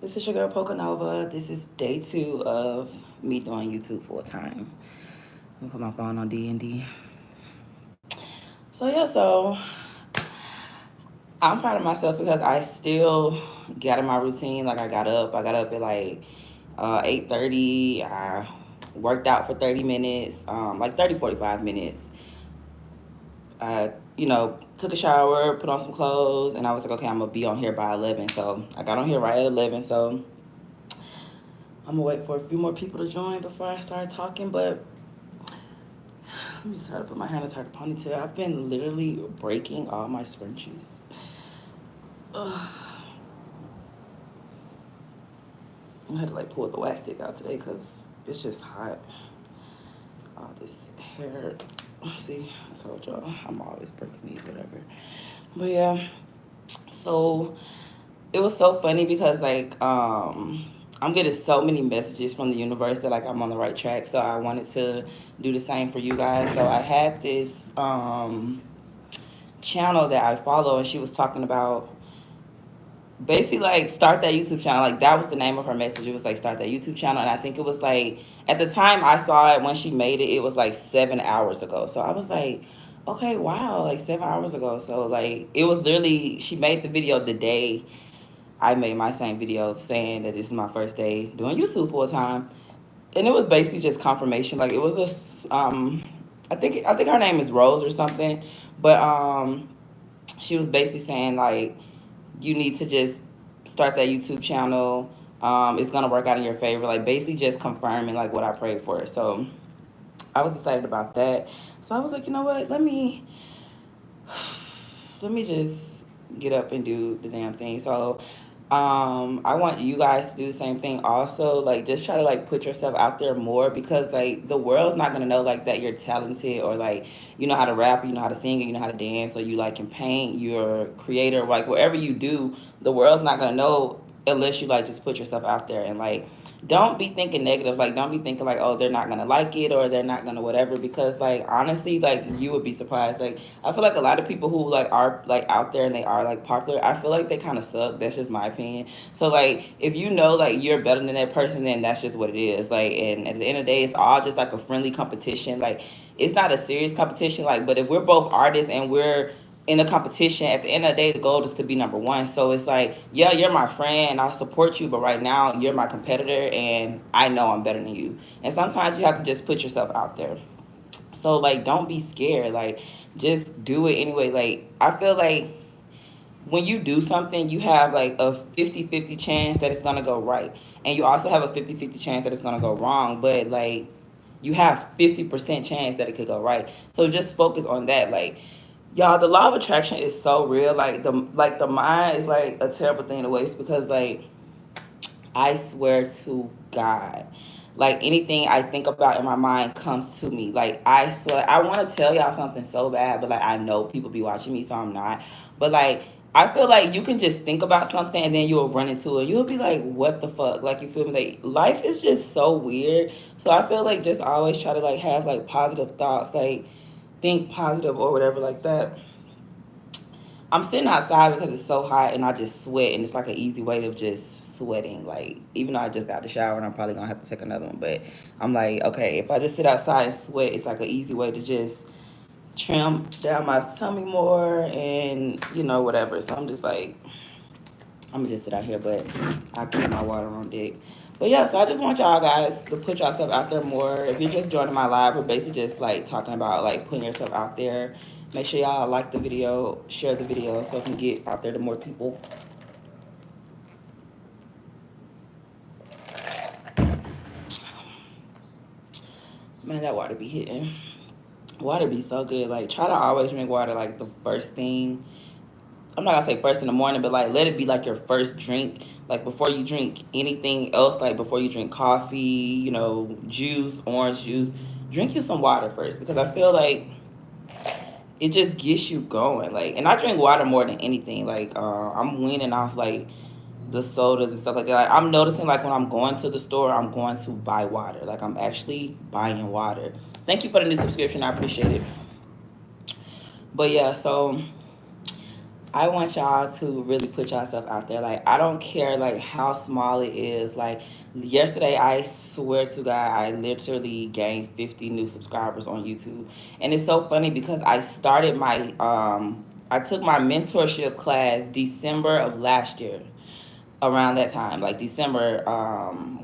This is your girl Pocanova. This is day 2 of me doing YouTube full time. I'm gonna put my phone on D&D. So I'm proud of myself because I still got in my routine. Like I got up at like 8:30. I worked out for 30 minutes, like 30-45 minutes. I, took a shower, put on some clothes, and I was like, okay, I'm gonna be on here by 11. So I got on here right at 11. So I'm gonna wait for a few more people to join before I start talking. But let me try to put my hair in a tight ponytail. I've been literally breaking all my scrunchies. Ugh. I had to like pull the wax stick out today because it's just hot. All this hair. See, I told y'all I'm always breaking these, whatever. But yeah, so it was so funny because like I'm getting so many messages from the universe that like I'm on the right track. So I wanted to do the same for you guys. So I had this channel that I follow, and she was talking about basically like start that YouTube channel. Like that was the name of her message. It was like start that YouTube channel, and I think it was like at the time I saw it when she made it, it was like 7 hours ago. So I was like, okay, wow, like 7 hours ago. So like it was literally she made the video the day I made my same video saying that this is my first day doing YouTube full time, and it was basically just confirmation. Like it was a I think her name is Rose or something, but she was basically saying like you need to just start that YouTube channel. It's gonna work out in your favor. Like basically just confirming like what I prayed for. So I was excited about that. So I was like, you know what? Let me just get up and do the damn thing. So I want you guys to do the same thing also. Like just try to like put yourself out there more, because like the world's not gonna know like that you're talented, or like you know how to rap, or you know how to sing, or you know how to dance, or you like can paint, you're a creator, like whatever you do, the world's not gonna know unless you like just put yourself out there. And like don't be thinking negative. Like don't be thinking like, oh, they're not gonna like it or they're not gonna whatever, because like honestly, like you would be surprised. Like I feel like a lot of people who like are like out there and they are like popular, I feel like they kind of suck. That's just my opinion. So like if you know like you're better than that person, then that's just what it is. Like, and at the end of the day, it's all just like a friendly competition. Like it's not a serious competition. Like, but if we're both artists and we're in the competition, at the end of the day, the goal is to be number one. So it's like, yeah, you're my friend, I'll support you, but right now you're my competitor and I know I'm better than you. And sometimes you have to just put yourself out there. So like don't be scared. Like just do it anyway. Like I feel like when you do something, you have like a 50-50 chance that it's gonna go right. And you also have a 50-50 chance that it's gonna go wrong. But like you have 50% chance that it could go right. So just focus on that. Like y'all, the law of attraction is so real. Like the mind is like a terrible thing to waste, because like I swear to God, like anything I think about in my mind comes to me. Like I swear, I want to tell y'all something so bad, but like I know people be watching me, so I'm not. But like I feel like you can just think about something and then you'll run into it. You'll be like, "What the fuck?" Like you feel me? Like life is just so weird. So I feel like just always try to like have like positive thoughts, like think positive or whatever like that. I'm sitting outside because it's so hot and I just sweat, and it's like an easy way of just sweating. Like even though I just got out the shower and I'm probably gonna have to take another one, but I'm like, okay, if I just sit outside and sweat, it's like an easy way to just trim down my tummy more and whatever. So I'm just like, I'm gonna just sit out here, but I'll keep my water on deck. But yeah, so I just want y'all guys to put yourself out there more. If you're just joining my live, we're basically just like talking about like putting yourself out there. Make sure y'all like the video, share the video so it can get out there to more people. Man, that water be hitting. Water be so good. Like try to always drink water like the first thing. I'm not gonna say first in the morning, but like let it be like your first drink. Like before you drink anything else, like before you drink coffee, juice, orange juice, drink you some water first, because I feel like it just gets you going. Like, and I drink water more than anything. Like, I'm weaning off like the sodas and stuff like that. Like, I'm noticing like when I'm going to the store, I'm going to buy water. Like, I'm actually buying water. Thank you for the new subscription. I appreciate it. But yeah, so I want y'all to really put yourself out there. Like, I don't care like how small it is. Like yesterday, I swear to God, I literally gained 50 new subscribers on YouTube, and it's so funny because I took my mentorship class December of last year, around that time, like December,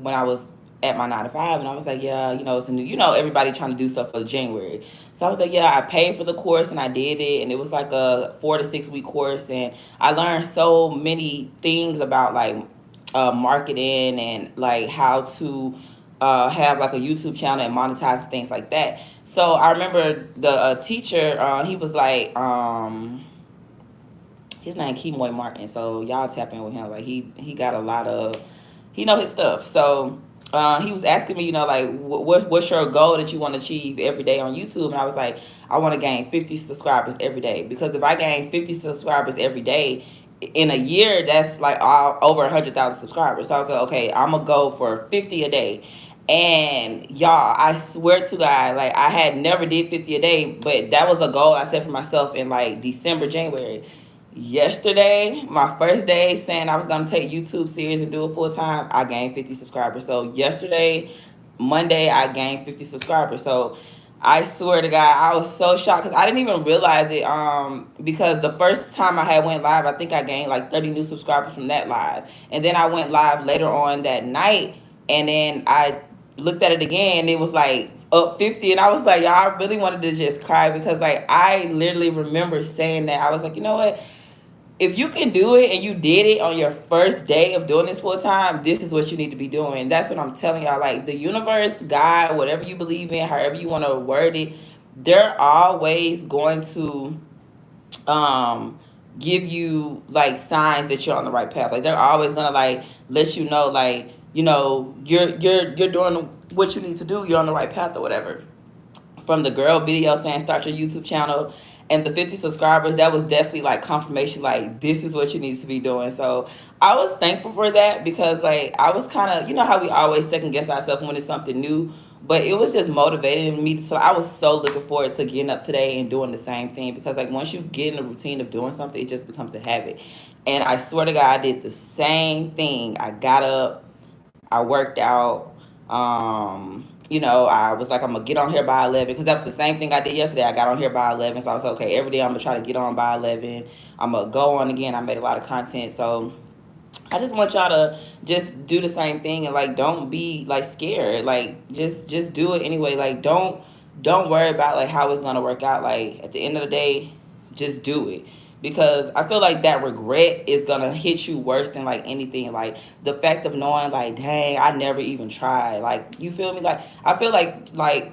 when I was at my 9 to 5, and I was like, yeah, it's a new, everybody trying to do stuff for January. So I was like, yeah, I paid for the course and I did it, and it was like a 4 to 6 week course, and I learned so many things about like marketing and like how to have like a YouTube channel and monetize things like that. So I remember the teacher, he was like, his name Kemoy Martin. So y'all tap in with him. Like he got a lot of, he know his stuff. So he was asking me, like what's your goal that you want to achieve every day on YouTube? And I was like, I want to gain 50 subscribers every day, because if I gain 50 subscribers every day in a year, that's like over 100,000 subscribers. So I was like, okay, I'm gonna go for 50 a day. And y'all, I swear to God, like I had never did 50 a day, but that was a goal I set for myself in like December, January. Yesterday, my first day saying I was gonna take YouTube serious and do it full time, I gained 50 subscribers. So yesterday, Monday, I gained 50 subscribers. So I swear to God, I was so shocked because I didn't even realize it. Because the first time I had went live, I think I gained like 30 new subscribers from that live, and then I went live later on that night, and then I looked at it again, and it was like up 50, and I was like, y'all, I really wanted to just cry because like I literally remember saying that. I was like, you know what? If you can do it and you did it on your first day of doing this full time, this is what you need to be doing. That's what I'm telling y'all. Like the universe, God, whatever you believe in, however you want to word it, they're always going to um give you like signs that you're on the right path. Like they're always gonna like let you know, like, you're doing what you need to do, you're on the right path or whatever. From the girl video saying start your YouTube channel and the 50 subscribers, that was definitely like confirmation, like this is what you need to be doing. So I was thankful for that because like I was kind of, how we always second guess ourselves when it's something new, but it was just motivating me. So I was so looking forward to getting up today and doing the same thing, because like once you get in the routine of doing something, it just becomes a habit. And I swear to God, I did the same thing. I got up, I worked out. I was like, I'm gonna get on here by 11, because that's the same thing I did yesterday. I got on here by 11, so I was like, okay. Every day I'm gonna try to get on by 11. I'm gonna go on again. I made a lot of content, so I just want y'all to just do the same thing, and like don't be like scared. Like just do it anyway. Like don't worry about like how it's gonna work out. Like at the end of the day, just do it, because I feel like that regret is gonna hit you worse than like anything. Like the fact of knowing like, dang, I never even tried. Like, you feel me? Like I feel like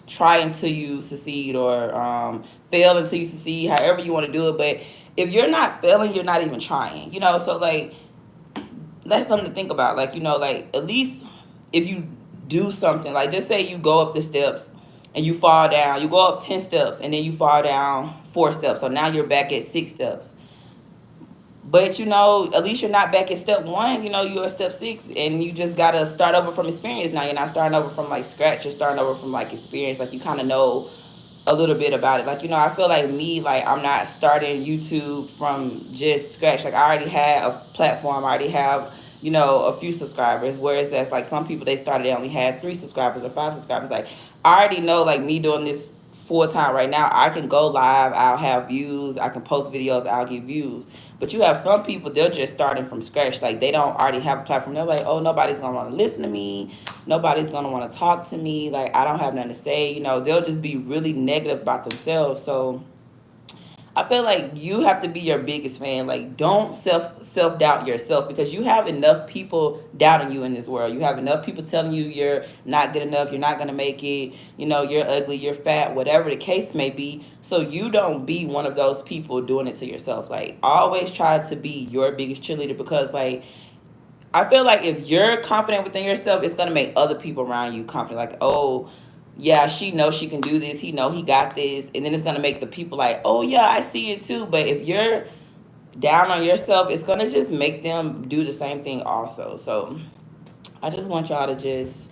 try until you succeed, or fail until you succeed, however you want to do it. But if you're not failing, you're not even trying. So like that's something to think about. Like, like at least if you do something, like just say you go up the steps and you fall down, you go up 10 steps and then you fall down 4 steps. So now you're back at 6 steps. But at least you're not back at step one, you're at step 6, and you just gotta start over from experience. Now you're not starting over from like scratch, you're starting over from like experience. Like you kind of know a little bit about it. Like, I feel like me, like I'm not starting YouTube from just scratch. Like I already had a platform, I already have, a few subscribers. Whereas that's like some people, they only had 3 subscribers or 5 subscribers. Like I already know, like me doing this full time right now, I can go live, I'll have views, I can post videos, I'll get views. But you have some people, they're just starting from scratch. Like they don't already have a platform. They're like, oh, nobody's gonna want to listen to me. Nobody's gonna want to talk to me. Like I don't have nothing to say. They'll just be really negative about themselves. So I feel like you have to be your biggest fan. Like don't self doubt yourself, because you have enough people doubting you in this world. You have enough people telling you you're not good enough, you're not gonna make it, you're ugly, you're fat, whatever the case may be. So you don't be one of those people doing it to yourself. Like always try to be your biggest cheerleader, because like I feel like if you're confident within yourself, it's gonna make other people around you confident. Like, oh, yeah, she knows she can do this. He got this, and then it's gonna make the people like, oh yeah, I see it too. But if you're down on yourself, it's gonna just make them do the same thing also. So I just want y'all to just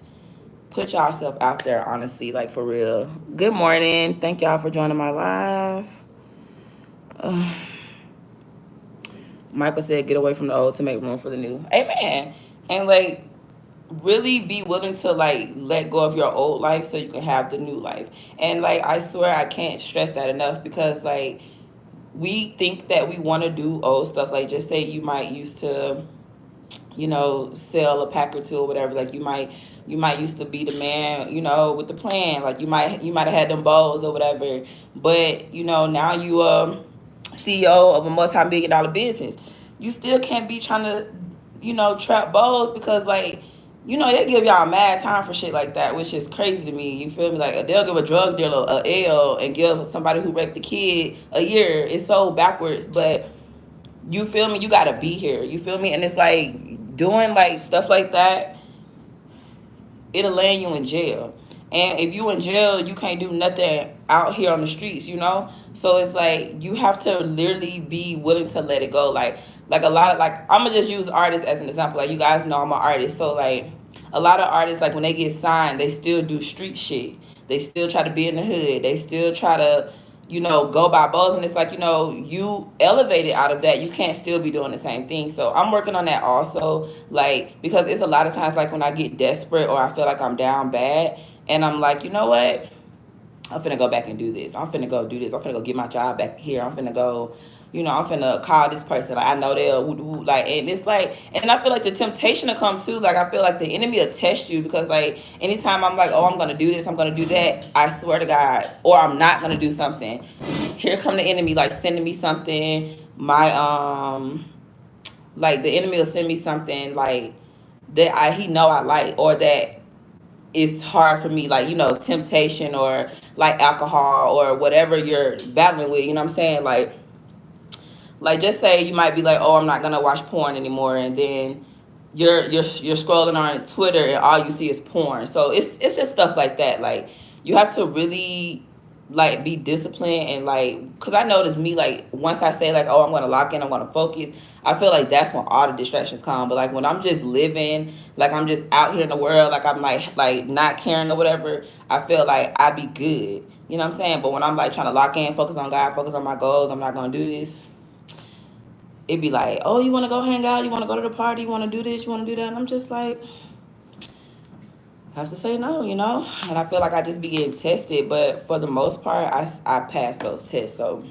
put yourself out there, honestly, like for real. Good morning. Thank y'all for joining my live. Michael said, "Get away from the old to make room for the new." Amen. And like really be willing to like let go of your old life so you can have the new life. And like I swear I can't stress that enough, because like we think that we want to do old stuff. Like just say you might used to, sell a pack or two or whatever. Like you might used to be the man, with the plan. Like you might have had them bowls or whatever. But now you CEO of a multi-million dollar business. You still can't be trying to, trap bowls, because like, they give y'all mad time for shit like that, which is crazy to me. You feel me? Like they'll give a drug dealer a L and give somebody who raped a kid a year. It's so backwards, but you feel me? You gotta be here. You feel me? And it's like doing like stuff like that, it'll land you in jail. And if you in jail, you can't do nothing out here on the streets. So it's like you have to literally be willing to let it go. Like a lot of, like, I'm gonna just use artists as an example. Like you guys know I'm an artist, so like a lot of artists, like when they get signed, they still do street shit. They still try to be in the hood. They still try to, go by bows. And it's like, you elevated out of that. You can't still be doing the same thing. So I'm working on that also. Like, because it's a lot of times like when I get desperate or I feel like I'm down bad and I'm like, you know what? I'm finna go back and do this. I'm finna go do this. I'm finna go get my job back here. I'm finna go, I'm finna call this person. Like, I know they'll, like, and it's like, and I feel like the temptation to come too. Like, I feel like the enemy will test you, because, like, anytime I'm like, oh, I'm gonna do this, I'm gonna do that, I swear to God, or I'm not gonna do something, here come the enemy, like, sending me something. Like, the enemy will send me something, like, that he know I like, or that it's hard for me, like, temptation, or like alcohol or whatever you're battling with, you know what I'm saying? Like just say you might be like, oh, I'm not gonna watch porn anymore, and then you're scrolling on Twitter and all you see is porn. So it's just stuff like that. Like you have to really like be disciplined, and like, because I notice me, like once I say like, oh, I'm gonna lock in, I'm gonna focus, I feel like that's when all the distractions come. But like when I'm just living, like I'm just out here in the world, like I'm like not caring or whatever, I feel like I be good, you know what I'm saying? But when I'm like trying to lock in, focus on God, focus on my goals, I'm not gonna do this, it'd be like, oh, you want to go hang out, you want to go to the party, you want to do this, you want to do that, and I'm just like, have to say no. And I feel like I just be getting tested, but for the most part, I pass those tests. So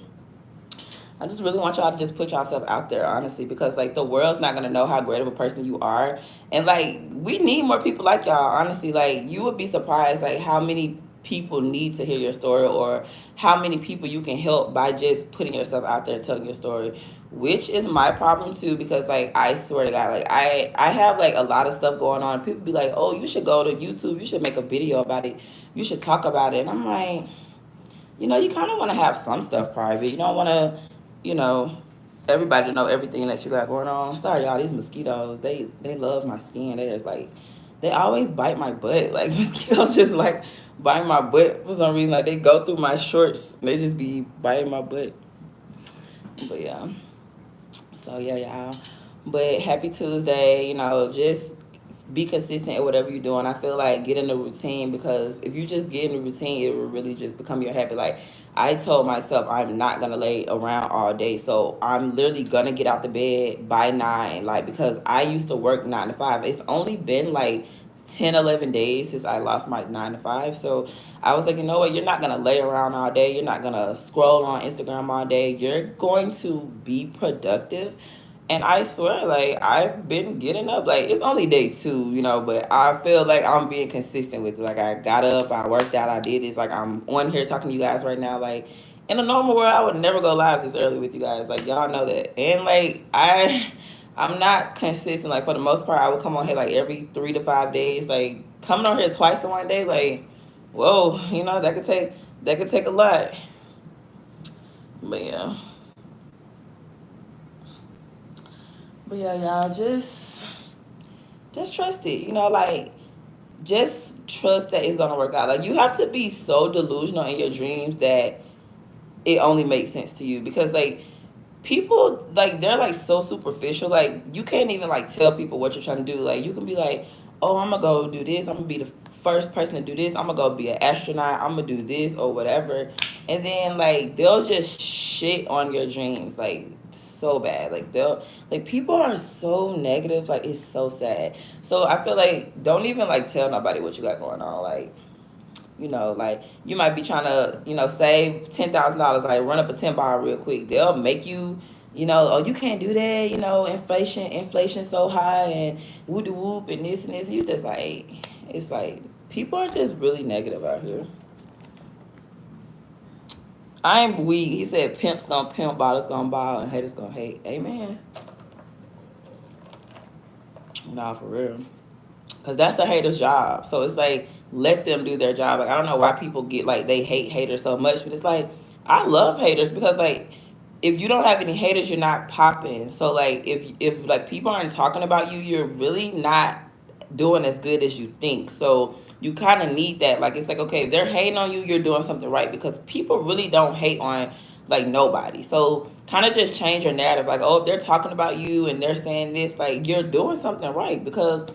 I just really want y'all to just put yourself out there, honestly, because like the world's not gonna know how great of a person you are, and like we need more people like y'all. Honestly, like you would be surprised like how many people need to hear your story, or how many people you can help by just putting yourself out there and telling your story, which is my problem too, because like I swear to God, like I have like a lot of stuff going on. People be like, oh, you should go to YouTube, you should make a video about it, you should talk about it, and I'm like, you kind of want to have some stuff private. You don't want to, you know, everybody to know everything that you got going on. Sorry, y'all. These mosquitoes, they love my skin. They just like, they always bite my butt. Like mosquitoes just like bite my butt for some reason. Like they go through my shorts. They just be biting my butt. But yeah. So yeah, y'all. But happy Tuesday. Just be consistent at whatever you're doing. I feel like get in the routine, because if you just get in the routine, it will really just become your habit. Like I told myself I'm not gonna lay around all day. So I'm literally gonna get out the bed by 9. Like because I used to work 9 to 5. It's only been like 10, 11 days since I lost my 9 to 5. So I was like, you know what, you're not gonna lay around all day, you're not gonna scroll on Instagram all day, you're going to be productive. And I swear, like, I've been getting up. Like, it's only day 2, but I feel like I'm being consistent with it. Like, I got up, I worked out, I did this. Like, I'm on here talking to you guys right now. Like, in a normal world, I would never go live this early with you guys. Like, y'all know that. And, like, I'm not consistent. Like, for the most part, I would come on here, like, every 3 to 5 days. Like, coming on here twice in one day, like, whoa, that could take a lot. But, yeah. But yeah, y'all just trust it. Like just trust that it's gonna work out. Like you have to be so delusional in your dreams that it only makes sense to you, because like people, like they're like so superficial. Like you can't even like tell people what you're trying to do. Like you can be like, oh, I'm gonna go do this, I'm gonna be the first person to do this, I'm gonna go be an astronaut, I'm gonna do this or whatever, and then like they'll just shit on your dreams. Like so bad. Like they'll like people are so negative. Like it's so sad. So I feel like don't even like tell nobody what you got going on. Like like you might be trying to save $10,000. Like run up a 10 bar real quick. They'll make you. Oh, you can't do that. Inflation so high and whoop de whoop and this and this. You just like, it's like people are just really negative out here. I'm weak. He said, "Pimp's gonna pimp, bottles gonna ball, and haters gonna hate." Amen. Nah, for real. Cause that's a hater's job. So it's like let them do their job. Like I don't know why people get like they hate haters so much, but it's like I love haters because like if you don't have any haters, you're not popping. So like if like people aren't talking about you, you're really not doing as good as you think. So you kind of need that. Like it's like okay, if they're hating on you, you're doing something right because people really don't hate on like nobody. So kind of just change your narrative. Like oh, if they're talking about you and they're saying this, like you're doing something right because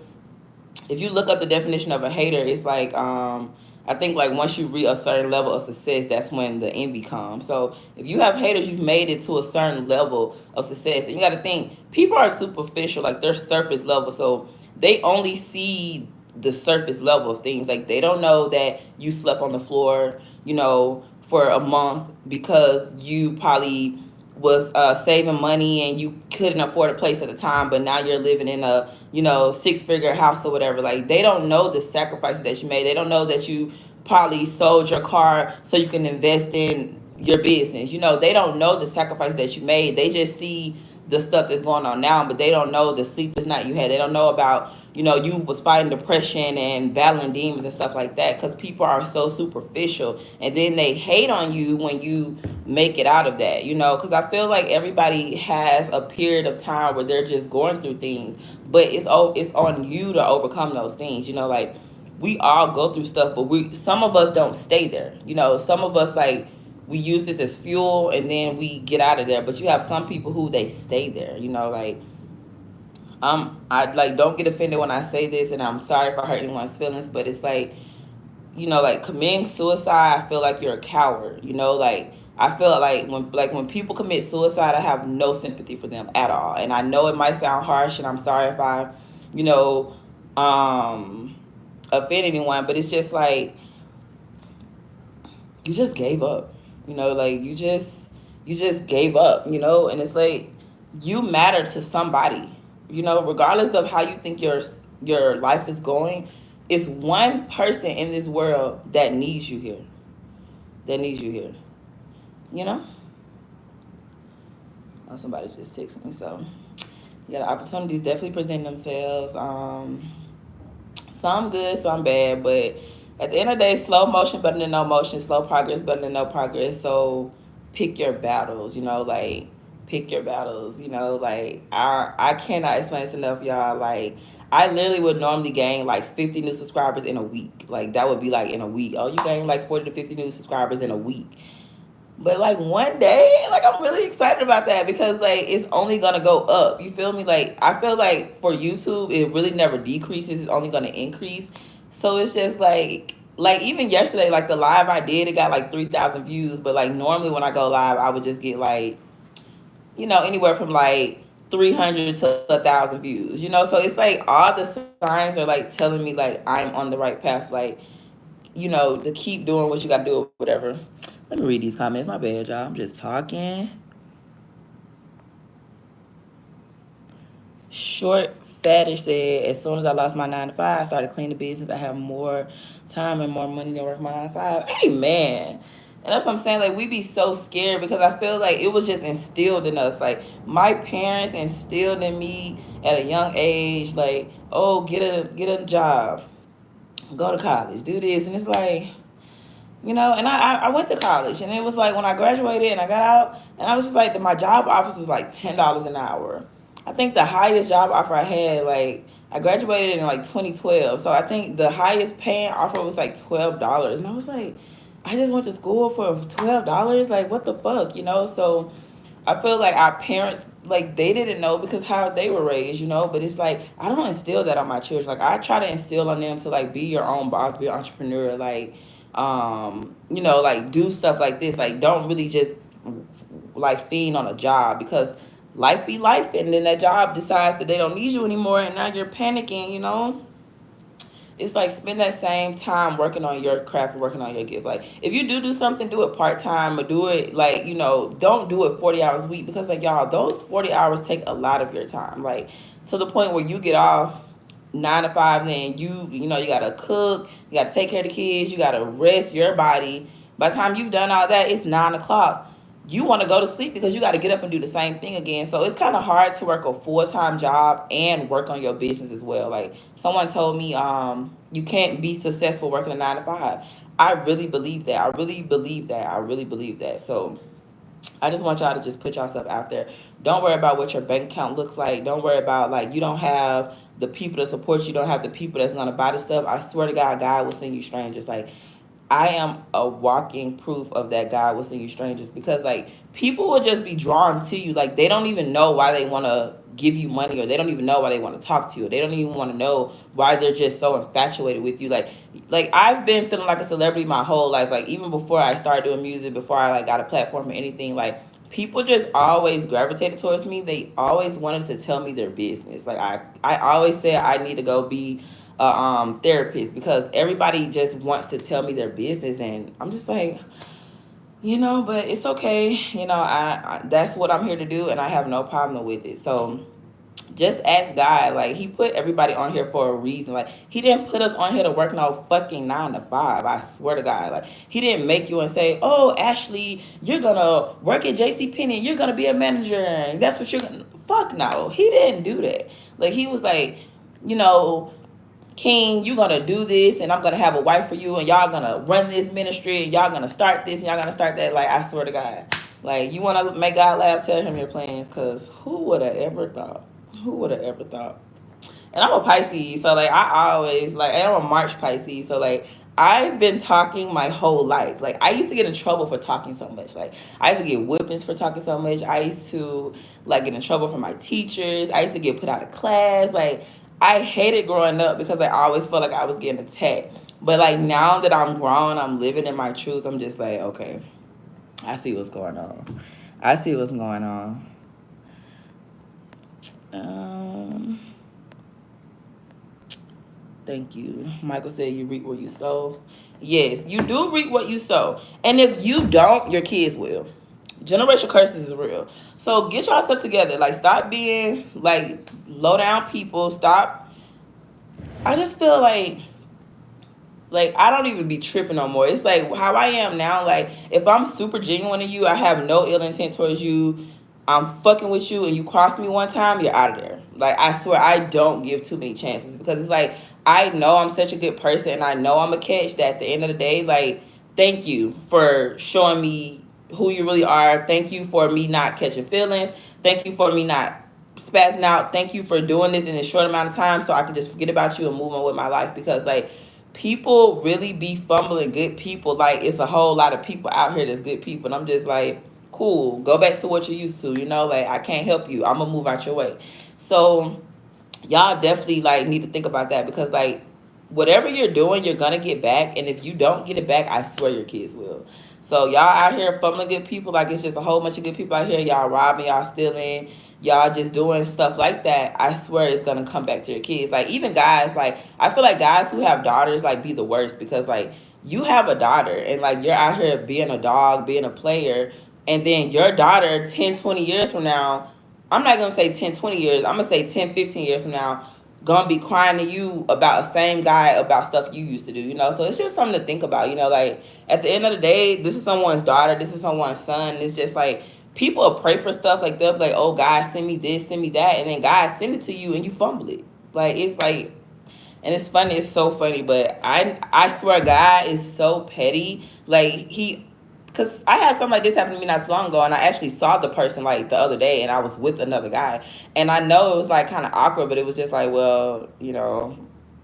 if you look up the definition of a hater, it's like I think like once you reach a certain level of success, that's when the envy comes. So if you have haters, you've made it to a certain level of success. And you got to think people are superficial, like they're surface level. So they only see the surface level of things. Like they don't know that you slept on the floor, for a month because you probably was saving money and you couldn't afford a place at the time, but now you're living in a 6-figure house or whatever. Like they don't know the sacrifices that you made. They don't know that you probably sold your car so you can invest in your business. They don't know the sacrifice that you made. They just see the stuff that's going on now, but they don't know the sleepless night you had. They don't know about you was fighting depression and battling demons and stuff like that because people are so superficial and then they hate on you when you make it out of that, because I feel like everybody has a period of time where they're just going through things, but it's on you to overcome those things, like we all go through stuff, but some of us don't stay there, some of us like we use this as fuel and then we get out of there, but you have some people who they stay there, like I like don't get offended when I say this, and I'm sorry if I hurt anyone's feelings, but it's like, like committing suicide, I feel like you're a coward. Like I feel like when people commit suicide, I have no sympathy for them at all. And I know it might sound harsh, and I'm sorry if I, you know, offend anyone, but it's just like you just gave up. Like you just gave up. And it's like you matter to somebody. Regardless of how you think your life is going, it's one person in this world that needs you here. That needs you here. You know? Oh, somebody just texted me. So, yeah, the opportunities definitely present themselves. Some good, some bad, but at the end of the day, slow motion better than no motion. Slow progress better than no progress. So, pick your battles. Like pick your battles. Like I cannot explain this enough, y'all. Like I literally would normally gain like 50 new subscribers in a week. Like that would be like in a week. Oh, you gain like 40 to 50 new subscribers in a week. But like one day, like I'm really excited about that because like it's only gonna go up. You feel me? Like I feel like for YouTube, it really never decreases. It's only gonna increase. So it's just like even yesterday, like the live I did, it got like 3,000 views. But like normally when I go live, I would just get like anywhere from like 300 to 1,000 views. So it's like all the signs are like telling me like I'm on the right path. Like to keep doing what you got to do or whatever. Let me read these comments. My bad, y'all. I'm just talking. Short Fetish said, as soon as I lost my 9 to 5, I started cleaning the business. I have more time and more money to work my 9 to 5. Amen. And that's what I'm saying. Like, we be so scared because I feel like it was just instilled in us. Like, my parents instilled in me at a young age, like, oh, get a job, go to college, do this. And it's like, and I went to college, and it was like when I graduated and I got out, and I was just like, my job offers was like $10 an hour. I think the highest job offer I had, like, I graduated in like 2012, so I think the highest paying offer was like $12, and I was like, I just went to school for $12, like what the fuck, So I feel like our parents, like they didn't know because how they were raised, but it's like I don't instill that on my children. Like I try to instill on them to like be your own boss, be an entrepreneur, like like do stuff like this. Like don't really just like fiend on a job because life be life, and then that job decides that they don't need you anymore, and now you're panicking, you know. It's like spend that same time working on your craft and working on your gift. Like if you do something, do it part-time, or do it like, you know, don't do it 40 hours a week, because like y'all, those 40 hours take a lot of your time, like to the point where you get off 9 to 5, then you know, you gotta cook, you gotta take care of the kids, you gotta rest your body. By the time you've done all that, it's 9 o'clock. You want to go to sleep because you got to get up and do the same thing again. So it's kind of hard to work a full-time job and work on your business as well. Like someone told me, you can't be successful working a 9 to 5. I really believe that. I really believe that. I really believe that. So I just want y'all to just put yourself out there. Don't worry about what your bank account looks like. Don't worry about, like, you don't have the people to support you. You don't have the people that's gonna buy the stuff. I swear to God will send you strangers. Like, I am a walking proof of that. God will send you strangers, because like people will just be drawn to you. Like they don't even know why they want to give you money, or they don't even know why they want to talk to you. Or they don't even want to know why they're just so infatuated with you. Like I've been feeling like a celebrity my whole life. Like even before I started doing music, before I like got a platform or anything, like people just always gravitated towards me. They always wanted to tell me their business. Like I always said I need to go be a therapist, because everybody just wants to tell me their business, and I'm just like, you know, but it's okay. You know, I that's what I'm here to do, and I have no problem with it. So just ask God. Like he put everybody on here for a reason. Like he didn't put us on here to work no fucking 9 to 5. I swear to God. Like he didn't make you and say, "Oh, Ashley, you're gonna work at JC Penney. You're gonna be a manager. And that's what you're gonna." Fuck no. He didn't do that. Like he was like, you know, King, you're gonna do this, and I'm gonna have a wife for you, and y'all gonna run this ministry, and y'all gonna start this, and y'all gonna start that. Like I swear to God, like you wanna make God laugh, tell him your plans, cause who would have ever thought? Who would have ever thought? And I'm a Pisces, so like I always like, and I'm a March Pisces, so like I've been talking my whole life. Like I used to get in trouble for talking so much. Like I used to get whippings for talking so much. I used to like get in trouble from my teachers. I used to get put out of class. Like I hated growing up because I always felt like I was getting attacked. But like now that I'm grown, I'm living in my truth. I'm just like, okay, I see what's going on. I see what's going on. Um, Thank you. Michael said you reap what you sow. Yes, you do reap what you sow. And if you don't, your kids will. Generational curses is real. So get yourself together. Like stop being like low down people. Stop. I just feel like I don't even be tripping no more. It's like how I am now. Like if I'm super genuine to you, I have no ill intent towards you. I'm fucking with you, and you cross me one time, you're out of there. Like I swear, I don't give too many chances, because it's like I know I'm such a good person, and I know I'm a catch. That at the end of the day, like thank you for showing me who you really are. Thank you for me not catching feelings. Thank you for me not spazzing out. Thank you for doing this in a short amount of time, so I can just forget about you and move on with my life. Because like people really be fumbling good people. Like it's a whole lot of people out here that's good people, and I'm just like, cool, go back to what you used to. You know, like I can't help you. I'm gonna move out your way. So y'all definitely like need to think about that, because like whatever you're doing, you're gonna get back, and if you don't get it back, I swear your kids will. So y'all out here fumbling good people, like it's just a whole bunch of good people out here. Y'all robbing, y'all stealing, y'all just doing stuff like that. I swear it's gonna come back to your kids. Like even guys, like I feel like guys who have daughters like be the worst, because like you have a daughter, and like you're out here being a dog, being a player, and then your daughter 10, 20 years from now, I'm not gonna say 10, 20 years, I'm gonna say 10, 15 years from now, gonna be crying to you about the same guy about stuff you used to do, you know? So it's just something to think about, you know, like at the end of the day, this is someone's daughter, this is someone's son. It's just like people will pray for stuff, like they'll be like, oh God, send me this, send me that, and then God send it to you and you fumble it. Like it's like, and it's funny, it's so funny, but I swear God is so petty. Like he, because I had something like this happen to me not so long ago, and I actually saw the person like the other day, and I was with another guy, and I know it was like kind of awkward, but it was just like, well, you know,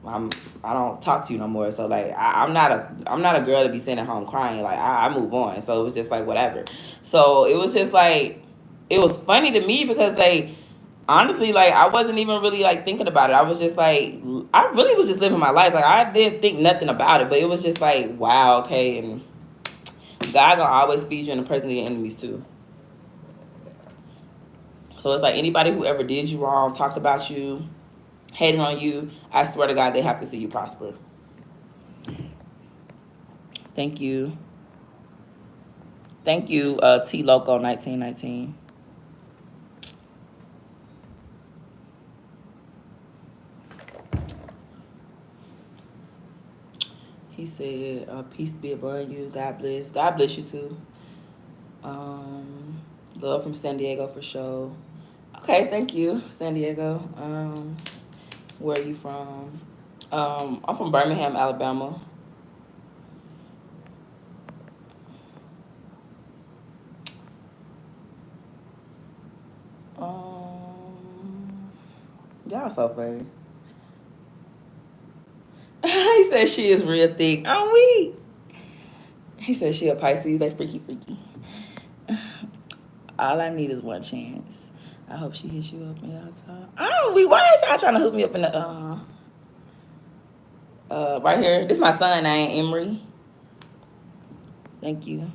I don't talk to you no more, so like I'm not a girl to be sitting at home crying. Like I move on, so it was just like whatever. So it was just like it was funny to me, because like honestly, like I wasn't even really like thinking about it. I was just like I really was just living my life. Like I didn't think nothing about it, but it was just like wow, okay, and God gonna always feed you in the presence of your enemies too. So it's like anybody who ever did you wrong, talked about you, hated on you, I swear to God, they have to see you prosper. Thank you. Thank you, T Loco 1919. He said, peace be upon you. God bless. God bless you too. Love from San Diego for sure. Okay, thank you, San Diego. Where are you from? I'm from Birmingham, Alabama. Y'all so funny. He said she is real thick. I'm weak. He said she a Pisces. They freaky, freaky. All I need is one chance. I hope she hits you up and y'all talk. Oh, why is y'all trying to hook me up in the right here? This is my son name, Emery. Thank you.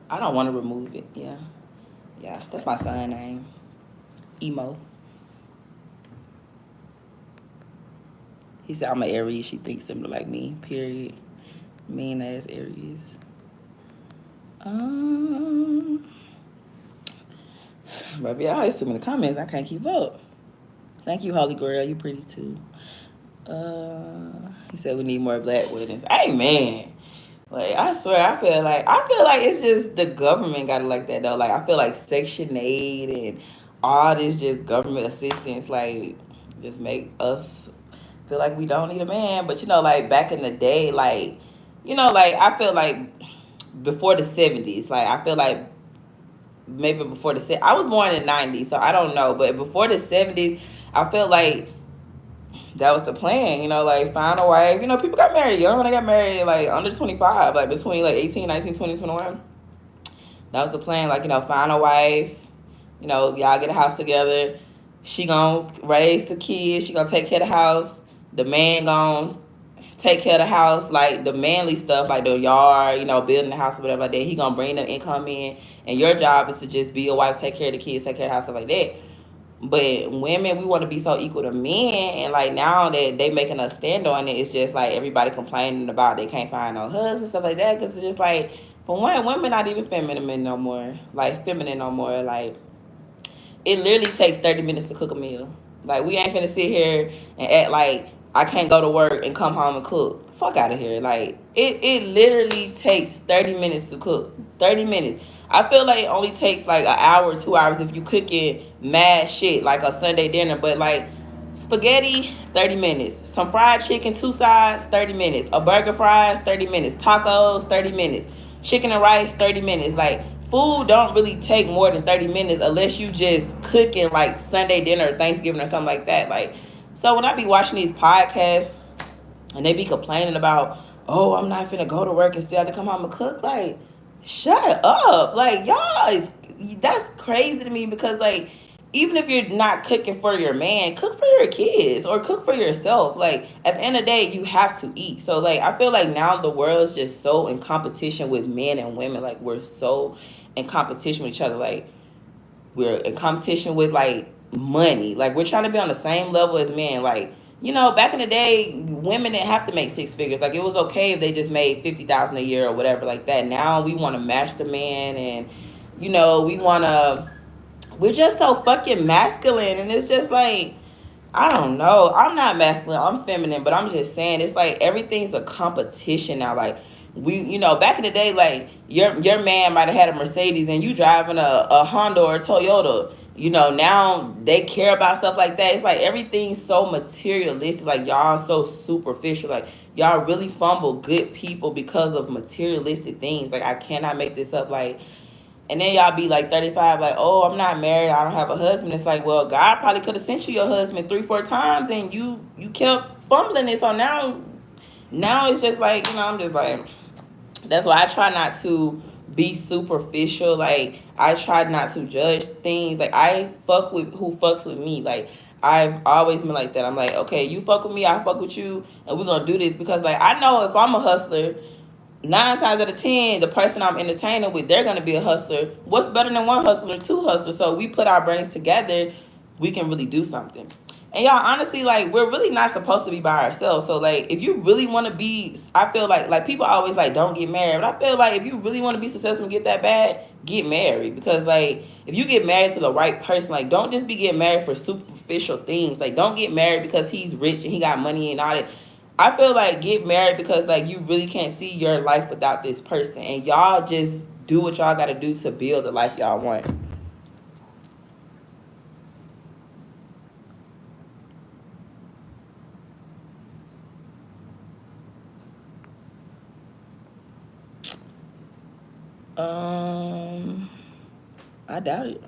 I don't want to remove it. Yeah. Yeah, that's my son name. Emo. He said I'm an Aries. She thinks similar like me. Period. Mean ass Aries. Baby, I always see in the comments. I can't keep up. Thank you, Holy Grail. You pretty too. He said we need more black weddings. Amen. Like I swear, I feel like it's just the government got it like that though. Like I feel like Section 8 and all this just government assistance like just make us feel like we don't need a man. But like back in the day, like like I feel like before the 70s, like I feel like maybe before I was born in the 90s, so I don't know, but before the 70s, I feel like that was the plan, like find a wife. People got married young. They got married like under 25, like between like 18, 19, 20, 21. That was the plan, like, find a wife, y'all get a house together. She gonna raise the kids. She gonna take care of the house. The man gonna take care of the house, like the manly stuff, like the yard, building the house or whatever like that. He gonna bring the income in, and your job is to just be a wife, take care of the kids, take care of the house, stuff like that. But women, we want to be so equal to men, and like now that they making us stand on it, it's just like everybody complaining about they can't find no husband, stuff like that. Because it's just like, for one, women not even feminine no more, like feminine no more. Like it literally takes 30 minutes to cook a meal. Like we ain't finna sit here and act like I can't go to work and come home and cook. Fuck out of here. Like it literally takes 30 minutes to cook. 30 minutes. I feel like it only takes like an hour, 2 hours if you cooking mad shit like a Sunday dinner. But like spaghetti, 30 minutes. Some fried chicken, 2 sides, 30 minutes. A burger, fries, 30 minutes. Tacos, 30 minutes. Chicken and rice, 30 minutes. Like food don't really take more than 30 minutes unless you just cooking like Sunday dinner or Thanksgiving or something like that. Like, so when I be watching these podcasts and they be complaining about, oh, I'm not finna go to work and still have to come home and cook, like, shut up. Like, that's crazy to me because, like, even if you're not cooking for your man, cook for your kids or cook for yourself. Like, at the end of the day, you have to eat. So, like, I feel like now the world is just so in competition with men and women. Like, we're so in competition with each other. Like, we're in competition with, like, money. Like, we're trying to be on the same level as men. Like, back in the day, women didn't have to make 6 figures. Like, it was okay if they just made $50,000 a year or whatever like that. Now we want to match the man, and we want to. We're just so fucking masculine, and it's just like, I don't know. I'm not masculine. I'm feminine, but I'm just saying it's like everything's a competition now. Like back in the day, like your man might have had a Mercedes and you driving a Honda or a Toyota. Now they care about stuff like that. It's like everything's so materialistic. Like y'all so superficial. Like y'all really fumble good people because of materialistic things. Like I cannot make this up. Like. And then y'all be like 35, like, oh, I'm not married, I don't have a husband. It's like, well, God probably could have sent you your husband 3-4 times, and you kept fumbling it. So now it's just like, I'm just like, that's why I try not to be superficial. Like I try not to judge things. Like I fuck with who fucks with me. Like I've always been like that. I'm like, okay, you fuck with me, I fuck with you, and we're gonna do this because like I know if I'm a hustler, 9 times out of 10, the person I'm entertaining with, they're gonna be a hustler. What's better than one hustler, two hustlers? So we put our brains together, we can really do something. And y'all, honestly, like we're really not supposed to be by ourselves. So like, if you really want to be, I feel like people always like don't get married, but I feel like if you really want to be successful and get that bad, get married. Because like, if you get married to the right person, like don't just be getting married for superficial things. Like don't get married because he's rich and he got money and all that. I feel like get married because like you really can't see your life without this person, and y'all just do what y'all got to do to build the life y'all want. Um, I doubt it.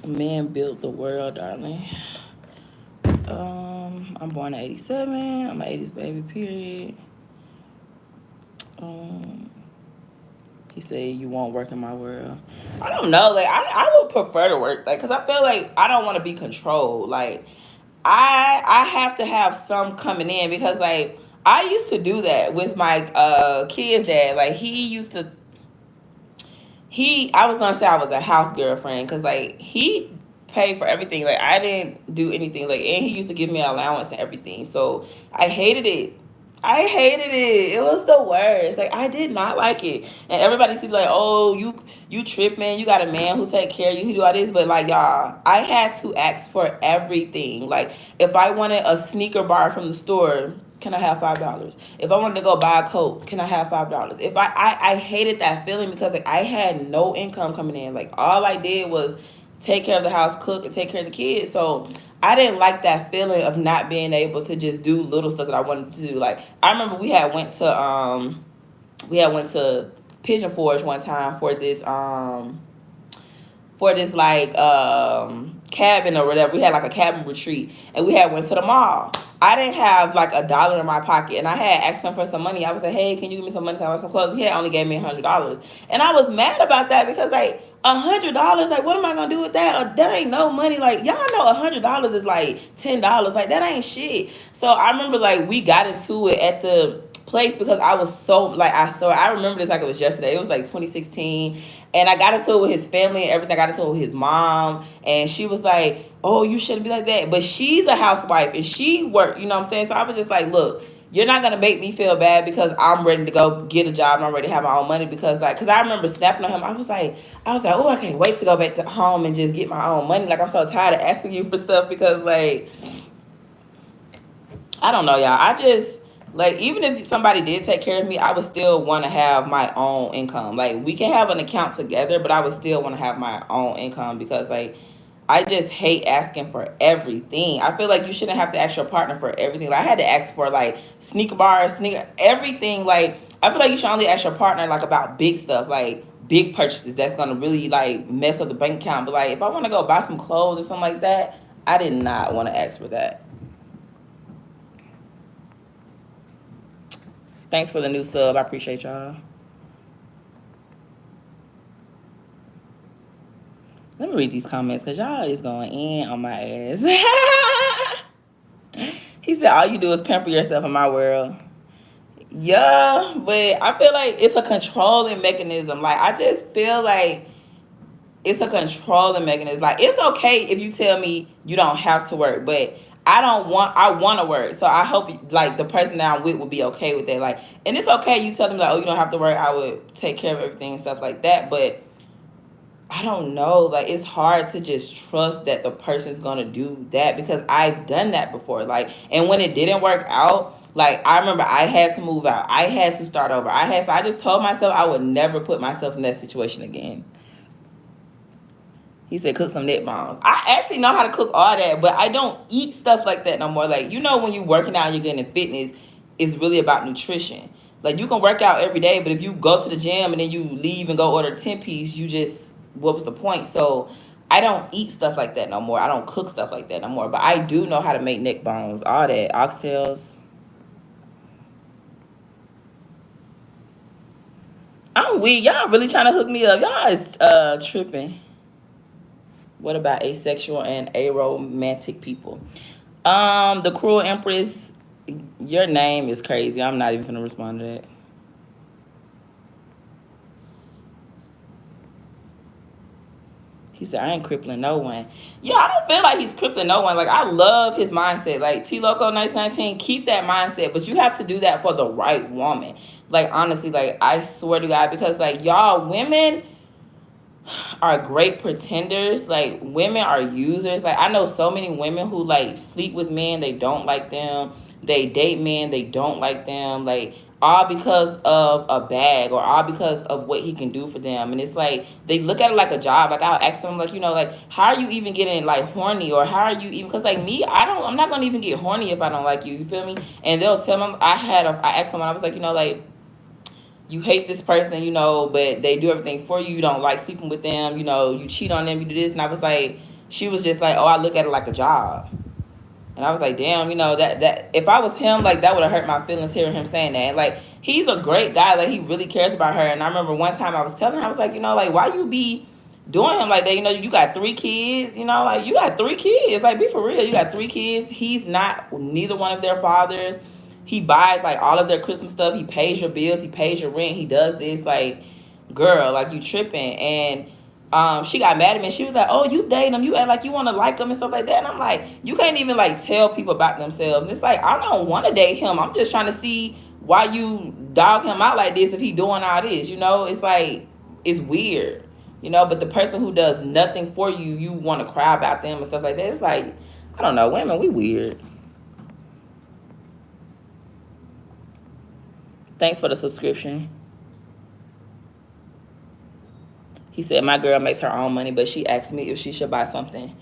Man built the world, darling. I'm born in '87. I'm an '80s baby. Period. Um, he said you won't work in my world. I don't know. Like I would prefer to work like because I feel like I don't want to be controlled. Like I have to have some coming in because like I used to do that with my kids' dad. Like he used to I was gonna say I was a house girlfriend because like he paid for everything. Like I didn't do anything. Like and he used to give me an allowance and everything. So I hated it. I hated it. It was the worst. Like I did not like it. And everybody seemed like, oh, you tripping. You got a man who take care of you. He do all this. But like y'all, I had to ask for everything. Like if I wanted a sneaker bar from the store, can I have $5? If I wanted to go buy a coat, can I have $5? If I hated that feeling because like I had no income coming in. Like all I did was take care of the house, cook, and take care of the kids. So I didn't like that feeling of not being able to just do little stuff that I wanted to do. Like I remember we had went to Pigeon Forge one time for this like cabin or whatever. We had like a cabin retreat and we had went to the mall. I didn't have like $1 in my pocket and I had asked him for some money. I was like, hey, can you give me some money to buy some clothes? He had only gave me $100. And I was mad about that because like $100, like what am I gonna do with that? That ain't no money. Like y'all know $100 is like $10. Like that ain't shit. So I remember like we got into it at the place because I was so like I remember this like it was yesterday. It was like 2016 and I got into it with his family and everything. I got into it with his mom and she was like, oh, you shouldn't be like that. But she's a housewife and she worked, you know what I'm saying? So I was just like, look, you're not gonna make me feel bad because I'm ready to go get a job and I'm ready to have my own money because like because I remember snapping on him. I was like, oh, I can't wait to go back to home and just get my own money. Like I'm so tired of asking you for stuff because like I don't know, y'all. I just like even if somebody did take care of me, I would still want to have my own income. Like we can have an account together, but I would still want to have my own income because like I just hate asking for everything. I feel like you shouldn't have to ask your partner for everything. Like I had to ask for like sneaker bars, sneaker everything. Like I feel like you should only ask your partner like about big stuff, like big purchases that's gonna really like mess up the bank account. But like if I want to go buy some clothes or something like that, I did not want to ask for that. Thanks for the new sub. I appreciate y'all. Let me read these comments because y'all is going in on my ass. He said, all you do is pamper yourself in my world. Yeah, but I feel like it's a controlling mechanism. Like, I just feel like it's a controlling mechanism. Like, it's okay if you tell me you don't have to work, but I want to work. So I hope like the person that I'm with will be okay with that. Like, and it's okay you tell them like, oh, you don't have to work. I would take care of everything and stuff like that. But I don't know. Like, it's hard to just trust that the person's gonna do that because I've done that before. Like, and when it didn't work out, like I remember I had to move out. I had to start over. I just told myself I would never put myself in that situation again. He said, cook some neck bones. I actually know how to cook all that, but I don't eat stuff like that no more. Like, you know, when you're working out and you're getting in fitness, it's really about nutrition. Like, you can work out every day, but if you go to the gym and then you leave and go order a 10-piece, what was the point? So, I don't eat stuff like that no more. I don't cook stuff like that no more. But I do know how to make neck bones, all that, oxtails. I'm weak. Y'all really trying to hook me up. Y'all is tripping. What about asexual and aromantic people? The cruel empress. Your name is crazy. I'm not even gonna respond to that. He said, I ain't crippling no one. Yeah, I don't feel like he's crippling no one. Like, I love his mindset. Like, T Loco 1919, keep that mindset. But you have to do that for the right woman. Like, honestly, like, I swear to God, because, like, y'all women are great pretenders. Like, women are users. Like, I know so many women who like sleep with men, they don't like them. They date men, they don't like them. Like, all because of a bag or all because of what he can do for them. And it's like they look at it like a job. Like, I'll ask them, like, like, how are you even getting like horny, or how are you even, because like me, I'm not gonna even get horny if I don't like you. You feel me? And they'll tell them, I asked someone, I was like, like, you hate this person, but they do everything for you. You don't like sleeping with them, you cheat on them, you do this. And I was like, she was just like, oh, I look at it like a job. And I was like, damn, that if I was him, like, that would have hurt my feelings hearing him saying that. Like, he's a great guy. Like, he really cares about her. And I remember one time I was telling her, I was like, like, why you be doing him like that? You got 3 kids, like, you got 3 kids. Like, be for real. You got 3 kids. He's not neither one of their fathers. He buys, like, all of their Christmas stuff. He pays your bills. He pays your rent. He does this. Like, girl, like, you tripping. And she got mad at me. She was like, oh, you dating him. You act like you want to like him and stuff like that. And I'm like, you can't even, like, tell people about themselves. And it's like, I don't want to date him. I'm just trying to see why you dog him out like this if he doing all this. It's like, it's weird. But the person who does nothing for you, you want to cry about them and stuff like that. It's like, I don't know. Women, we weird. Thanks for the subscription. He said, my girl makes her own money, but she asked me if she should buy something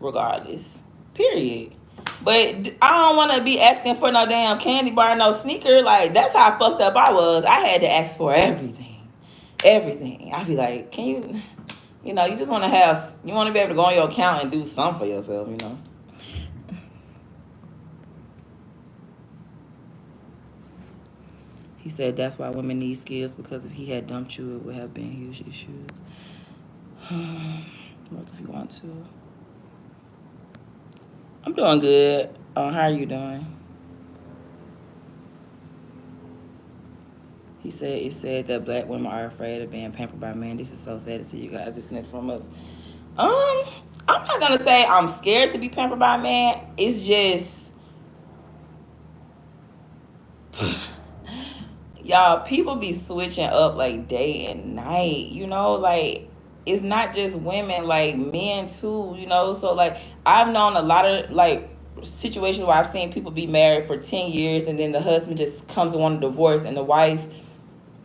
regardless. Period. But I don't want to be asking for no damn candy bar, no sneaker. Like, that's how fucked up I was. I had to ask for everything. Everything. I'd be like, can you, you just want to you want to be able to go on your account and do something for yourself. He said that's why women need skills, because if he had dumped you, it would have been huge issues. Look, if you want to. I'm doing good. How are you doing? He said it said that black women are afraid of being pampered by men. This is so sad to see you guys disconnected from us. I'm not gonna say I'm scared to be pampered by a man. It's just y'all, people be switching up like day and night, like, it's not just women, like men too, so like I've known a lot of like situations where I've seen people be married for 10 years and then the husband just comes and want a divorce, and the wife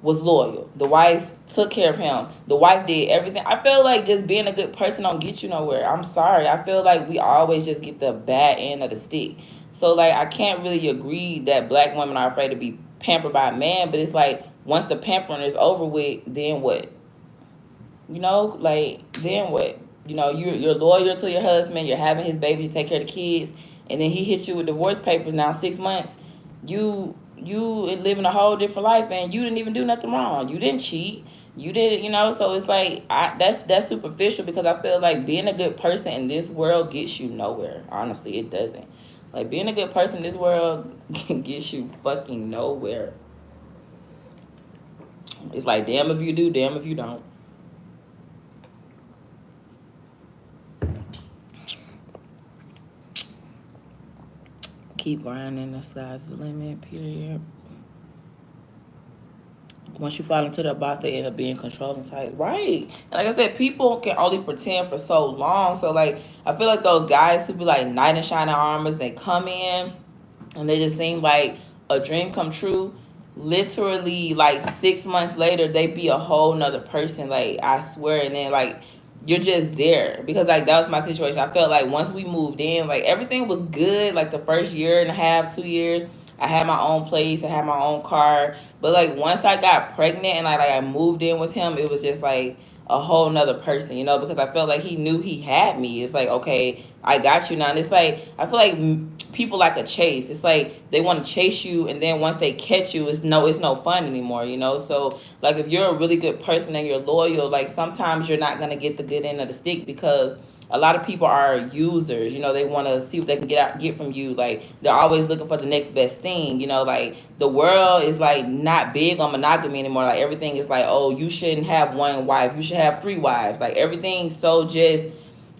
was loyal. The wife took care of him. The wife did everything. I feel like just being a good person don't get you nowhere. I'm sorry. I feel like we always just get the bad end of the stick. So like I can't really agree that black women are afraid to be pampered by a man, but it's like once the pampering is over with, then what? Like, then what? You're loyal to your husband, you're having his baby, you take care of the kids, and then he hits you with divorce papers now 6 months. You living a whole different life, and you didn't even do nothing wrong. You didn't cheat. You didn't. So it's like that's superficial, because I feel like being a good person in this world gets you nowhere. Honestly, it doesn't. Like, being a good person in this world gets you fucking nowhere. It's like, damn if you do, damn if you don't. Keep grinding, the sky's the limit, period. Once you fall into the box, they end up being controlling type. Right. And like I said, people can only pretend for so long. So, like, I feel like those guys who be like knight in shining armors, they come in and they just seem like a dream come true. Literally, like 6 months later, they be a whole nother person. Like, I swear. And then, like, you're just there, because like that was my situation. I felt like once we moved in, like everything was good. Like the first year and a half, 2 years, I had my own place, I had my own car. But like once I got pregnant and like I moved in with him, it was just like a whole nother person, because I felt like he knew he had me. It's like, okay, I got you now. And it's like, I feel like people like a chase. It's like they want to chase you, and then once they catch you, it's no fun anymore, So like if you're a really good person and you're loyal, like sometimes you're not gonna get the good end of the stick, because a lot of people are users. You know, they want to see what they can get from you. Like they're always looking for the next best thing. You know, like the world is like not big on monogamy anymore. Like everything is like, oh, you shouldn't have one wife. You should have 3 wives. Like everything's so just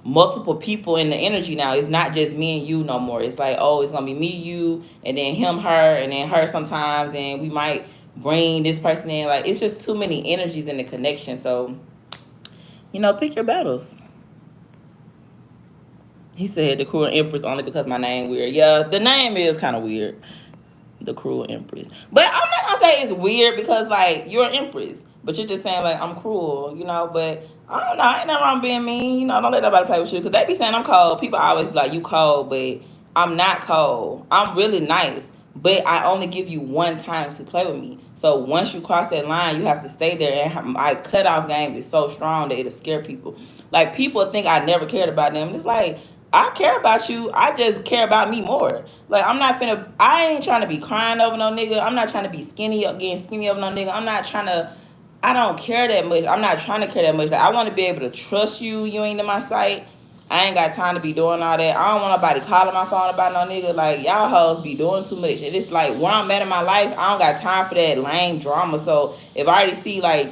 multiple people in the energy now. It's not just me and you no more. It's like, oh, it's gonna be me, you, and then him, her, and then her sometimes. Then we might bring this person in. Like it's just too many energies in the connection. So, you know, pick your battles. He said the cruel empress only because my name weird. Yeah, the name is kind of weird. The cruel empress. But I'm not gonna say it's weird because like you're an empress. But you're just saying like I'm cruel, you know, but I don't know, ain't nothing wrong being mean, you know, don't let nobody play with you. Cause they be saying I'm cold. People always be like, you cold, but I'm not cold. I'm really nice. But I only give you one time to play with me. So once you cross that line, you have to stay there. And my cutoff game is so strong that it'll scare people. Like people think I never cared about them. It's like I care about you. I just care about me more. Like I'm not finna. I ain't trying to be crying over no nigga. I'm not trying to be skinny up getting skinny over no nigga. I'm not trying to. I don't care that much. I'm not trying to care that much. Like I want to be able to trust you. You ain't in my sight. I ain't got time to be doing all that. I don't want nobody calling my phone about no nigga. Like y'all hoes be doing too much. And it's like where I'm at in my life, I don't got time for that lame drama. So if I already see like,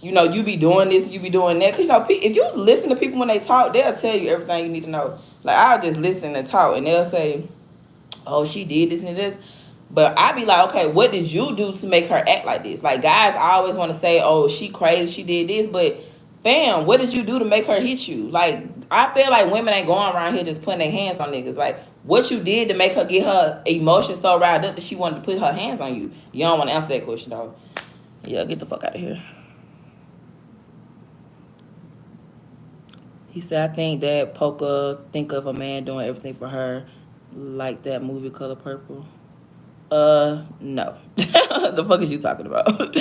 you know, you be doing this, you be doing that. Cause you know, if you listen to people when they talk, they'll tell you everything you need to know. Like I'll just listen and talk, and they'll say, "Oh, she did this and this," but I be like, "Okay, what did you do to make her act like this?" Like guys always want to say, "Oh, she crazy, she did this," but fam, what did you do to make her hit you? Like I feel like women ain't going around here just putting their hands on niggas. Like what you did to make her get her emotions so riled up that she wanted to put her hands on you? You don't want to answer that question though. Yeah, get the fuck out of here. He said, I think that Polka think of a man doing everything for her like that movie Color Purple. No. The fuck is you talking about?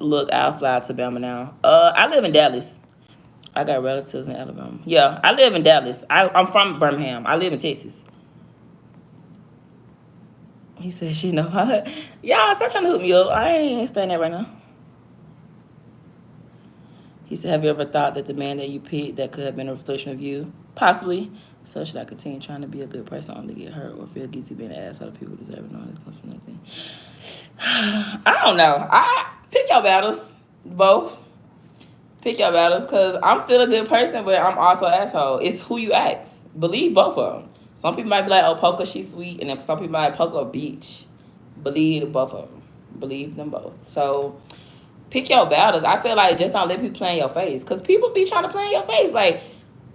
Look, I'll fly to Bama now. I live in Dallas. I got relatives in Alabama. Yeah, I live in Dallas. I'm from Birmingham. I live in Texas. He said she know how. Y'all, stop trying to hook me up. I ain't staying there right now. He said, have you ever thought that the man that you picked that could have been a reflection of you? Possibly. So should I continue trying to be a good person only to get hurt or feel guilty being an asshole to people who deserve it? No, this comes from nothing. I don't know. I pick your battles. Both. Pick your battles because I'm still a good person, but I'm also an asshole. It's who you ask. Believe both of them. Some people might be like, oh, Polka, she's sweet. And if some people might like, Polka, a bitch. Believe both of them. Believe them both. So pick your battles. I feel like just don't let people play in your face. Because people be trying to play in your face. Like,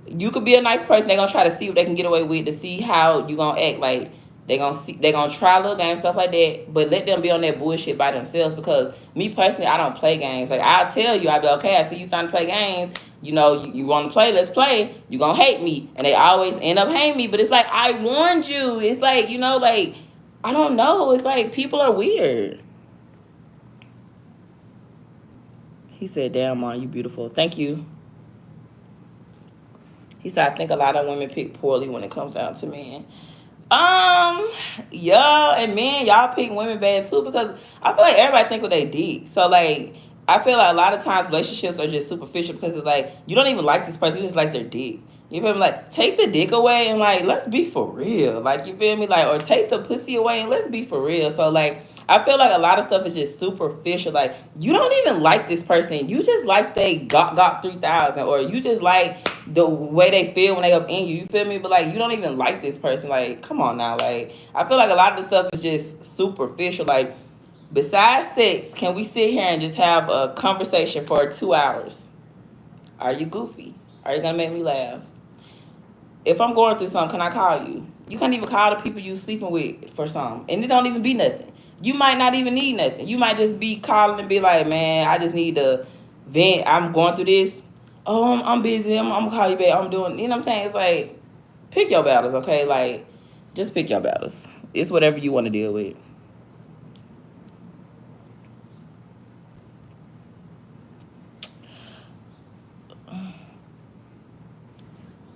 you could be a nice person. They're going to try to see what they can get away with to see how you going to act. Like, they're gonna try a little game, stuff like that. But let them be on that bullshit by themselves. Because me personally, I don't play games. Like, I'll tell you, I'll be okay, I see you starting to play games. You know, you want to play, let's play. You going to hate me. And they always end up hating me. But it's like, I warned you. It's like, you know, like, I don't know. It's like, people are weird. He said, damn, Mom, you beautiful. Thank you. He said, I think a lot of women pick poorly when it comes down to men. Yeah, and men, y'all pick women bad too because I feel like everybody think what they did. So like, I feel like a lot of times relationships are just superficial because it's like you don't even like this person, you just like their dick. You feel me? Like, take the dick away and like let's be for real. Like, you feel me? Like, or take the pussy away and let's be for real. So like, I feel like a lot of stuff is just superficial. Like, you don't even like this person. You just like they got 3,000, or you just like the way they feel when they up in you. You feel me? But like, you don't even like this person. Like, come on now. Like, I feel like a lot of the stuff is just superficial. Like, besides sex, can we sit here and just have a conversation for 2 hours? Are you goofy? Are you gonna make me laugh? If I'm going through something, can I call you? You can't even call the people you sleeping with for something, and it don't even be nothing. You might not even need nothing. You might just be calling and be like, man, I just need to vent. I'm going through this. Oh, I'm busy. I'm gonna call you back. I'm doing, you know what I'm saying? It's like, pick your battles, okay? Like, just pick your battles. It's whatever you want to deal with.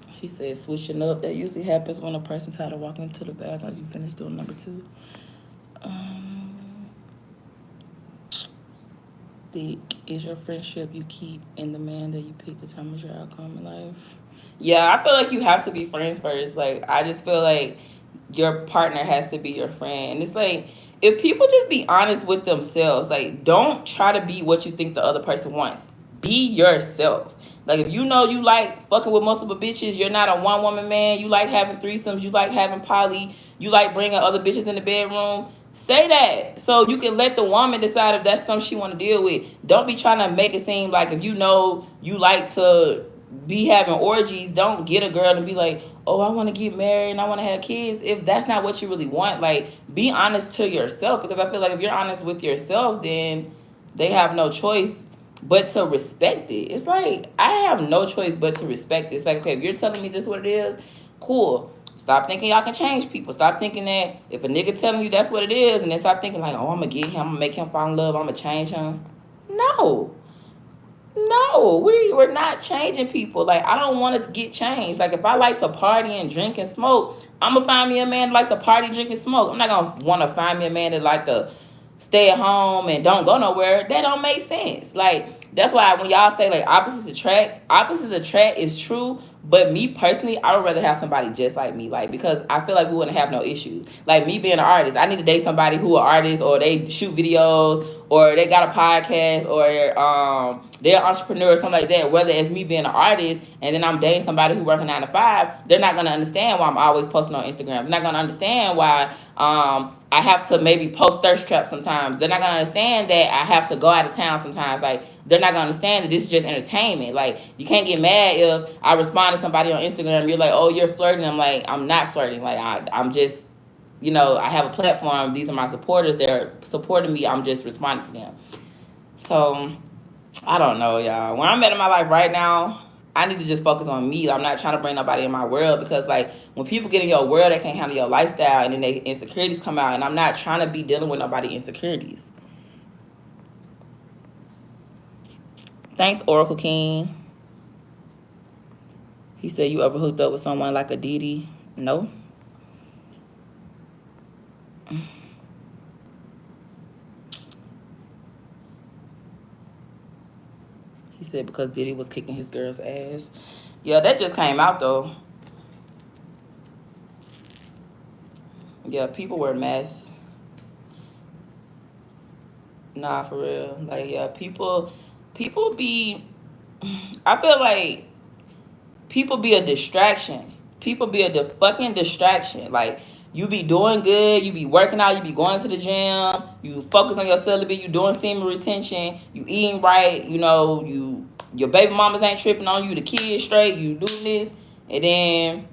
He said, switching up. That usually happens when a person's tired of walking into the bathroom. You finish doing number 2. realistic? Is your friendship you keep and the man that you pick determines your outcome in life? Yeah, I feel like you have to be friends first. Like, I just feel like your partner has to be your friend. And it's like, if people just be honest with themselves, like, don't try to be what you think the other person wants. Be yourself. Like, if you know you like fucking with multiple bitches, you're not a one woman man, you like having threesomes, you like having poly, you like bringing other bitches in the bedroom, say that so you can let the woman decide if that's something she want to deal with. Don't be trying to make it seem like if you know you like to be having orgies, don't get a girl and be like, oh, I want to get married and I want to have kids. If that's not what you really want, like, be honest to yourself, because I feel like if you're honest with yourself, then they have no choice but to respect it. It's like, I have no choice but to respect it. It's like, okay, if you're telling me this is what it is, cool. Stop thinking y'all can change people. Stop thinking that if a nigga telling you that's what it is, and then stop thinking like, oh, I'm gonna get him, I'm gonna make him fall in love, I'm gonna change him. No. No, we're not changing people. Like, I don't want to get changed. Like, if I like to party and drink and smoke, I'm gonna find me a man that like to party, drink, and smoke. I'm not gonna want to find me a man that like to stay at home and don't go nowhere. That don't make sense. Like, that's why when y'all say like opposites attract is true. But me personally, I would rather have somebody just like me, like, because I feel like we wouldn't have no issues. Like, me being an artist, I need to date somebody who are artists, or they shoot videos, or they got a podcast, or they're an entrepreneur or something like that. Whether it's me being an artist and then I'm dating somebody who working 9 to 5, they're not gonna understand why I'm always posting on Instagram. They're not gonna understand why I have to maybe post thirst traps sometimes. They're not gonna understand that I have to go out of town sometimes. Like, they're not gonna understand that this is just entertainment. Like, you can't get mad if I respond to somebody on Instagram, you're like, oh, you're flirting. I'm like, I'm not flirting. Like, I'm just, I have a platform. These are my supporters. They're supporting me. I'm just responding to them. So, I don't know, y'all. Where I'm at in my life right now, I need to just focus on me. I'm not trying to bring nobody in my world, because, like, when people get in your world, they can't handle your lifestyle, and then they insecurities come out, and I'm not trying to be dealing with nobody insecurities. Thanks, Oracle King. He said, you ever hooked up with someone like a Didi? No. He said because Diddy was kicking his girl's ass. Yeah, that just came out, though. Yeah, people were a mess. Nah, for real. Like, yeah, people be, I feel like people be a distraction. People be a fucking distraction. Like, you be doing good, you be working out, you be going to the gym, you focus on your celibacy, you doing semen retention, you eating right, your baby mamas ain't tripping on you, the kids straight, you do this, and then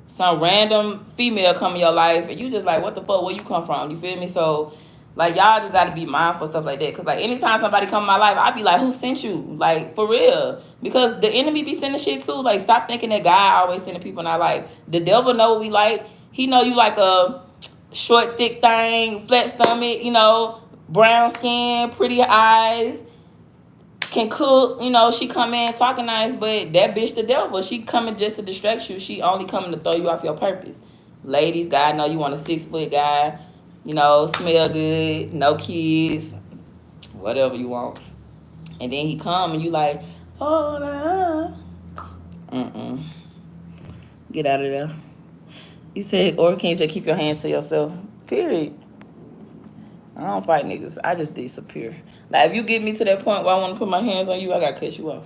some random female come in your life, and you just like, what the fuck, where you come from? You feel me? So, like, y'all just gotta be mindful of stuff like that. Cause, like, anytime somebody come in my life, I be like, who sent you? Like, for real. Because the enemy be sending shit too. Like, stop thinking that God always sending people in our life. The devil know what we like. He know you like a short, thick thing, flat stomach, brown skin, pretty eyes, can cook, she come in talking nice, but that bitch the devil. She coming just to distract you. She only coming to throw you off your purpose. Ladies, God know you want a 6-foot guy, smell good, no kids, whatever you want. And then he come and you like, oh, nah. Get out of there. He said, or can you say keep your hands to yourself? Period. I don't fight niggas. I just disappear. Like, if you get me to that point where I want to put my hands on you, I gotta cut you off.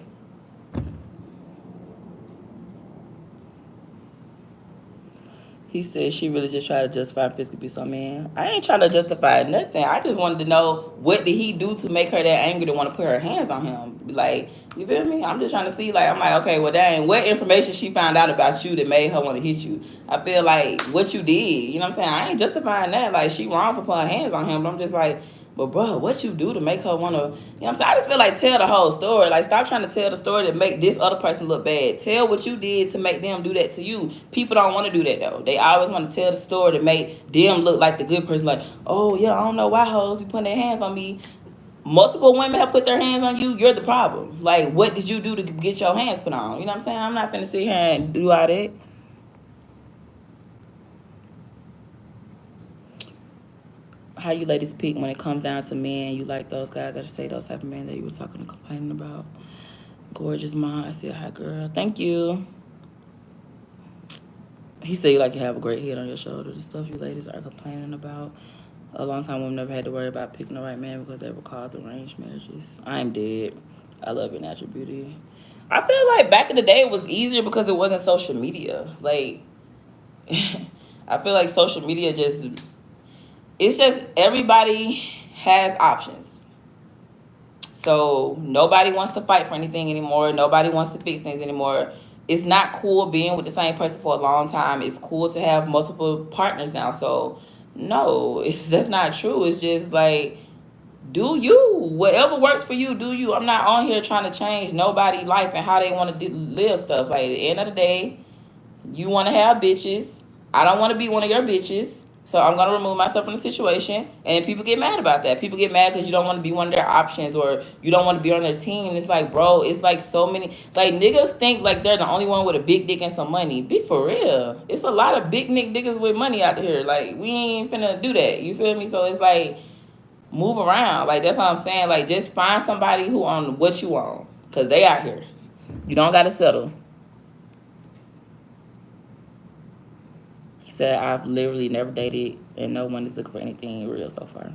He said she really just tried to justify physical abuse on man. I ain't trying to justify nothing. I just wanted to know, what did he do to make her that angry to want to put her hands on him? Like, you feel me? I'm just trying to see, like, I'm like, okay, well, dang, what information she found out about you that made her want to hit you? I feel like what you did, you know what I'm saying? I ain't justifying that. Like, she wrong for putting her hands on him, but I'm just like, but bro, what you do to make her want to, you know what I'm saying? I just feel like, tell the whole story. Like, stop trying to tell the story to make this other person look bad. Tell what you did to make them do that to you. People don't want to do that, though. They always want to tell the story to make them look like the good person. Like, oh, yeah, I don't know why hoes be putting their hands on me. Multiple women have put their hands on you. You're the problem. Like, what did you do to get your hands put on? You know what I'm saying? I'm not finna sit here and do all that. How you ladies pick when it comes down to men? You like those guys that say those type of men that you were talking and complaining about? Gorgeous mom. I said, hi, girl. Thank you. He said you like you have a great head on your shoulder. The stuff you ladies are complaining about. A long time women never had to worry about picking the right man because they were called arranged marriages. I'm dead. I love your natural beauty. I feel like back in the day it was easier because it wasn't social media. Like, I feel like social media it's just everybody has options. So nobody wants to fight for anything anymore. Nobody wants to fix things anymore. It's not cool being with the same person for a long time. It's cool to have multiple partners now. So no, that's not true. It's just like, do you. Whatever works for you, do you. I'm not on here trying to change nobody's life and how they want to live stuff. Like, at the end of the day, you want to have bitches. I don't want to be one of your bitches. So I'm going to remove myself from the situation. And people get mad about that. People get mad because you don't want to be one of their options or you don't want to be on their team. It's like, bro, it's like so many. Like, niggas think like they're the only one with a big dick and some money. Be for real. It's a lot of big niggas with money out here. Like, we ain't finna do that. You feel me? So it's like, move around. Like, that's what I'm saying. Like, just find somebody who on what you on. Because they out here. You don't got to settle. Said I've literally never dated and no one is looking for anything real so far.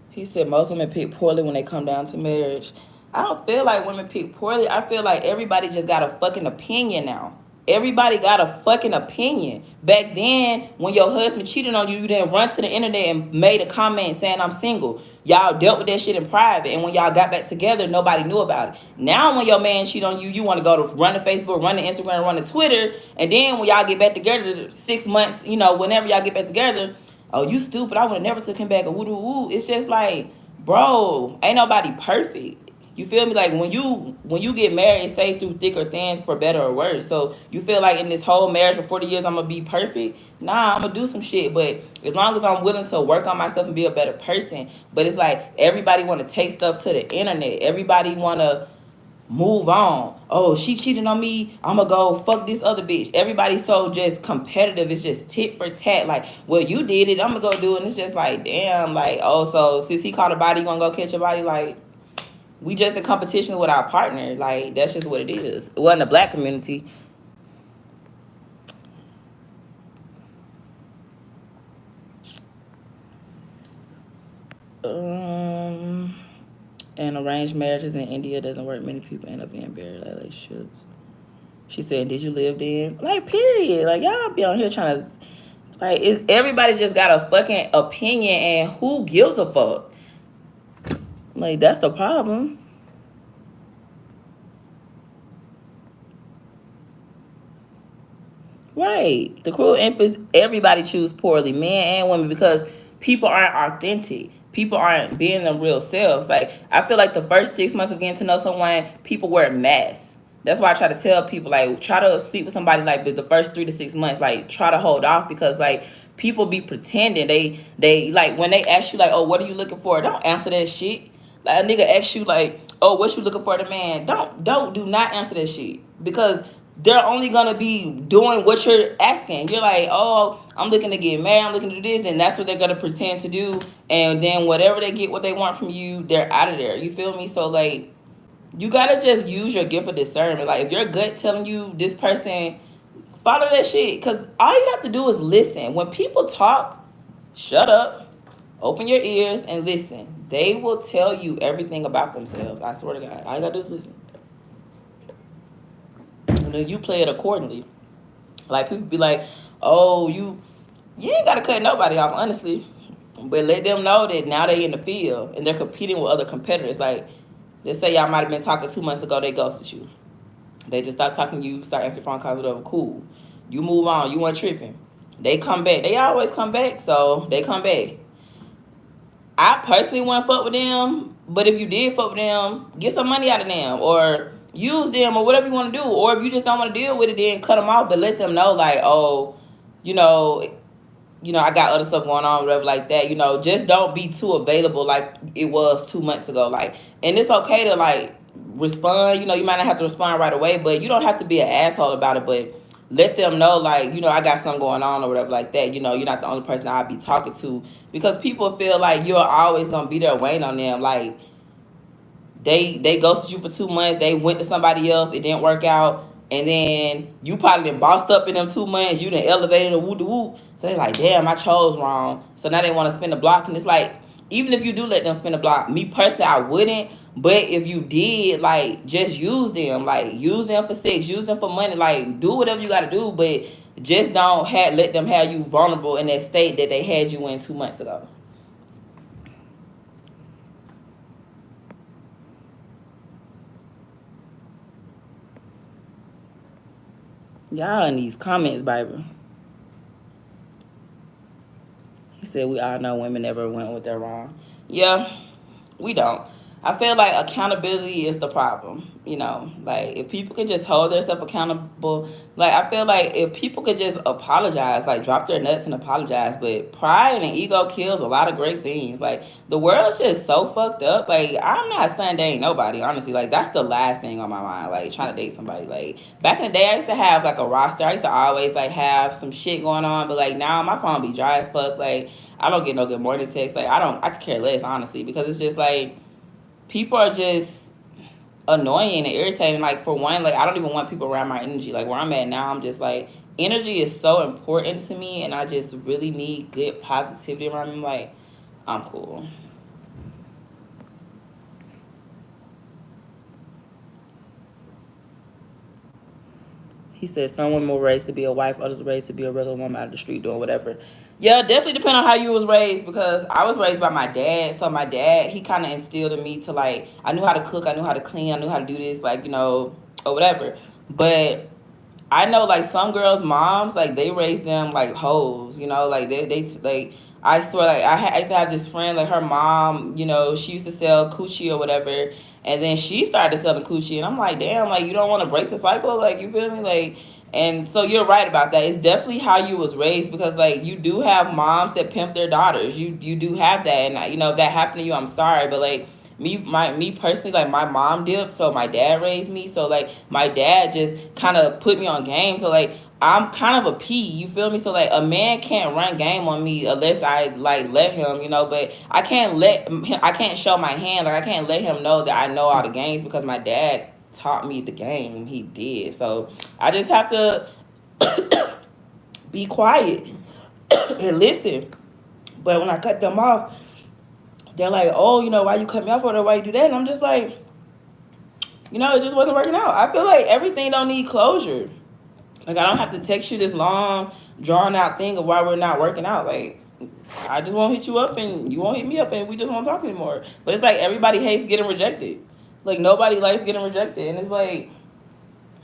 He said most women pick poorly when they come down to marriage. I don't feel like women pick poorly. I feel like everybody just got a fucking opinion now. Everybody got a fucking opinion. Back then, when your husband cheated on you, you didn't run to the internet and made a comment saying I'm single. Y'all dealt with that shit in private, and when y'all got back together, nobody knew about it. Now, when your man cheat on you, you want to go to run to Facebook, run to Instagram, run to Twitter, and then when y'all get back together, 6 months, whenever y'all get back together, oh, you stupid, I would have never took him back, or woo woo. It's just like, bro, ain't nobody perfect. You feel me? Like, when you get married, say through thick or thin, for better or worse. So you feel like in this whole marriage for 40 years I'm gonna be perfect? Nah, I'm gonna do some shit. But as long as I'm willing to work on myself and be a better person. But it's like everybody wanna take stuff to the internet. Everybody wanna move on. Oh, she cheated on me, I'm gonna go fuck this other bitch. Everybody's so just competitive. It's just tit for tat. Like, well, you did it, I'm gonna go do it. And it's just like, damn, like, oh, so since he caught a body, you gonna go catch a body? Like, we just in competition with our partner. Like, that's just what it is. Well, in the black community. And arranged marriages in India doesn't work. Many people end up being buried like relationships. She said, did you live in? Like, period. Like, y'all be on here trying to, like, everybody just got a fucking opinion, and who gives a fuck? Like, that's the problem. Right. The cruel empress, everybody choose poorly, men and women, because people aren't authentic. People aren't being their real selves. Like, I feel like the first 6 months of getting to know someone, people wear masks. That's why I try to tell people, like, try to sleep with somebody, like, the first 3 to 6 months, like, try to hold off, because, like, people be pretending. They like, when they ask you, like, oh, what are you looking for? Don't answer that shit. Like, a nigga asks you, like, oh, what you looking for in a man? Do not answer that shit, because they're only gonna be doing what you're asking. You're like, oh, I'm looking to get married, I'm looking to do this, then that's what they're gonna pretend to do. And then whatever they get, what they want from you, they're out of there. You feel me? So, like, you gotta just use your gift of discernment. Like, if your gut telling you this person, follow that shit. Cause all you have to do is listen. When people talk, shut up, open your ears and listen. They will tell you everything about themselves. I swear to God. All you gotta do is listen. And then you play it accordingly. Like, people be like, oh, you ain't gotta cut nobody off, honestly. But let them know that now they in the field and they're competing with other competitors. Like, let's say y'all might have been talking 2 months ago, they ghosted you. They just start talking to you, start answering phone calls, whatever. Cool. You move on. You weren't tripping. They come back. They always come back, so they come back. I personally wouldn't fuck with them, but if you did fuck with them, get some money out of them, or use them, or whatever you want to do. Or if you just don't want to deal with it, then cut them off, but let them know, like, oh, you know, I got other stuff going on, whatever, like that. Just don't be too available like it was 2 months ago. Like, and it's okay to, like, respond. You know, you might not have to respond right away, but you don't have to be an asshole about it. But let them know, like, you know, I got something going on or whatever like that. You know, you're not the only person I'll be talking to, because people feel like you're always gonna be there waiting on them. Like, they ghosted you for 2 months. They went to somebody else. It didn't work out. And then you probably done bossed up in them 2 months. You done elevated a woo de woo. So they like, damn, I chose wrong. So now they want to spin the block. And it's like, even if you do let them spin the block, me personally, I wouldn't. But if you did, like, just use them. Like, use them for sex. Use them for money. Like, do whatever you got to do. But just don't let them have you vulnerable in that state that they had you in 2 months ago. Y'all in these comments, baby. He said we all know women never went with their wrong. Yeah, we don't. I feel like accountability is the problem. You know, like if people could just hold themselves accountable, like I feel like if people could just apologize, like drop their nuts and apologize. But pride and ego kills a lot of great things. Like the world's just so fucked up. Like I'm not stunned dating nobody, honestly. Like that's the last thing on my mind. Like trying to date somebody. Like back in the day, I used to have like a roster. I used to always like have some shit going on. But like now, my phone be dry as fuck. Like I don't get no good morning text. Like I could care less, honestly, because it's just like people are just annoying and irritating. Like for one, like I don't even want people around my energy. Like where I'm at now, I'm just like energy is so important to me, and I just really need good positivity around me. Like I'm cool. He said some women were raised to be a wife, others were raised to be a regular woman out of the street doing whatever. Yeah, definitely depend on how you was raised, because I was raised by my dad. So my dad, he kind of instilled in me to like, I knew how to cook, I knew how to clean, I knew how to do this, like, you know, or whatever. But I know like some girls' moms, like they raised them like hoes, you know, like they like I swear, like I used to have this friend, like her mom, you know, she used to sell coochie or whatever, and then she started selling coochie, and I'm like, damn, like you don't want to break the cycle, like you feel me, like. And so you're right about that. It's definitely how you was raised, because like you do have moms that pimp their daughters. You do have that, and you know if that happened to you, I'm sorry, but like me personally, like my mom dipped, so my dad raised me, so like my dad just kind of put me on game, so like I'm kind of a P, you feel me? So like a man can't run game on me unless I like let him, you know. But I can't show my hand, like I can't let him know that I know all the games, because my dad taught me the game. He did. So I just have to be quiet and listen. But when I cut them off, they're like, oh, you know, why you cut me off, or why you do that? And I'm just like, you know, it just wasn't working out. I feel like everything don't need closure. Like I don't have to text you this long, drawn out thing of why we're not working out. Like I just won't hit you up and you won't hit me up and we just won't talk anymore. But it's like everybody hates getting rejected. Like nobody likes getting rejected. And it's like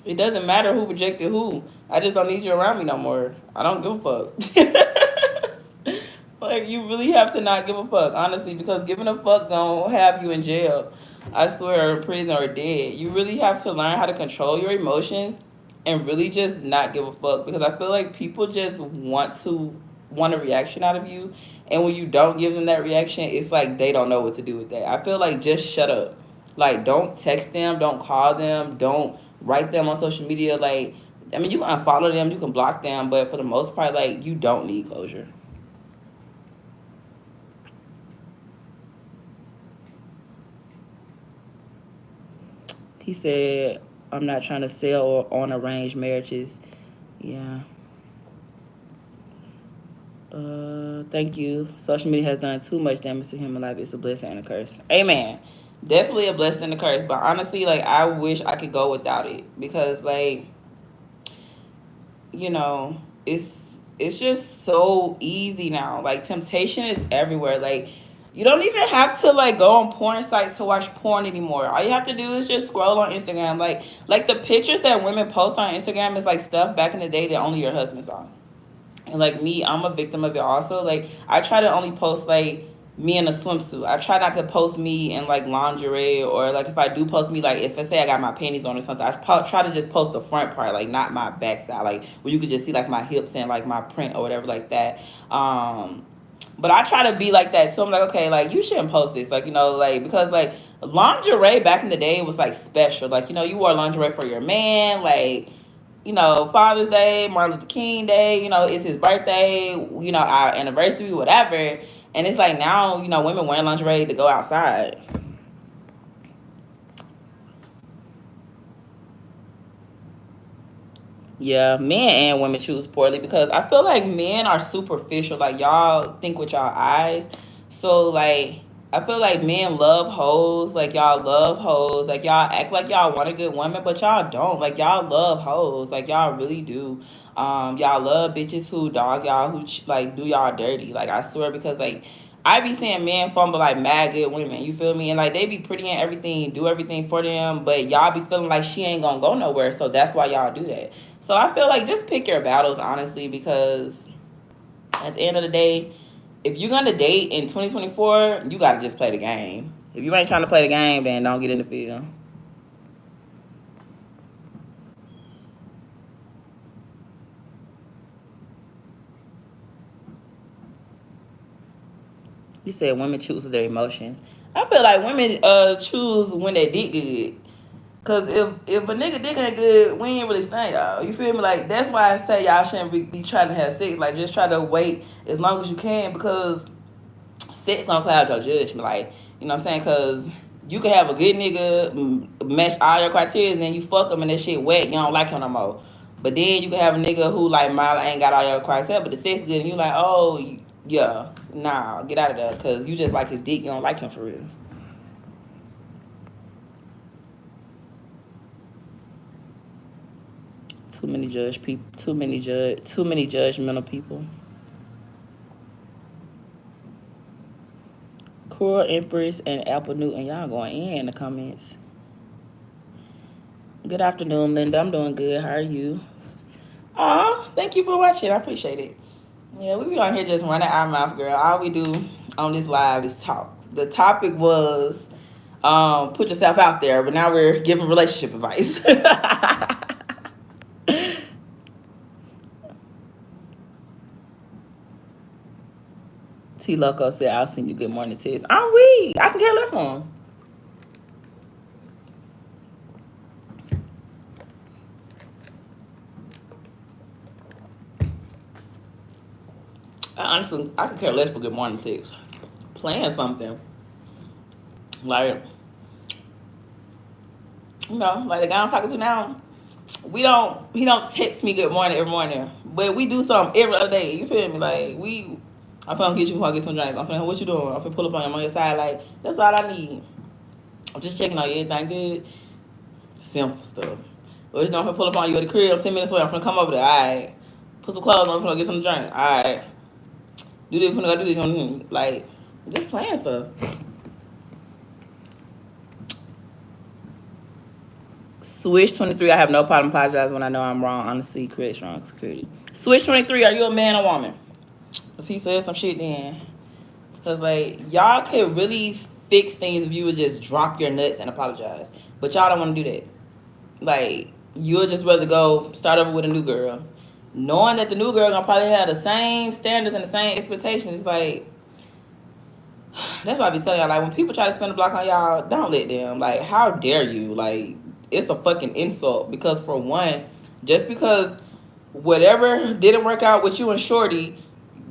it doesn't matter who rejected who. I just don't need you around me no more. I don't give a fuck. Like you really have to not give a fuck, honestly, because giving a fuck gonna have you in jail. I swear, or prison or dead. You really have to learn how to control your emotions and really just not give a fuck, because I feel like people just want a reaction out of you, and when you don't give them that reaction, it's like they don't know what to do with that. I feel like just shut up. Like don't text them, don't call them, don't write them on social media. Like I mean, you can unfollow them, you can block them, but for the most part, like you don't need closure. He said, I'm not trying to sell or on arranged marriages. Yeah. Thank you. Social media has done too much damage to human life. It's a blessing and a curse. Amen. Definitely a blessing and a curse. But honestly, like I wish I could go without it, because like, you know, it's just so easy now. Like temptation is everywhere. Like you don't even have to like go on porn sites to watch porn anymore. All you have to do is just scroll on Instagram. Like the pictures that women post on Instagram is like stuff back in the day that only your husband saw. And like me, I'm a victim of it also. Like I try to only post like me in a swimsuit. I try not to post me in like lingerie, or like if I do post me, like if I say I got my panties on or something, try to just post the front part, like not my backside, like where you could just see like my hips and like my print or whatever like that. But I try to be like that. So I'm like, okay, like you shouldn't post this, like, you know, like because like lingerie back in the day was like special. Like, you wore lingerie for your man, like, Father's Day, Martin Luther King Day, it's his birthday, our anniversary, whatever. And it's like now, women wearing lingerie to go outside. Yeah, men and women choose poorly because I feel like men are superficial. Like, y'all think with y'all eyes. So like I feel like men love hoes. Like, y'all love hoes. Like, y'all act like y'all want a good woman, but y'all don't. Like, y'all love hoes. Like, y'all really do. Y'all love bitches who dog y'all, who like do y'all dirty. Like, I swear, because like I be seeing men fumble like mad good women. You feel me? And like they be pretty and everything, do everything for them, but y'all be feeling like she ain't gonna go nowhere. So that's why y'all do that. So I feel like just pick your battles honestly, because at the end of the day, if you're gonna date in 2024, you gotta just play the game. If you ain't trying to play the game, then don't get in the field. You said women choose their emotions. I feel like women choose when they dick good. Cause if a nigga dick ain't good, we ain't really saying y'all. You feel me? Like, that's why I say y'all shouldn't be trying to have sex. Like, just try to wait as long as you can, because sex don't cloud your judgment. Like, you know what I'm saying? Cause you can have a good nigga, match all your criteria, and then you fuck him and that shit wet. You don't like him no more. But then you can have a nigga who like mile ain't got all your criteria, but the sex good, and you like, oh yeah, nah, get out of there, cause you just like his dick. You don't like him for real. Too many judge people. Too many judgmental people. Coral Empress and Apple Newton, y'all going in the comments. Good afternoon, Linda. I'm doing good. How are you? Aw, thank you for watching. I appreciate it. Yeah, we be on here just running our mouth, girl. All we do on this live is talk. The topic was put yourself out there, but now we're giving relationship advice. T Loco said, I'll send you good morning text. I'm weak. I can care less for him. Honestly, I can care less for good morning text. Playing something. Like, like the guy I'm talking to now, he don't text me good morning every morning. But we do something every other day. You feel me? Like, I'm finna get you before I get some drinks. I'm finna, what you doing? I'm finna pull up on you. I'm on your side. Like, that's all I need. I'm just checking on you. Everything good? Simple stuff. Or, I'm finna pull up on you at the crib. I'm 10 minutes away. I'm finna come over there. All right. Put some clothes on. I'm finna get some drink. All right. Do this. I'm finna go do this. Like, just playing stuff. Swish 23, I have no problem apologizing when I know I'm wrong. Honesty, correct, strong security. Swish 23, are you a man or woman? Cause he said some shit then. Cause like, y'all could really fix things if you would just drop your nuts and apologize. But y'all don't want to do that. Like, you'll just rather go start over with a new girl, knowing that the new girl gonna probably have the same standards and the same expectations. It's like, that's why I be telling y'all, like, when people try to spin the block on y'all, don't let them. Like, how dare you? Like, it's a fucking insult. Because for one, just because whatever didn't work out with you and Shorty,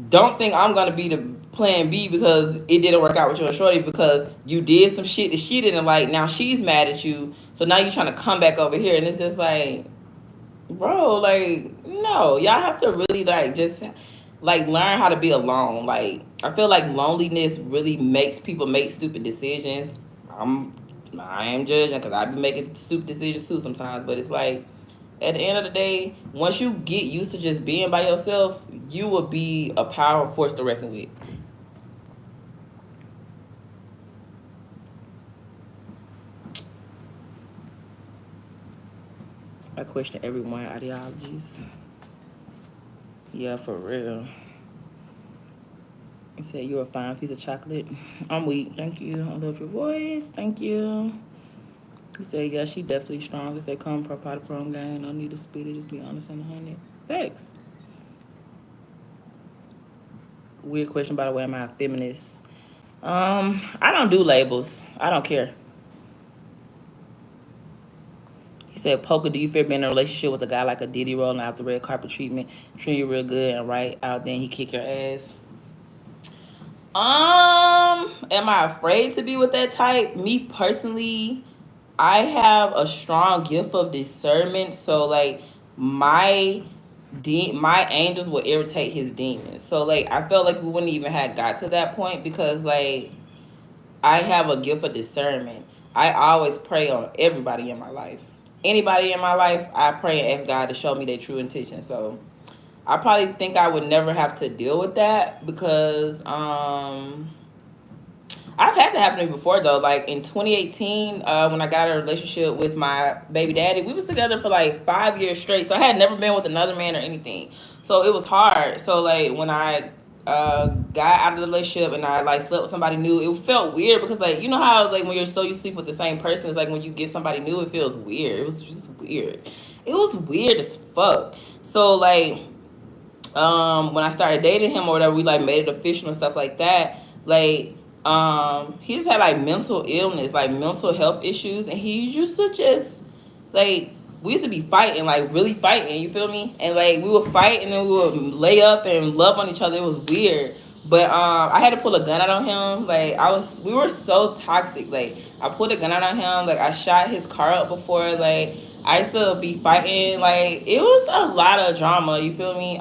don't think I'm gonna be the plan B because it didn't work out with you and Shorty, because you did some shit that she didn't like. Now she's mad at you, so now you're trying to come back over here, and it's just like, bro, like, no, y'all have to really like just like learn how to be alone. Like, I feel like loneliness really makes people make stupid decisions. I'm I am judging because I be making stupid decisions too sometimes, but it's like, at the end of the day, once you get used to just being by yourself, you will be a powerful force to reckon with. I question everyone's ideologies. Yeah, for real. He said, you're a fine piece of chocolate. I'm weak. Thank you. I love your voice. Thank you. He said, yeah, she definitely strong. He said, come for a pot of prom game. No need to spit it. Just be honest and 100. Facts. Weird question, by the way. Am I a feminist? I don't do labels. I don't care. He said, Poker, do you fear being in a relationship with a guy like a Diddy rolling out the red carpet treatment, treat you real good and right out, then he kick your ass? Am I afraid to be with that type? Me personally, I have a strong gift of discernment, so like my my angels will irritate his demons. So like I felt like we wouldn't even have got to that point because like I have a gift of discernment. I always pray on everybody in my life. Anybody in my life, I pray and ask God to show me their true intention. So I probably think I would never have to deal with that because I've had that happen to me before though. Like in 2018, when I got in a relationship with my baby daddy, we was together for like 5 years straight. So I had never been with another man or anything. So it was hard. So like when I got out of the relationship and I like slept with somebody new, it felt weird because like you know how like when you're so you sleep with the same person, it's like when you get somebody new, it feels weird. It was just weird. It was weird as fuck. So like when I started dating him or whatever, we like made it official and stuff like that. Like he just had like mental illness, like mental health issues, and he used to just like we used to be fighting, like really fighting, you feel me? And like we would fight and then we would lay up and love on each other. It was weird. But I had to pull a gun out on him. Like we were so toxic. Like I pulled a gun out on him. Like I shot his car up before. Like I used to be fighting. Like it was a lot of drama. You feel me?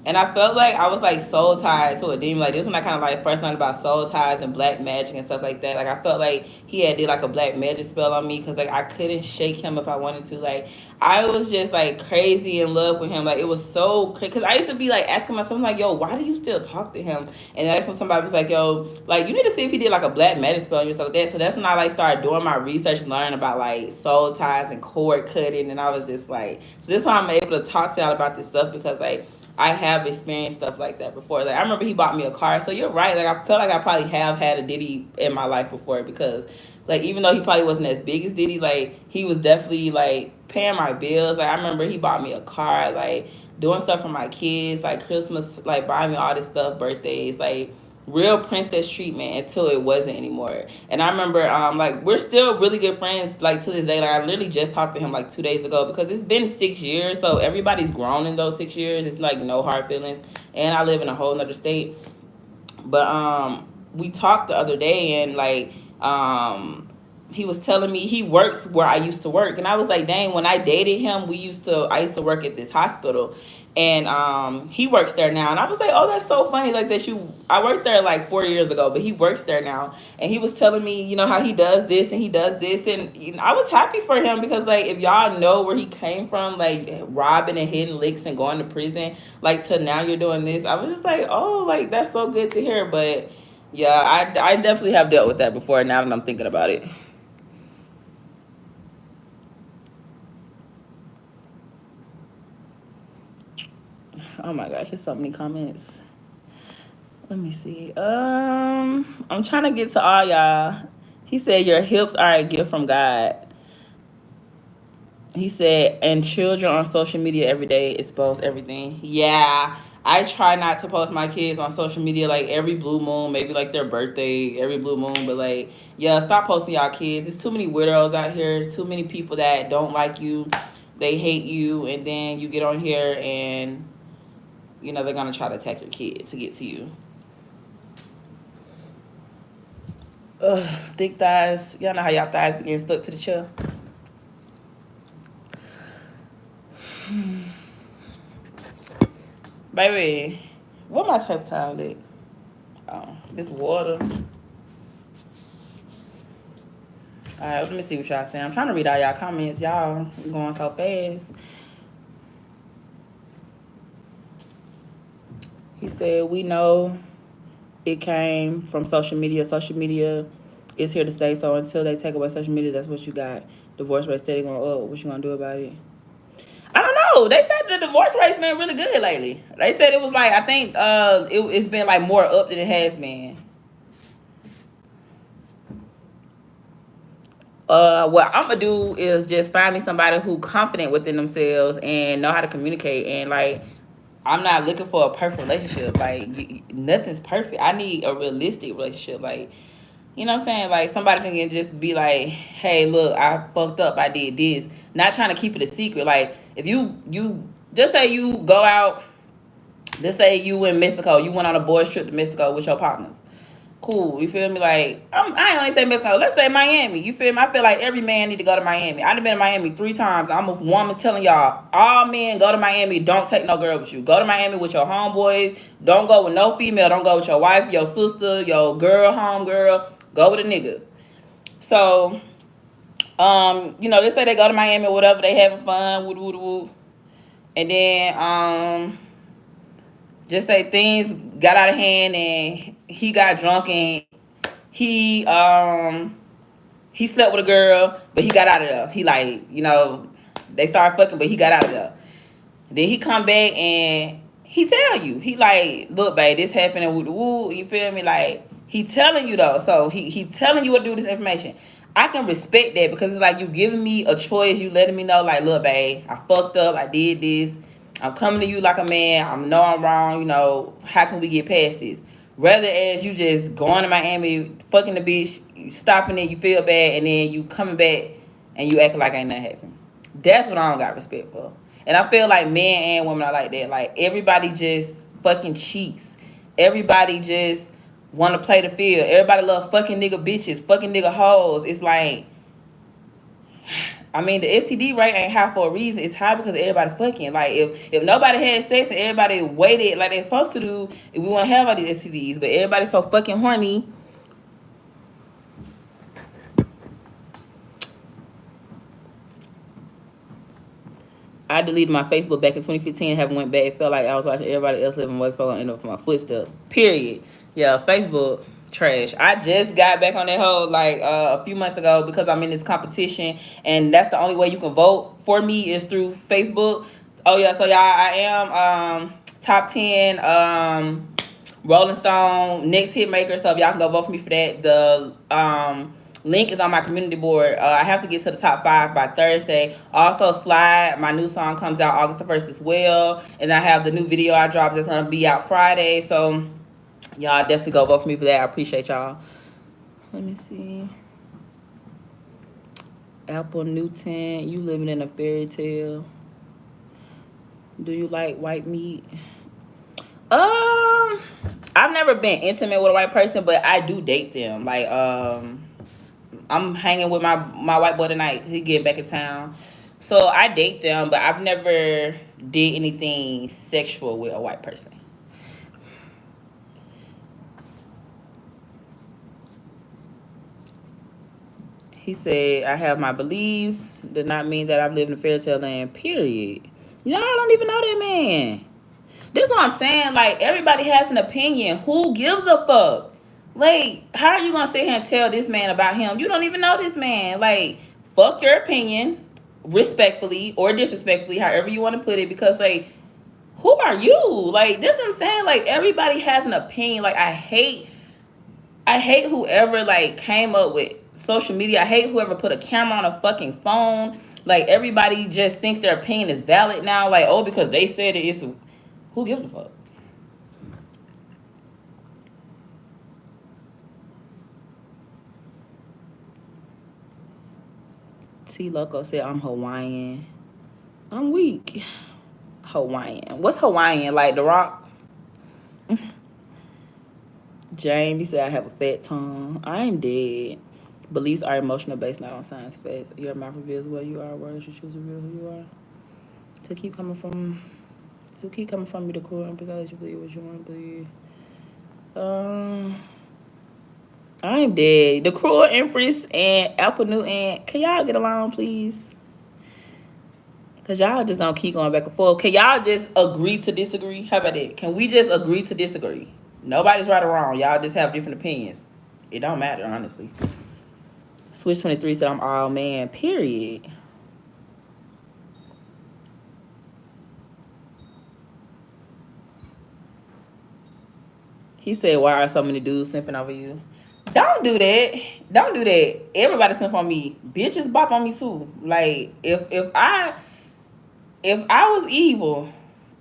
And I felt like I was like soul tied to a demon. Like this when I kind of like first learned about soul ties and black magic and stuff like that. Like I felt like he had did like a black magic spell on me because like I couldn't shake him if I wanted to. Like I was just like crazy in love with him. Like it was so crazy because I used to be like asking myself like, yo, why do you still talk to him? And that's when somebody was like, yo, like you need to see if he did like a black magic spell on you and stuff like that. So that's when I like started doing my research and learning about like soul ties and cord cutting. And I was just like, so this is why I'm able to talk to y'all about this stuff because like I have experienced stuff like that before. Like I remember he bought me a car. So you're right. Like I felt like I probably have had a Diddy in my life before because like even though he probably wasn't as big as Diddy, like he was definitely like paying my bills. Like I remember he bought me a car, like doing stuff for my kids, like Christmas, like buying me all this stuff, birthdays, like real princess treatment until it wasn't anymore. And I remember like we're still really good friends like to this day. Like I literally just talked to him like 2 days ago because it's been 6 years, so everybody's grown in those 6 years. It's like no hard feelings, and I live in a whole nother state. But we talked the other day and like he was telling me he works where I used to work, and I was like, dang, when I dated him, I used to work at this hospital, and he works there now. And I was like, oh, that's so funny, like that I worked there like 4 years ago, but he works there now. And he was telling me, you know, how he does this and he does this, and you know, I was happy for him because like if y'all know where he came from, like robbing and hitting licks and going to prison, like to now you're doing this, I was just like, oh, like that's so good to hear. But yeah, I definitely have dealt with that before now that I'm thinking about it. Oh my gosh, there's so many comments. Let me see. I'm trying to get to all y'all. He said your hips are a gift from God. He said, and children on social media every day expose everything. Yeah, I try not to post my kids on social media like every blue moon, maybe like their birthday, every blue moon. But like, yeah, stop posting y'all kids. There's too many weirdos out here. Too many people that don't like you. They hate you, and then you get on here and you know they're gonna try to attack your kid to get to you. Ugh, thick thighs. Y'all know how y'all thighs be getting stuck to the chair. Baby, what my type towel at? Oh, this water. Alright, let me see what y'all saying. I'm trying to read all y'all comments. Y'all going so fast. He said, we know it came from social media. Social media is here to stay. So until they take away social media, that's what you got. Divorce rate steady going up. What you gonna do about it? I don't know. They said the divorce rate's been really good lately. They said it was like, I think it's been like more up than it has been. What I'm gonna do is just find me somebody who confident within themselves and know how to communicate. And like, I'm not looking for a perfect relationship. Like, nothing's perfect. I need a realistic relationship. Like, You know what I'm saying? Like somebody can just be like, "Hey, look, I fucked up. I did this." Not trying to keep it a secret. Like if you just say you go out, just say you in Mexico, you went on a boys trip to Mexico with your partners. Cool, you feel me? Like I ain't gonna say Mexico. Let's say Miami. You feel me? I feel like every man need to go to Miami. I've been to Miami 3 times. I'm a woman telling y'all, all men go to Miami. Don't take no girl with you. Go to Miami with your homeboys. Don't go with no female. Don't go with your wife, your sister, your girl, home girl. Go with a nigga. So, they say they go to Miami or whatever. They having fun. Woo woo woo. And then just say things got out of hand and he got drunk and he he slept with a girl, but he got out of there. He like, they started fucking, but he got out of there. Then he come back and he tell you, he like, look, babe, this happened and woo woo. You feel me? Like he telling you though, so he telling you what to do with this information. I can respect that because it's like you giving me a choice. You letting me know, like, look, babe, I fucked up. I did this. I'm coming to you like a man. I know I'm wrong. How can we get past this? Rather as you just going to Miami, fucking the bitch, you stopping it, you feel bad, and then you coming back and you acting like ain't nothing happened. That's what I don't got respect for. And I feel like men and women are like that. Like everybody just fucking cheats. Everybody just want to play the field. Everybody love fucking nigga bitches, fucking nigga hoes. It's like, I mean, the STD rate ain't high for a reason. It's high because everybody fucking. Like, if nobody had sex and everybody waited like they're supposed to do, we wouldn't have all these STDs. But everybody's so fucking horny. I deleted my Facebook back in 2015 and haven't went back. It felt like I was watching everybody else living motherfucker end up for my footsteps. Period. Yeah, Facebook trash. I just got back on that whole like a few months ago because I'm in this competition and that's the only way you can vote for me is through Facebook. Oh yeah, so y'all, I am top 10 Rolling Stone next hit maker. So if y'all can go vote for me for that. The link is on my community board. I have to get to the top 5 by Thursday. Also, Slide, my new song comes out August the 1st as well. And I have the new video I dropped that's going to be out Friday. So, y'all definitely go vote for me for that. I appreciate y'all. Let me see. Apple Newton, you living in a fairy tale. Do you like white meat? I've never been intimate with a white person, but I do date them. Like, I'm hanging with my white boy tonight. He getting back in town. So I date them, but I've never did anything sexual with a white person. He said, I have my beliefs. Did not mean that I've lived in a fairy tale land, period. Y'all don't even know that man. This is what I'm saying. Like, everybody has an opinion. Who gives a fuck? Like, how are you going to sit here and tell this man about him? You don't even know this man. Like, fuck your opinion, respectfully or disrespectfully, however you want to put it, because, like, who are you? Like, this is what I'm saying. Like, everybody has an opinion. Like, I hate whoever, like, came up with social media. I hate whoever put a camera on a fucking phone. Like, everybody just thinks their opinion is valid now. Like, oh, because they said it's... Who gives a fuck? T Loco said I'm Hawaiian. I'm weak. Hawaiian. What's Hawaiian? Like The Rock? Jamie said I have a fat tongue. I am dead. Beliefs are emotional based, not on science facts. Your mouth reveals what you are. Words you choose to reveal who you are. To keep coming from me, the core and that you believe what you want to believe. I'm dead. The Cruel Empress and Apple Newton, can y'all get along, please? Because y'all just gonna keep going back and forth. Can y'all just agree to disagree? How about that? Can we just agree to disagree? Nobody's right or wrong. Y'all just have different opinions. It don't matter, honestly. Switch 23 said I'm all man, period. He said, why are so many dudes simping over you? Don't do that. Don't do that. Everybody simp on me. Bitches bop on me too. Like, if I was evil,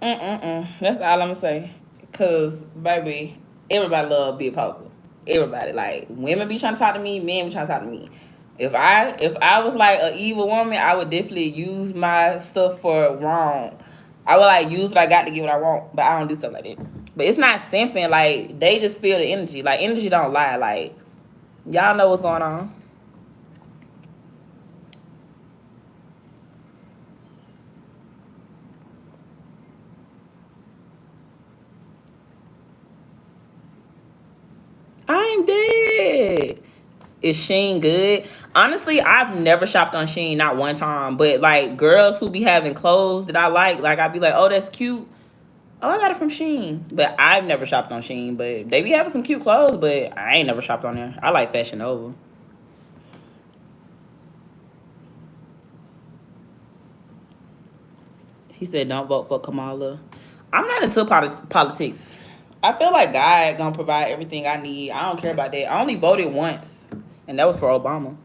that's all I'm gonna say. Cause baby, everybody love Big Poker. Everybody, like women be trying to talk to me, men be trying to talk to me. If I was like an evil woman, I would definitely use my stuff for wrong. I would like use what I got to get what I want, but I don't do stuff like that. But it's not simping. Like they just feel the energy. Like energy don't lie. Like y'all know what's going on. I'm dead. Is Sheen good? Honestly, I've never shopped on Sheen, not one time. But like girls who be having clothes that I like I'd be like, oh, that's cute. Oh, I got it from Sheen. But I've never shopped on Sheen. But they be having some cute clothes, but I ain't never shopped on there. I like Fashion Nova. He said, don't vote for Kamala. I'm not into politics. I feel like God gonna provide everything I need. I don't care about that. I only voted once, and that was for Obama.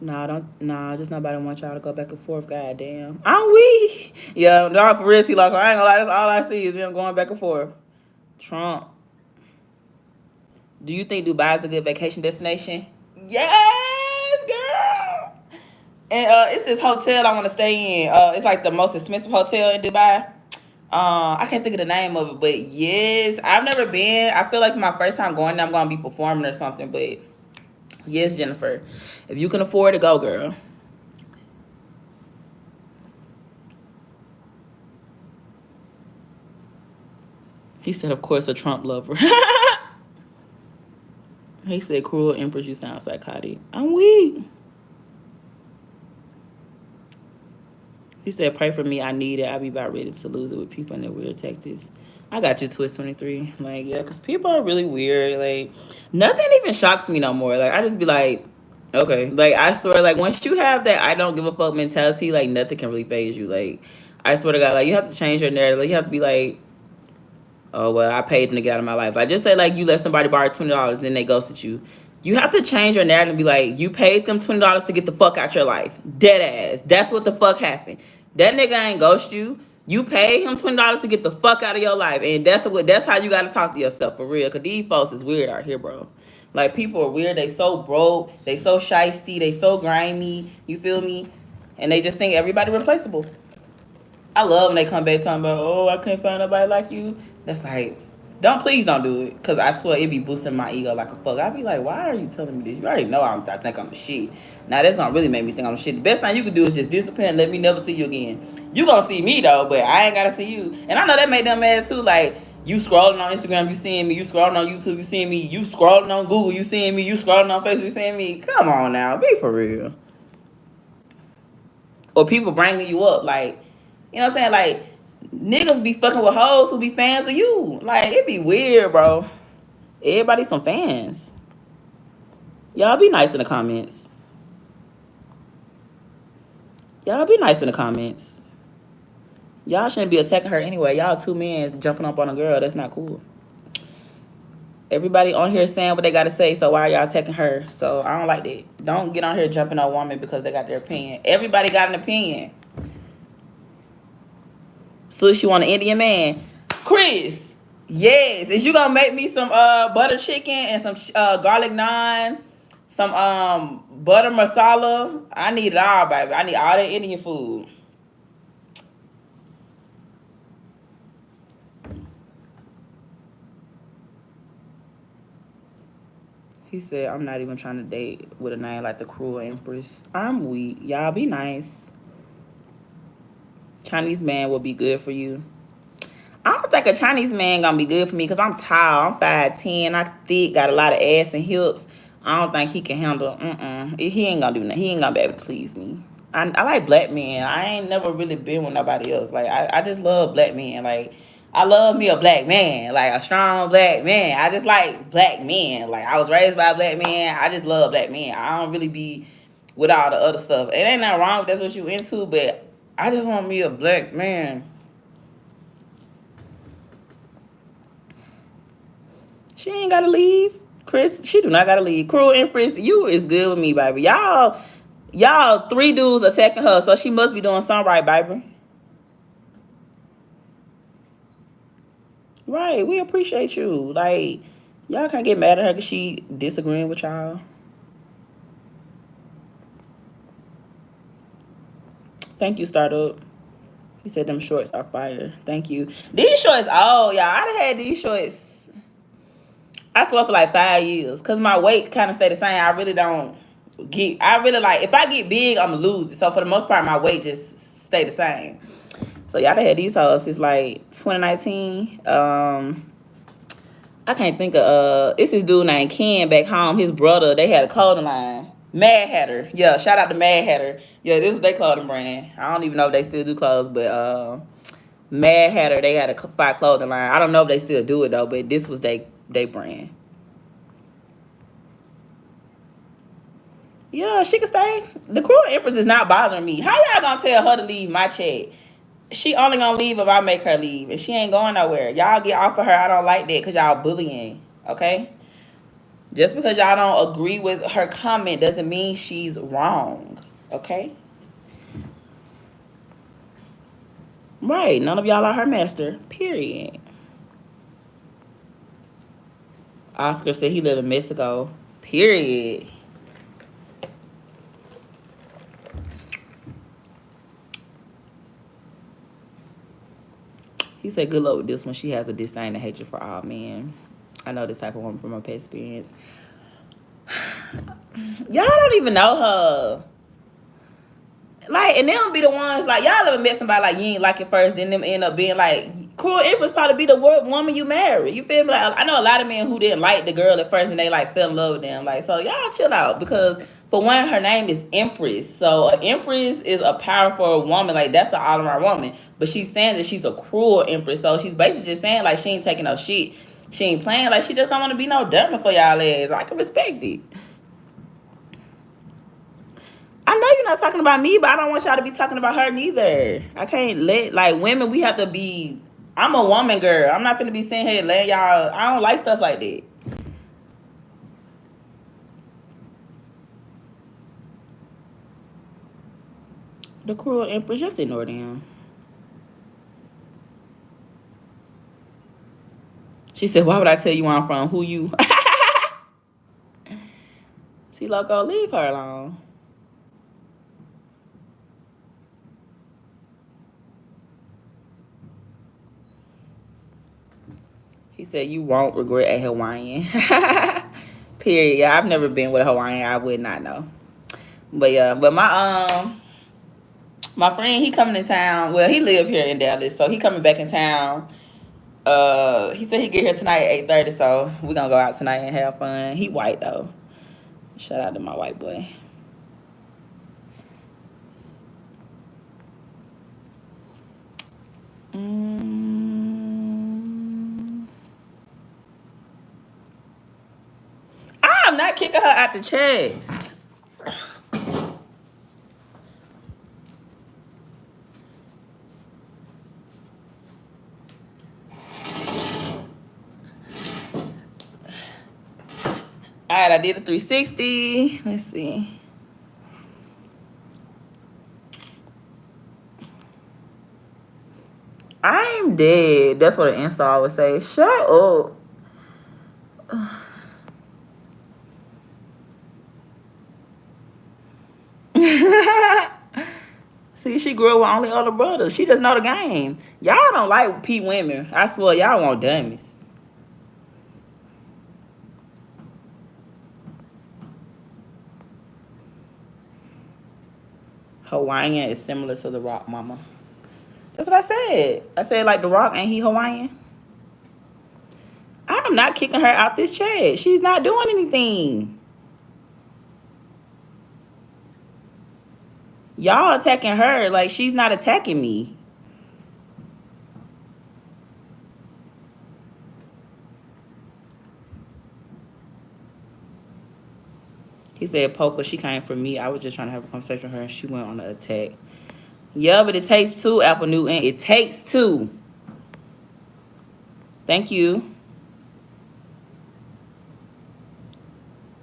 Nah, don't. Nah, just nobody want y'all to go back and forth. Goddamn, I'm weak. Yeah, no, for real, see, like I ain't gonna lie. That's all I see is them going back and forth. Trump. Do you think Dubai is a good vacation destination? Yes, girl. And it's this hotel I want to stay in. It's like the most expensive hotel in Dubai. I can't think of the name of it, but yes, I've never been. I feel like my first time going there, I'm gonna be performing or something. But yes, Jennifer, if you can afford to go, girl. He said, of course, a Trump lover. He said, cruel empress, you sound psychotic. I'm weak. He said, pray for me. I need it. I be about ready to lose it with people and their weird tactics. I got you, Twist 23. Like, yeah, because people are really weird. Like, nothing even shocks me no more. Like, I just be like, okay. Like, I swear, like, once you have that I don't give a fuck mentality, like, nothing can really phase you. Like, I swear to God, like, you have to change your narrative. Like, you have to be like, oh well, I paid them to get out of my life. I just say like you let somebody borrow $20, then they ghosted you. You have to change your narrative and be like, you paid them $20 to get the fuck out your life. Dead ass. That's what the fuck happened. That nigga ain't ghost you. You paid him $20 to get the fuck out of your life, and that's how you gotta talk to yourself for real. Cause these folks is weird out here, bro. Like people are weird. They so broke. They so shisty. They so grimy. You feel me? And they just think everybody replaceable. I love when they come back talking about, oh, I couldn't find nobody like you. That's like, please don't do it. Because I swear it be boosting my ego like a fuck. I be like, why are you telling me this? You already know I think I'm the shit. Now, that's going to really make me think I'm the shit. The best thing you can do is just disappear and let me never see you again. You going to see me, though, but I ain't got to see you. And I know that made them mad, too. Like, you scrolling on Instagram, you seeing me. You scrolling on YouTube, you seeing me. You scrolling on Google, you seeing me. You scrolling on Facebook, you seeing me. Come on now. Be for real. Or people bringing you up. Like, you know what I'm saying? Like, niggas be fucking with hoes who be fans of you. Like, it be weird, bro. Everybody some fans. Y'all be nice in the comments. Y'all be nice in the comments. Y'all shouldn't be attacking her anyway. Y'all two men jumping up on a girl. That's not cool. Everybody on here saying what they got to say, so why are y'all attacking her? So I don't like that. Don't get on here jumping on a woman because they got their opinion. Everybody got an opinion. Sus, you want an Indian man? Chris, yes. Is you gonna make me some butter chicken and some garlic naan, some butter masala? I need it all, baby. I need all that Indian food. He said, I'm not even trying to date with a name like the Cruel Empress. I'm weak. Y'all be nice. Chinese man will be good for you. I don't think a Chinese man gonna be good for me because I'm tall. I'm 5'10". I thick, got a lot of ass and hips. I don't think he can handle. He ain't gonna do nothing. He ain't gonna be able to please me. I like black men. I ain't never really been with nobody else. Like I just love black men. Like I love me a black man, like a strong black man. I just like black men. Like I was raised by a black man. I just love black men. I don't really be with all the other stuff. It ain't nothing wrong if that's what you into, but I just want me a black man. She ain't gotta leave. Chris, she do not gotta leave. Cruel Empress, you is good with me, baby. Y'all three dudes attacking her, so she must be doing something right, baby. Right. We appreciate you. Like, y'all can't get mad at her because she disagreeing with y'all. Thank you, Startup. He said them shorts are fire. Thank you. These shorts, oh, y'all, I done had these shorts, I swear, for like 5 years. Because my weight kind of stay the same. I really like, if I get big, I'm going to lose it. So for the most part, my weight just stay the same. So y'all done had these hoes since like 2019. I can't think of it's this dude named Ken back home. His brother, they had a clothing line. Mad Hatter. Yeah, shout out to Mad Hatter. Yeah, this was their clothing brand. I don't even know if they still do clothes, but Mad Hatter, they had a fire clothing line. I don't know if they still do it though, but this was they brand. Yeah, she can stay. The Cruel Empress is not bothering me. How y'all gonna tell her to leave my check? She only gonna leave if I make her leave, and she ain't going nowhere. Y'all get off of her. I don't like that because y'all bullying. Okay, just because y'all don't agree with her comment doesn't mean she's wrong. Okay, right? None of y'all are her master. Period. Oscar said he live in Mexico. Period. He said, good luck with this one. She has a disdain and hatred for all men. I know this type of woman from my past experience. Y'all don't even know her. Like, and them be the ones, like, y'all ever met somebody like you ain't like it first, then them end up being like, Cruel Empress probably be the woman you marry. You feel me? Like, I know a lot of men who didn't like the girl at first and they like fell in love with them. Like, so y'all chill out because for one, her name is Empress. So an Empress is a powerful woman. Like, that's an all-around woman. But she's saying that she's a cruel Empress. So she's basically just saying like she ain't taking no shit. She ain't playing. Like, she just don't want to be no dummy for y'all ass. I can respect it. I know you're not talking about me, but I don't want y'all to be talking about her neither. I can't let, like, women, we have to be, I'm a woman girl. I'm not finna be sitting here letting y'all, I don't like stuff like that. The Cruel Empress, just ignore them. She said, why would I tell you where I'm from? Who you? T Loco, leave her alone. He said, you won't regret a Hawaiian. Period. Yeah, I've never been with a Hawaiian. I would not know. But yeah, but my friend, he coming in town. Well, he live here in Dallas, so he coming back in town. He said he get here tonight at 8:30, so we're gonna go out tonight and have fun. He white though. Shout out to my white boy. I'm not kicking her out the chat. All right, I did a 360. Let's see. I'm dead. That's what an install would say. Shut up. See, she grew up with only older brothers. She just know the game. Y'all don't like P women. I swear, y'all want dummies. Hawaiian is similar to the Rock, mama. That's what I said. I said, like, the Rock, ain't he Hawaiian? I'm not kicking her out this chat. She's not doing anything. Y'all attacking her like she's not attacking me. He said, Poker, she came for me. I was just trying to have a conversation with her and she went on the attack. Yeah, but it takes two, Apple Newton. It takes two. Thank you.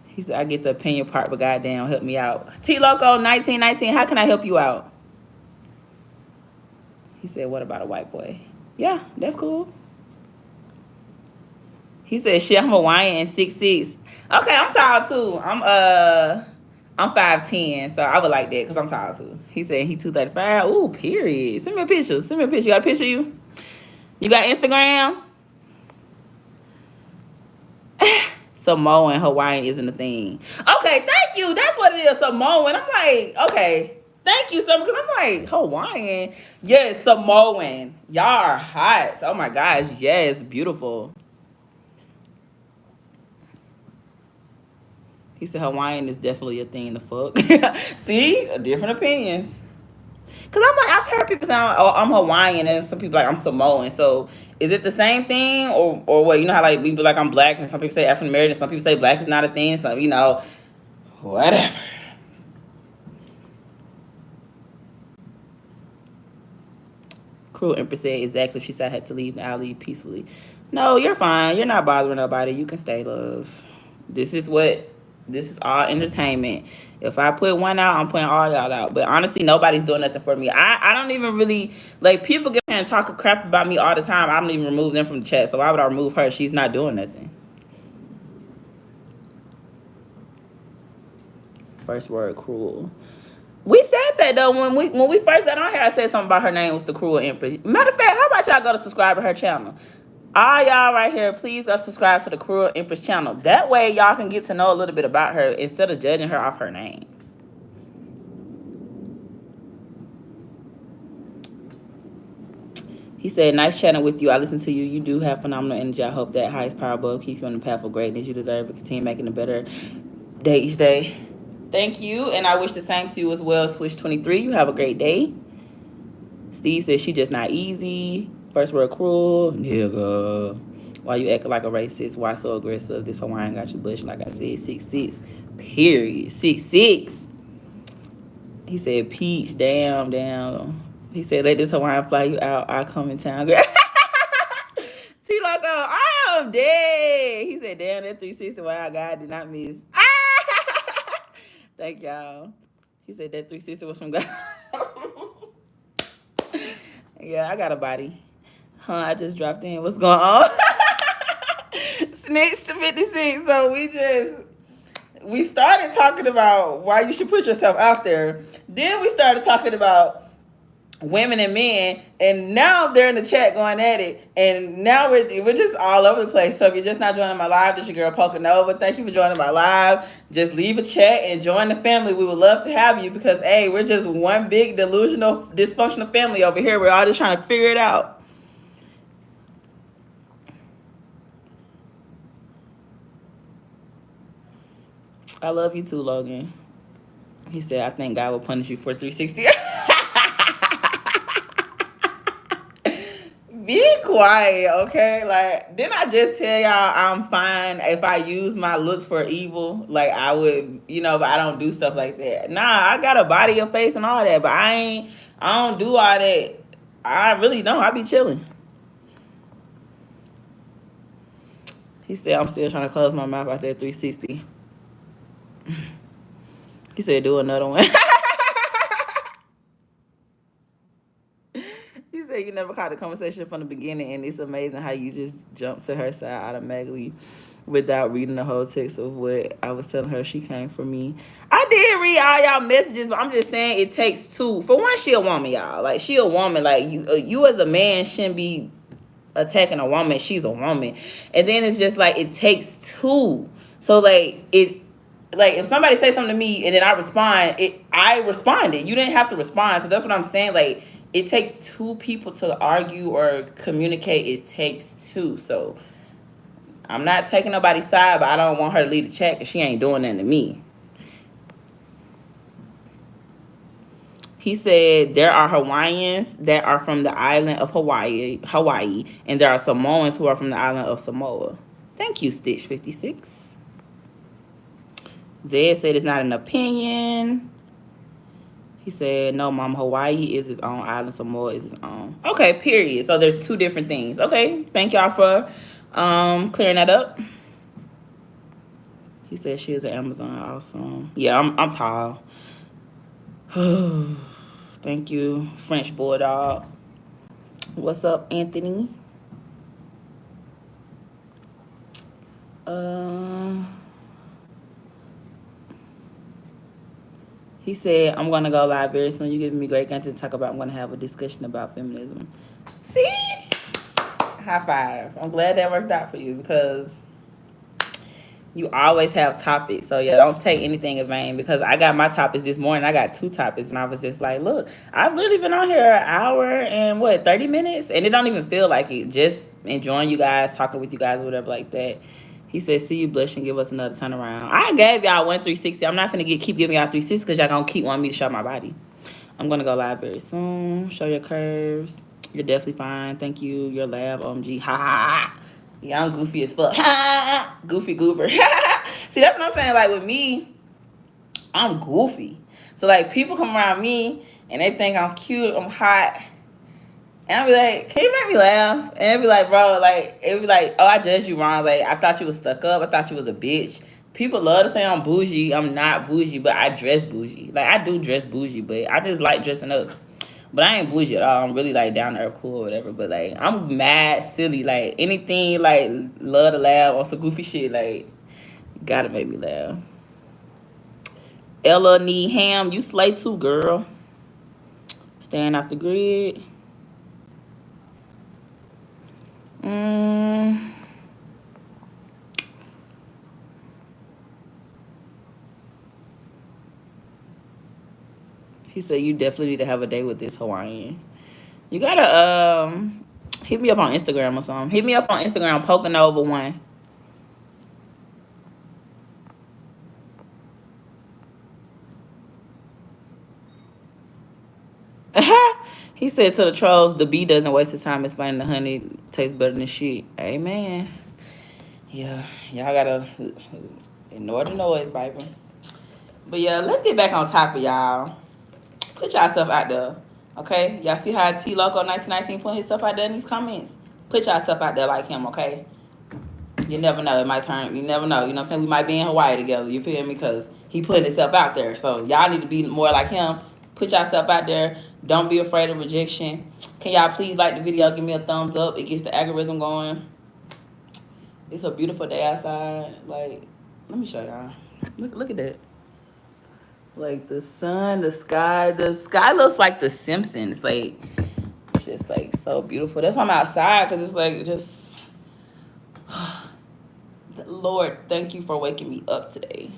He said, I get the opinion part, but goddamn, help me out. T Loco 1919, how can I help you out? He said, what about a white boy? Yeah, that's cool. He said, "Shit, I'm Hawaiian and 6'6". Okay, I'm tall too. I'm 5'10", so I would like that because I'm tall too. He said he 235. Ooh, period. Send me a picture. Send me a picture. You got a picture of you? You got Instagram? Samoan Hawaiian isn't a thing. Okay, thank you. That's what it is. Samoan. I'm like, okay. Thank you, Summer, because I'm like, Hawaiian. Yes, Samoan. Y'all are hot. Oh my gosh. Yes, beautiful. He said Hawaiian is definitely a thing to fuck. See? Different opinions. Cause I'm like, I've heard people say, "Oh, I'm Hawaiian," and some people like I'm Samoan. So is it the same thing, or what? You know how like we be like I'm black, and some people say African American, and some people say black is not a thing. So whatever. Cruel Empress said exactly. She said I had to leave. Now I'll leave peacefully. No, you're fine. You're not bothering nobody. You can stay, love. This is what. This is all entertainment. If I put one out, I'm putting all y'all out. But honestly, nobody's doing nothing for me. I don't even really like people get here and talk crap about me all the time. I don't even remove them from the chat. So why would I remove her? She's not doing nothing. First word cruel. We said that though when we first got on here. I said something about her name was the Cruel Empress. Matter of fact, how about y'all go to subscribe to her channel? All y'all right here, please go subscribe to the Cruel Empress channel. That way y'all can get to know a little bit about her instead of judging her off her name. He said, "Nice chatting with you. I listen to you. You do have phenomenal energy. I hope that highest power above keep you on the path of greatness. You deserve it. Continue making a better day each day." Thank you, and I wish the same to you as well. Switch 23. You have a great day. Steve says she just not easy. First word cruel, nigga. Why you acting like a racist? Why so aggressive? This Hawaiian got you bush. Like I said, 6'6". Period. 6'6". He said, "Peach, damn." He said, "Let this Hawaiian fly you out. I come in town, girl." T Loco, I am dead. He said, "Damn, that 360 wow, God did not miss." Thank y'all. He said that 360 was from God. Yeah, I got a body. Huh, I just dropped in. What's going on? Snitch to 56. So we started talking about why you should put yourself out there. Then we started talking about women and men, and now they're in the chat going at it, and now we're just all over the place. So if you're just not joining my live, this is your girl Pocanova. Thank you for joining my live. Just leave a chat and join the family. We would love to have you because hey, we're just one big delusional dysfunctional family over here. We're all just trying to figure it out. I love you too, Logan. He said, "I think God will punish you for 360." Be quiet, okay? Like, didn't I just tell y'all I'm fine if I use my looks for evil? Like, I would, but I don't do stuff like that. Nah, I got a body, a face, and all that, but I don't do all that. I really don't. I be chilling. He said, "I'm still trying to close my mouth out there 360. He said, "Do another one." He said, "You never caught the conversation from the beginning, and it's amazing how you just jump to her side automatically without reading the whole text of what I was telling her she came for me." I did read all y'all messages, but I'm just saying it takes two. For one, she a woman, y'all. Like, she a woman. Like, you as a man shouldn't be attacking a woman. She's a woman. And then it's just like it takes two. So like if somebody say something to me and then I responded. You didn't have to respond. So that's what I'm saying. Like, it takes two people to argue or communicate. It takes two. So I'm not taking nobody's side, but I don't want her to leave the chat because she ain't doing nothing to me. He said there are Hawaiians that are from the island of Hawaii, and there are Samoans who are from the island of Samoa. Thank you, Stitch 56. Zed said it's not an opinion. He said, "No, Mom, Hawaii is its own island. Samoa is its own." Okay, period. So there's two different things. Okay, thank y'all for clearing that up. He said she is an Amazon. Awesome. Yeah, I'm tall. Thank you, French Bulldog. What's up, Anthony? Um, he said, I'm going to go live very soon. You're giving me great content to talk about. I'm going to have a discussion about feminism. See? High five. I'm glad that worked out for you because you always have topics. So, yeah, don't take anything in vain because I got my topics this morning. I got 2 topics, and I was just like, look, I've literally been on here an hour and, 30 minutes? And it don't even feel like it. Just enjoying you guys, talking with you guys, whatever like that. He said, see you blush and give us another turnaround. I gave y'all 1 360. I'm not finna keep giving y'all 360 because y'all gonna keep wanting me to show my body. I'm gonna go live very soon. Show your curves. You're definitely fine. Thank you. Your lab, OMG. Ha ha ha. Yeah, I'm goofy as fuck. Ha! Goofy goober. See, that's what I'm saying. Like with me, I'm goofy. So like people come around me and they think I'm cute, I'm hot. And I'll be like, can you make me laugh? And it'll be like, bro, like, it'll be like, oh, I judged you wrong. Like, I thought you was stuck up. I thought you was a bitch. People love to say I'm bougie. I'm not bougie, but I dress bougie. Like, I do dress bougie, but I just like dressing up. But I ain't bougie at all. I'm really, like, down to earth cool or whatever. But, like, I'm mad silly. Like, anything, like, love to laugh on some goofy shit. Like, gotta make me laugh. Ella need ham. You slay too, girl. Staying off the grid. He said you definitely need to have a date with this Hawaiian. You gotta hit me up on Instagram or something. Hit me up on Instagram, poking over one. He said to the trolls, the bee doesn't waste his time explaining the honey tastes better than shit. Amen. Yeah, y'all gotta ignore the noise, baby. But yeah, let's get back on topic, y'all. Put yourself out there, okay? Y'all see how T Loco 1919 put himself out there in these comments? Put yourself out there like him, okay? You never know. It might turn. You never know. You know what I'm saying? We might be in Hawaii together. You feel me? Because he putting himself out there. So y'all need to be more like him. Put yourself out there. Don't be afraid of rejection. Can y'all please like the video? Give me a thumbs up. It gets the algorithm going. It's a beautiful day outside. Like, let me show y'all. Look at that. Like the sun, the sky looks like The Simpsons. Like, it's just like so beautiful. That's why I'm outside, because it's like just, Lord, thank you for waking me up today.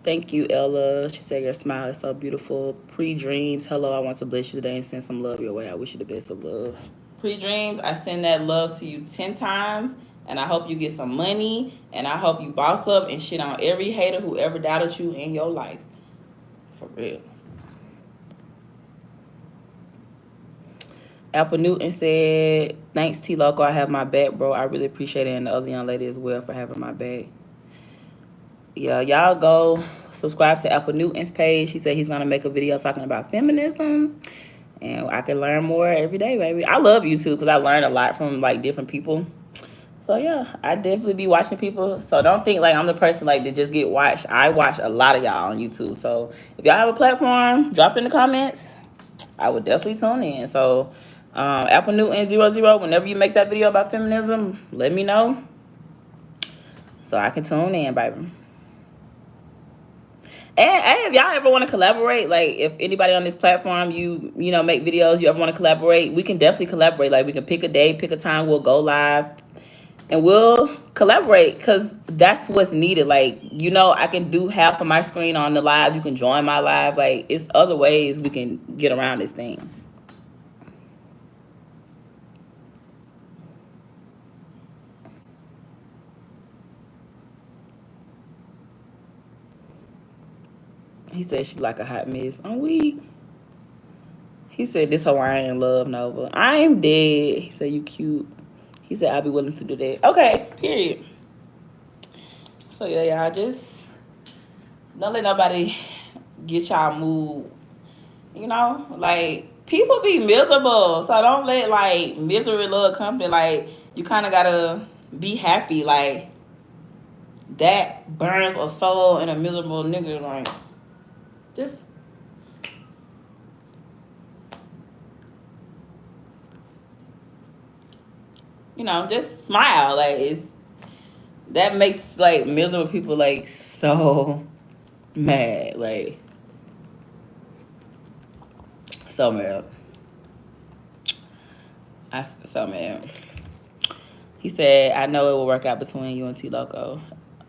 Thank you, Ella. She said your smile is so beautiful. Pre-dreams. Hello, I want to bless you today and send some love your way. I wish you the best of love. Pre-dreams, I send that love to you 10 times. And I hope you get some money. And I hope you boss up and shit on every hater who ever doubted you in your life. For real. Apple Newton said, thanks, T Loco. I have my back, bro. I really appreciate it. And the other young lady as well for having my back. Yeah, y'all go subscribe to Apple Newton's page. He said he's going to make a video talking about feminism. And I can learn more every day, baby. I love YouTube because I learned a lot from, like, different people. So, yeah, I definitely be watching people. So don't think, like, I'm the person, like, to just get watched. I watch a lot of y'all on YouTube. So if y'all have a platform, drop it in the comments. I would definitely tune in. So Apple Newton 00, whenever you make that video about feminism, let me know so I can tune in, baby. And if y'all ever want to collaborate, like if anybody on this platform, you know, make videos, you ever want to collaborate, we can definitely collaborate. Like we can pick a day, pick a time, we'll go live and we'll collaborate because that's what's needed. Like, you know, I can do half of my screen on the live. You can join my live. Like, it's other ways we can get around this thing. He said she like a hot mess. I'm weak. He said this Hawaiian love Nova. I'm dead. He said you cute. He said I'll be willing to do that. Okay, period. So yeah, y'all just don't let nobody get y'all mood. You know, like people be miserable. So don't let like misery love company. Like you kind of gotta be happy. Like that burns a soul in a miserable nigga. Like just just smile. Like that makes like miserable people like so mad. Like so mad. So mad. He said, I know it will work out between you and T Loco.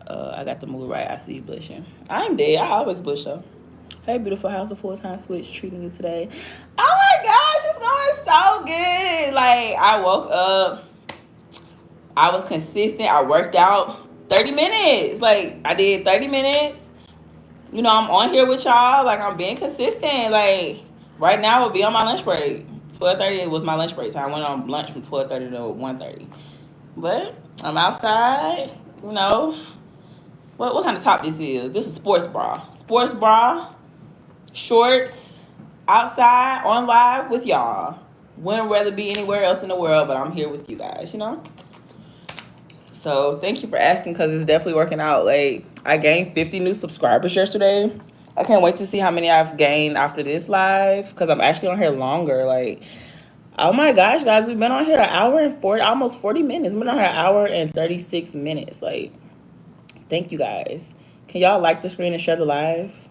I got the mood right. I see you blushing. I'm dead. I always blush though. Hey, beautiful house of full time switch treating you today. Oh my gosh, it's going so good. Like, I woke up, I was consistent, I worked out 30 minutes. Like, I did 30 minutes. I'm on here with y'all. Like, I'm being consistent. Like, right now, I will be on my lunch break. 12:30 was my lunch break time. I went on lunch from 12:30 to 1:30. But I'm outside, you know. What kind of top this is? This is sports bra. Sports bra, shorts, outside, on live with y'all. Wouldn't rather be anywhere else in the world, but I'm here with you guys. So thank you for asking because it's definitely working out. Like, I gained 50 new subscribers yesterday. I can't wait to see how many I've gained after this live because I'm actually on here longer. Like, oh my gosh, guys, we've been on here an hour and 40, almost 40 minutes. We've been on here an hour and 36 minutes. Like, thank you guys. Can y'all like the screen and share the live?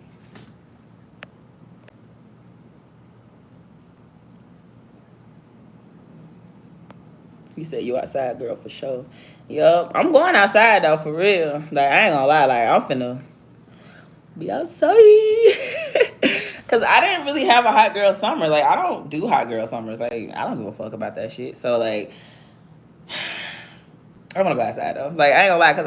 You said you outside, girl, for sure. Yup, I'm going outside though, for real. Like, I ain't gonna lie, like I'm finna be outside. Cause I didn't really have a hot girl summer. Like, I don't do hot girl summers. Like, I don't give a fuck about that shit. So like, I wanna go outside though. Like, I ain't gonna lie, cause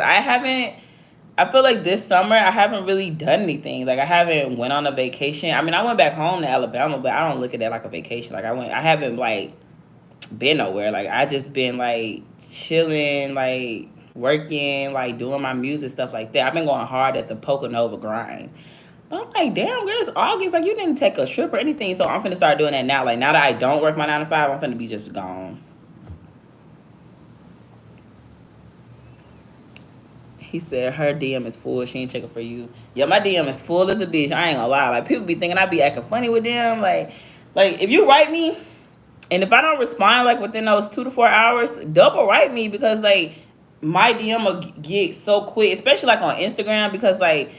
I feel like this summer I haven't really done anything. Like, I haven't went on a vacation. I mean, I went back home to Alabama, but I don't look at that like a vacation. Like, I haven't like been nowhere. Like, I just been like chilling, like working, like doing my music stuff like that. I've been going hard at the Pocanova grind. But I'm like, damn, girl, it's August. Like, you didn't take a trip or anything. So I'm finna start doing that now. Like, now that I don't work my 9 to 5, I'm finna be just gone. He said her DM is full. She ain't checking for you. Yeah, my DM is full as a bitch. I ain't gonna lie. Like, people be thinking I be acting funny with them. Like if you write me, and if I don't respond like within those 2 to 4 hours, double write me because like my DM will get so quick, especially like on Instagram because like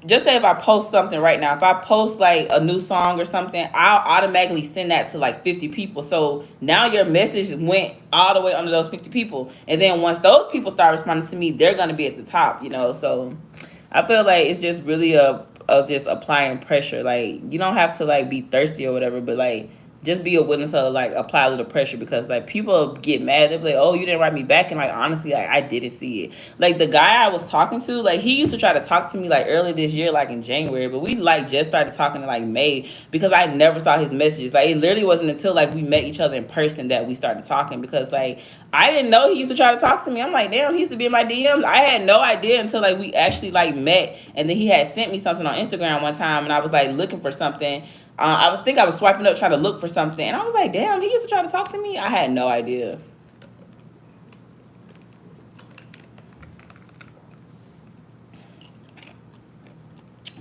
just say if I post something right now, if I post like a new song or something, I'll automatically send that to like 50 people. So now your message went all the way under those 50 people. And then once those people start responding to me, they're going to be at the top. So I feel like it's just really of just applying pressure. Like, you don't have to like be thirsty or whatever, but like just be a willing to like apply a little pressure because like people get mad. They're like, oh, you didn't write me back, and like honestly, like I didn't see it. Like the guy I was talking to, like he used to try to talk to me like early this year, like in January, but we like just started talking in like May because I never saw his messages. Like it literally wasn't until like we met each other in person that we started talking because like I didn't know he used to try to talk to me. I'm like, damn, he used to be in my DMs. I had no idea until like we actually like met, and then he had sent me something on Instagram one time, and I was like looking for something. I was swiping up trying to look for something, and I was like, damn, he used to try to talk to me. I had no idea.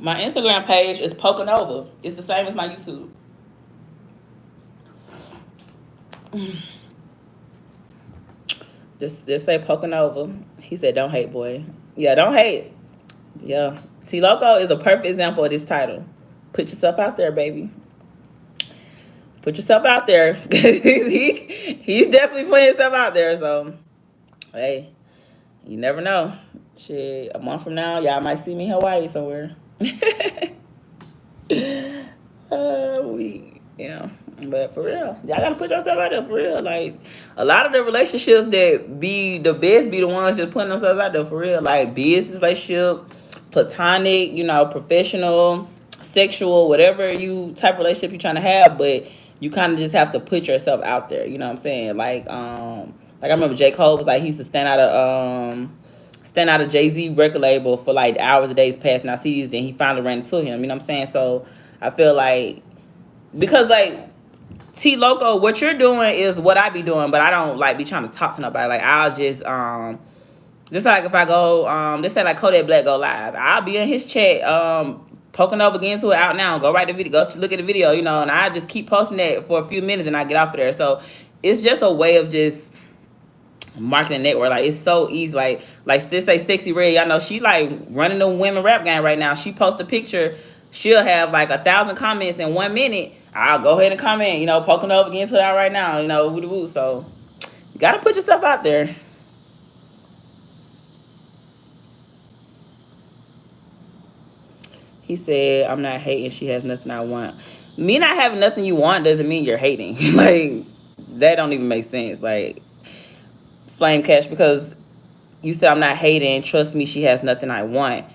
My Instagram page is Pocanova. It's the same as my YouTube. Just say Pocanova. He said, don't hate, boy. Yeah, don't hate. Yeah. T Loco is a perfect example of this title. Put yourself out there, baby. Put yourself out there. He's definitely putting himself out there. So, hey, you never know. Shit, a month from now, y'all might see me in Hawaii somewhere. Yeah. But for real, y'all gotta put yourself out there for real. Like a lot of the relationships that be the best be the ones just putting themselves out there for real. Like business relationship, platonic, professional, sexual, whatever you type of relationship you're trying to have, but you kind of just have to put yourself out there. You know what I'm saying? Like I remember J. Cole was like he used to stand out of Jay-Z record label for like hours and days passing out CDs. Then he finally ran into him. You know what I'm saying? So I feel like because like T Loco, what you're doing is what I be doing, but I don't like be trying to talk to nobody. Like I'll just like if I go let's say like Kodak Black go live, I'll be in his chat poking over again to it out now. Go write the video, go look at the video, and I just keep posting that for a few minutes and I get off of there. So it's just a way of just marketing network. Like it's so easy. Like sis say Sexy Red, y'all know she like running the women rap game right now. She posts a picture, she'll have like 1,000 comments in 1 minute. I'll go ahead and comment, poking over against her out right now, woo woo. So you gotta put yourself out there. He said, I'm not hating, she has nothing I want. Me not having nothing you want doesn't mean you're hating. Like that don't even make sense. Like Flame Cash, because you said I'm not hating, trust me, she has nothing I want.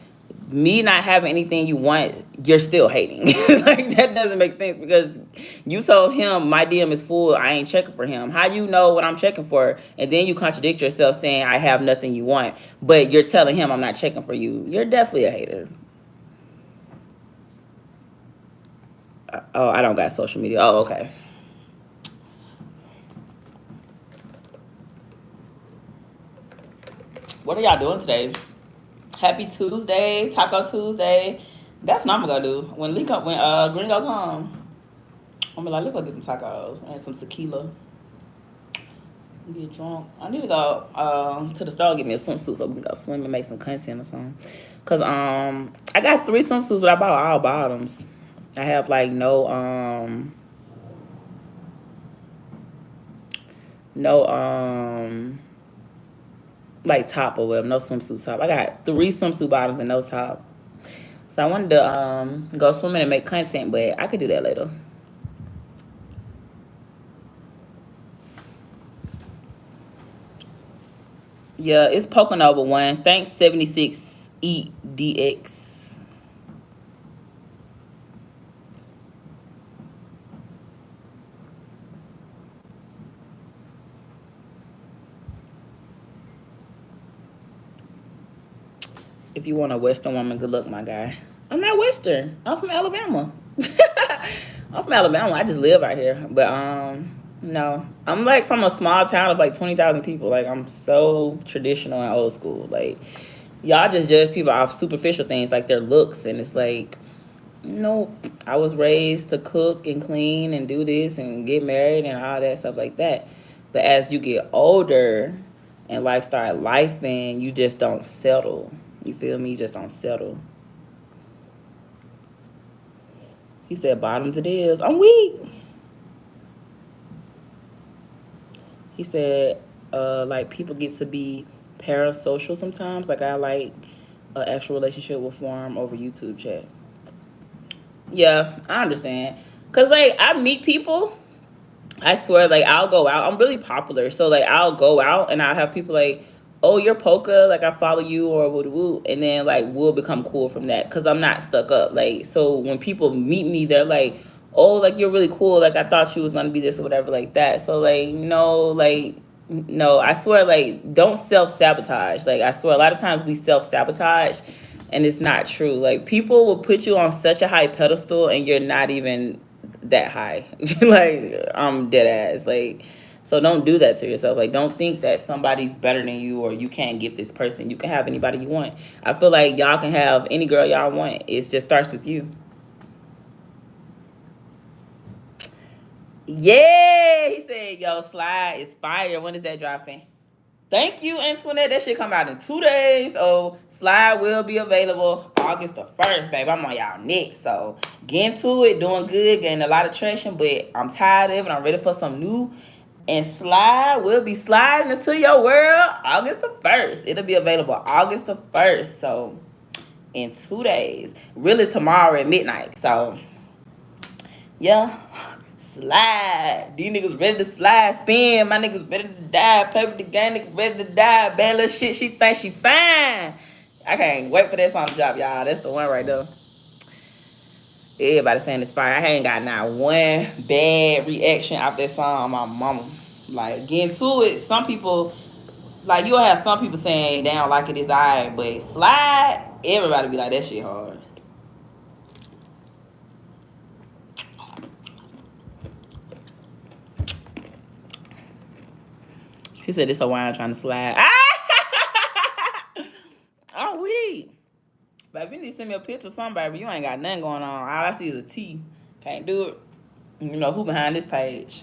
Me not having anything you want, you're still hating. Like that doesn't make sense, because you told him my DM is full, I ain't checking for him. How you know what I'm checking for? And then you contradict yourself saying I have nothing you want, but you're telling him I'm not checking for you. You're definitely a hater. Oh, I don't got social media. Oh, okay. What are y'all doing today? Happy Tuesday, Taco Tuesday. That's what I'm gonna do when Gringo come. I'm gonna like, let's go get some tacos and some tequila. Get drunk. I need to go to the store and get me a swimsuit so we can go swim and make some content or something. Cause I got 3 swimsuits, but I bought all bottoms. I have like no like top or whatever, no swimsuit top. I got 3 swimsuit bottoms and no top. So I wanted to go swimming and make content, but I could do that later. Yeah, it's poking over one. Thanks 76EDX. If you want a Western woman, good luck, my guy. I'm not Western. I'm from Alabama. I'm from Alabama. I just live out here. But no. I'm like from a small town of like 20,000 people. Like I'm so traditional and old school. Like y'all just judge people off superficial things like their looks, and it's like, nope. I was raised to cook and clean and do this and get married and all that stuff like that. But as you get older and life start life, and you just don't settle. You feel me? You just don't settle. He said bottoms it is. I'm weak. He said like people get to be parasocial sometimes. Like I like an actual relationship will form over YouTube chat. Yeah, I understand. Cause like I meet people, I swear, like I'll go out. I'm really popular, so like I'll go out and I'll have people like, "Oh, you're Polka," like I follow you or woo woo, and then like we'll become cool from that because I'm not stuck up. Like so, when people meet me, they're like, "Oh, like you're really cool. Like I thought you was gonna be this or whatever like that." So no, I swear, like don't self sabotage. Like I swear, a lot of times we self sabotage, and it's not true. Like people will put you on such a high pedestal, and you're not even that high. Like I'm dead ass. Like so don't do that to yourself. Like don't think that somebody's better than you or you can't get this person. You can have anybody you want. I feel like y'all can have any girl y'all want. It just starts with you. Yeah, he said, yo, Slide is fire. When is that dropping? Thank you, Antoinette. That shit come out in 2 days. So Slide will be available August the 1st, babe. I'm on y'all next. So get into it, doing good, getting a lot of traction, but I'm tired of it. I'm ready for some new. And Slide will be sliding into your world August the 1st. It'll be available August the 1st. So in 2 days. Really tomorrow at midnight. So yeah. Slide. These niggas ready to slide, spin. My niggas ready to die. Play with the game, niggas ready to die. Bad little shit, she thinks she fine. I can't wait for that song to drop, y'all. That's the one right there. Everybody saying it's fire. I ain't got not one bad reaction off that song on my mama. Like, getting to it, some people, like, you'll have some people saying they don't like it, it's alright. But Slide, everybody be like, that shit hard. He said this Hawaiian trying to slide. Oh, weak. Baby, you need to send me a picture of somebody, but you ain't got nothing going on. All I see is a T. Can't do it. You know who behind this page.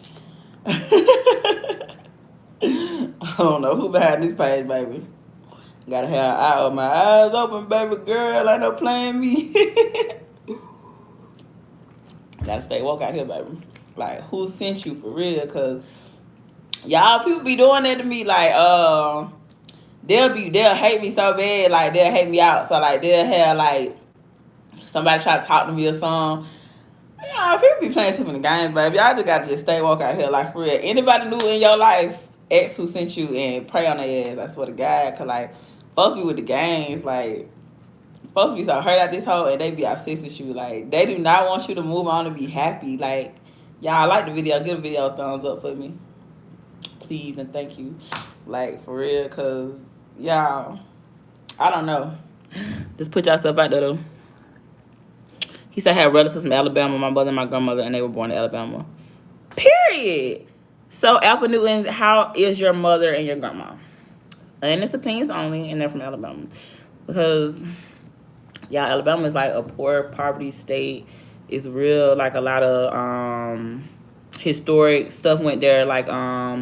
I don't know who behind this page, baby. Gotta have my eyes open, baby girl. Ain't no playing me. Gotta stay woke out here, baby. Like, who sent you for real? Cause y'all people be doing that to me. Like, they'll hate me so bad. Like, they'll hate me out. So like, they'll have like somebody try to talk to me or something. Yeah, people be playing too many games, baby. Y'all just gotta just stay woke out here, like for real. Anybody new in your life, ex who sent you and pray on their ass. I swear to God, cause like, folks be with the games, like, folks be so hurt at this hoe and they be obsessed with you. Like, they do not want you to move on and be happy. Like, y'all like the video, give the video a thumbs up for me, please and thank you. Like for real, cause y'all, I don't know. Just put yourself out there though. He said I had relatives from Alabama, my mother and my grandmother, and they were born in Alabama. Period. So, Alpha Newton, how is your mother and your grandma? And it's opinions only, and they're from Alabama. Because, yeah, Alabama is like a poor, poverty state. It's real, like a lot of historic stuff went there, like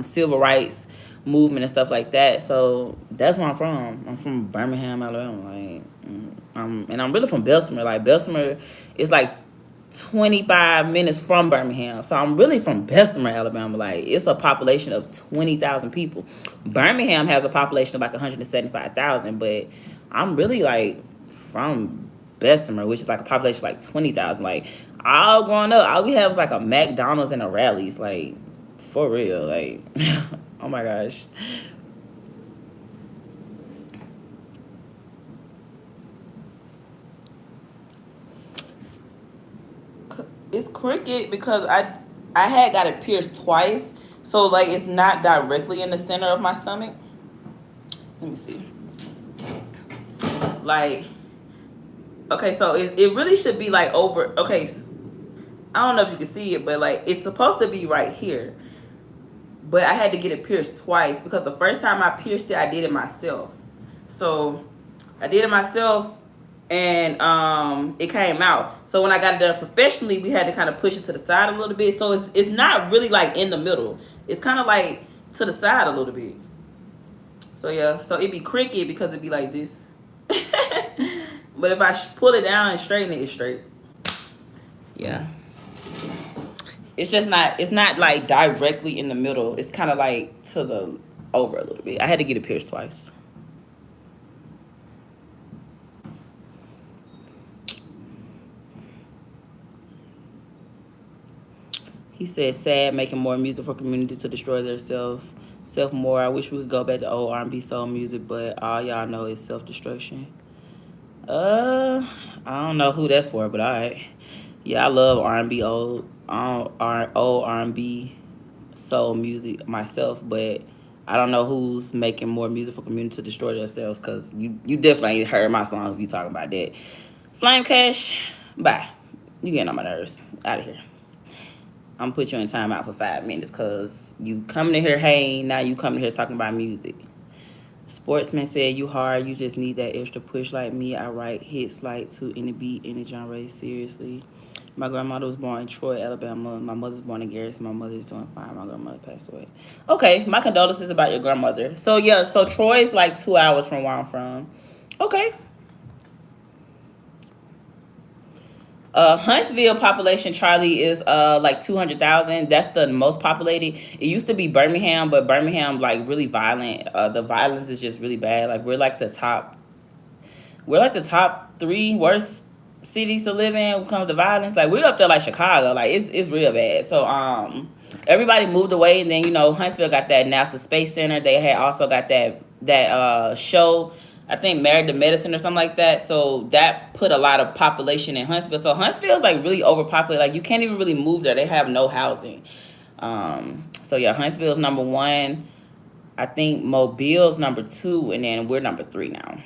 civil rights movement and stuff like that. So, that's where I'm from. I'm from Birmingham, Alabama. Like, and I'm really from Bessemer. Like, Bessemer is like 25 minutes from Birmingham. So I'm really from Bessemer, Alabama. Like, it's a population of 20,000 people. Birmingham has a population of like 175,000, but I'm really like from Bessemer, which is like a population of like 20,000. Like, all growing up, all we have was like a McDonald's and a Rally's. Like, for real. Like, oh my gosh. It's crooked because I had got it pierced twice, so like it's not directly in the center of my stomach. Let me see. Like, okay, so it really should be like over. Okay, I don't know if you can see it, but like it's supposed to be right here. But I had to get it pierced twice because the first time I pierced it, I did it myself. So I did it myself and it came out. So when I got it done professionally, we had to kind of push it to the side a little bit. So it's not really like in the middle. It's kind of like to the side a little bit. So yeah, so it'd be cricket because it'd be like this. But if I pull it down and straighten it, it's straight. Yeah. It's just not, it's not like directly in the middle. It's kind of like to the over a little bit. I had to get it pierced twice. He said, sad, making more music for community to destroy their self more. I wish we could go back to old R&B soul music, but all y'all know is self-destruction. I don't know who that's for, but all right. Yeah, I love R&B, old R&B soul music myself, but I don't know who's making more music for community to destroy themselves, because you definitely ain't heard my song if you talking about that. Flame Cash, bye. You getting on my nerves. Out of here. I'm gonna put you in timeout for 5 minutes because you coming in here, hey, now you coming here talking about music. Sportsman said, you hard, you just need that extra push like me. I write hits like to any beat, any genre, seriously. My grandmother was born in Troy, Alabama. My mother's born in Garrison. My mother's doing fine. My grandmother passed away. Okay, my condolences about your grandmother. So, yeah, so Troy's like 2 hours from where I'm from. Okay. Huntsville population, Charlie, is like 200,000. That's the most populated. It used to be Birmingham, but Birmingham like really violent. The violence is just really bad. Like we're like the top 3 worst cities to live in when it comes to violence. Like we're up there like Chicago. Like it's real bad. So everybody moved away, and then Huntsville got that NASA Space Center. They had also got that show, I think Married to Medicine or something like that. So that put a lot of population in Huntsville. So Huntsville is like really overpopulated. Like you can't even really move there. They have no housing. So yeah, Huntsville's number 1. I think Mobile's number 2, and then we're number 3 now.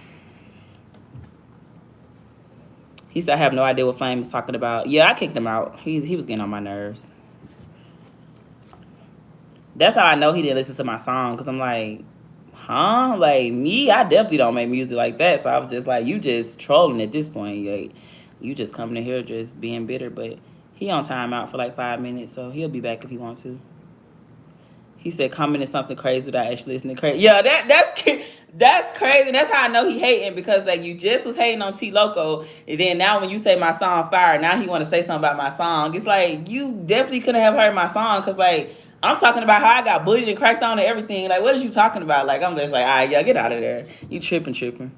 He said, I have no idea what Flame is talking about. Yeah, I kicked him out. He was getting on my nerves. That's how I know he didn't listen to my song, because I'm like, huh? Like, me, I definitely don't make music like that. So I was just like, you just trolling at this point. Like, you just coming in here just being bitter. But he on timeout for like 5 minutes, so he'll be back if he wants to. He said commenting something crazy without actually listening crazy. Yeah, that's crazy. That's how I know he hating, because like you just was hating on T Loco, and then now when you say my song fire, now he want to say something about my song. It's like you definitely couldn't have heard my song, because like I'm talking about how I got bullied and cracked on and everything. Like what is you talking about? Like I'm just like, all right, yeah, get out of there. You tripping.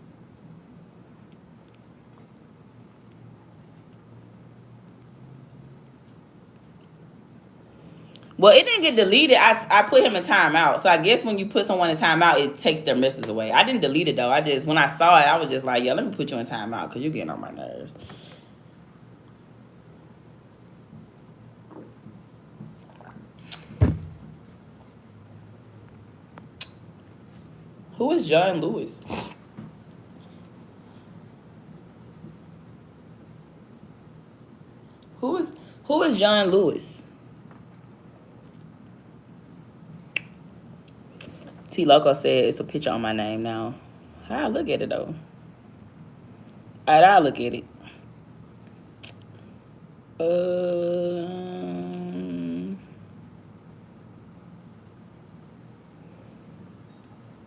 Well, it didn't get deleted. I put him in timeout. So I guess when you put someone in timeout, it takes their message away. I didn't delete it though. I just, when I saw it, I was just like, yo, let me put you in timeout because you're getting on my nerves. Who is John Lewis? Who is who is John Lewis? T Loco said it's a picture on my name now. How I look at it though? Alright, I'll look at it.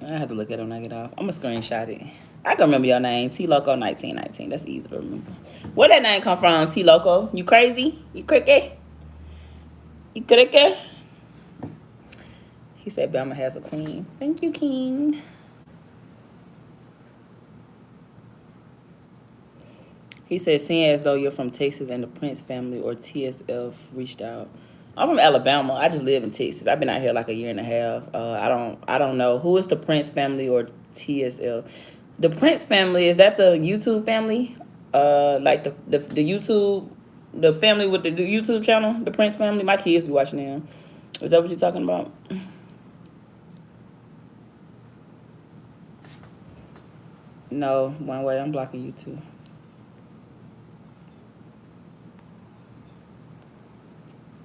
I have to look at it when I get off. I'm gonna screenshot it. I can remember your name, T Loco 1919. That's easy to remember. Where that name come from, T Loco? You crazy? You cricket? You cricket? He said Bama has a queen. Thank you, King. He said, seeing as though you're from Texas and the Prince family or TSF reached out. I'm from Alabama. I just live in Texas. I've been out here like a year and a half. I don't know who is the Prince family or TSF. The Prince family, is that the YouTube family? Like the YouTube, the family with the YouTube channel, the Prince family. My kids be watching them. Is that what you're talking about? No, one way. I'm blocking you too.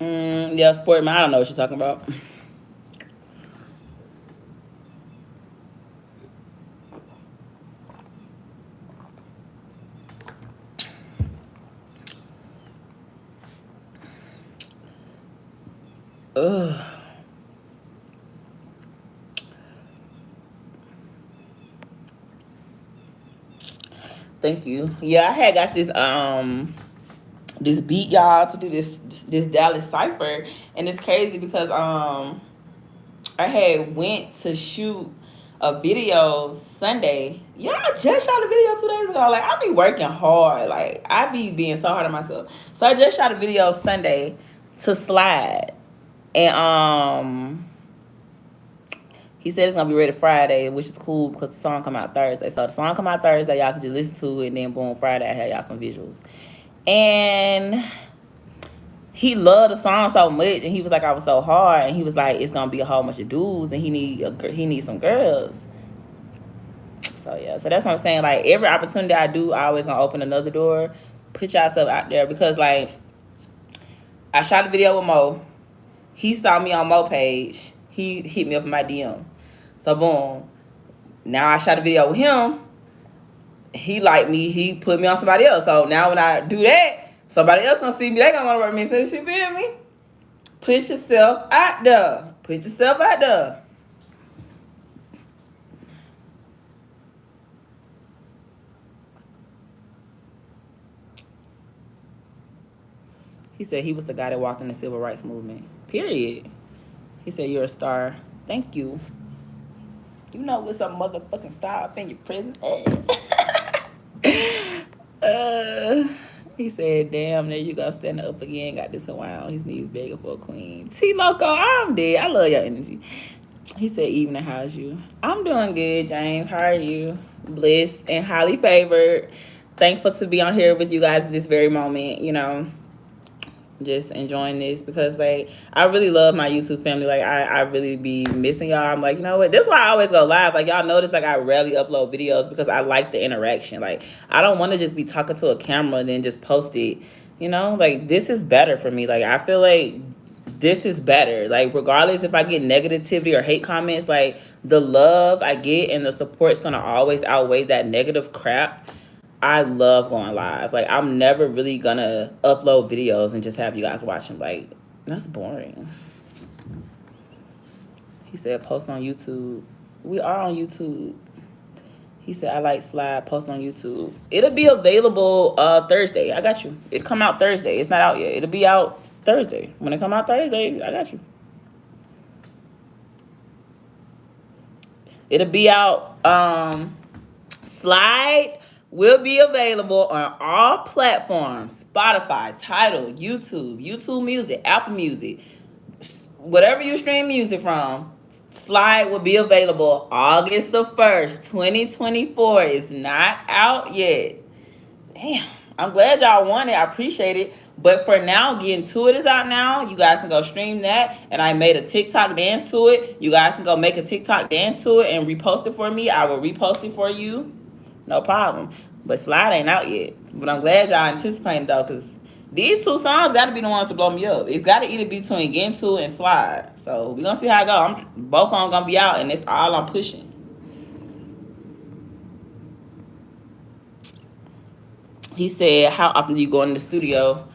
Yeah, Sportman. I don't know what you're talking about. Ugh. Thank you. Yeah, I had got this beat, y'all, to do this Dallas cipher, and it's crazy because I had went to shoot a video Sunday. Yeah, I just shot a video 2 days ago. Like I be working hard. Like I be being so hard on myself. So I just shot a video Sunday to Slide, and he said it's gonna be ready Friday, which is cool because the song come out Thursday. So the song come out Thursday, y'all can just listen to it, and then boom, Friday I had y'all some visuals. And he loved the song so much, and he was like, I was so hard, and he was like, it's gonna be a whole bunch of dudes, and he needs some girls. So yeah, so that's what I'm saying. Like every opportunity I do, I always gonna open another door. Put yourself out there, because like I shot a video with Mo. He saw me on Mo page. He hit me up in my DM. So boom. Now I shot a video with him. He liked me. He put me on somebody else. So now when I do that, somebody else gonna see me. They gonna wanna work me. So you feel me? Put yourself out there. Put yourself out there. He said he was the guy that walked in the civil rights movement. Period. He said you're a star. Thank you. You know what's a motherfucking star up in your prison? He said, damn, there you go, standing up again, got this around his knees begging for a queen. T Loco, I'm dead. I love your energy. He said, evening, how's you? I'm doing good, James. How are you? Blessed and highly favored. Thankful to be on here with you guys at this very moment, you know. Just enjoying this, because like I really love my YouTube family. Like I really be missing y'all. I'm like, you know what, that's why I always go live. Like y'all notice, like I rarely upload videos, because I like the interaction. Like I don't want to just be talking to a camera and then just post it, you know. Like this is better for me. Like I feel like this is better. Like regardless if I get negativity or hate comments, like the love I get and the support's gonna always outweigh that negative crap. I love going live. Like I'm never really gonna upload videos and just have you guys watching. Like that's boring. He said post on YouTube. We are on YouTube. He said I like slide, post on YouTube. It'll be available Thursday. I got you. It'll come out Thursday. It's not out yet. It'll be out Thursday. When it come out Thursday, I got you. It'll be out. Slide will be available on all platforms: Spotify, Tidal, YouTube Music, Apple Music, whatever you stream music from. Slide will be available August the 1st, 2024. It's not out yet. Damn, I'm glad y'all won it. I appreciate it. But for now, Getting To It is out now. You guys can go stream that. And I made a TikTok dance to it. You guys can go make a TikTok dance to it and repost it for me. I will repost it for you. No problem. But Slide ain't out yet. But I'm glad y'all anticipating though, because these two songs got to be the ones to blow me up. It's got to either be between Getting To It and Slide. So we're going to see how it go. Both of them going to be out, and it's all I'm pushing. He said, how often do you go in the studio?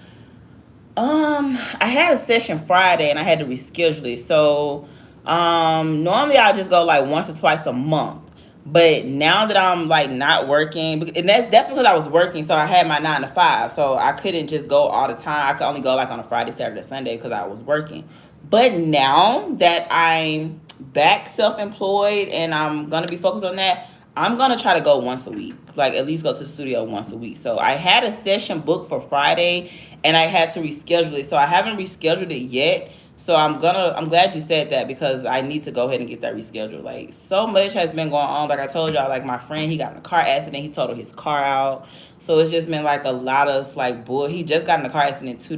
I had a session Friday and I had to reschedule it. So normally I just go like once or twice a month. But now that I'm like not working, and that's because I was working, so I had my 9 to 5, so I couldn't just go all the time. I could only go like on a Friday, Saturday, Sunday because I was working. But now that I'm back self-employed and I'm gonna be focused on that, I'm gonna try to go once a week, like at least go to the studio once a week. So I had a session booked for Friday, and I had to reschedule it. So I haven't rescheduled it yet. So I'm glad you said that, because I need to go ahead and get that rescheduled. Like, so much has been going on. Like I told y'all, like my friend, he got in a car accident. He totaled his car out. So it's just been like a lot of like bull. He just got in a car accident 2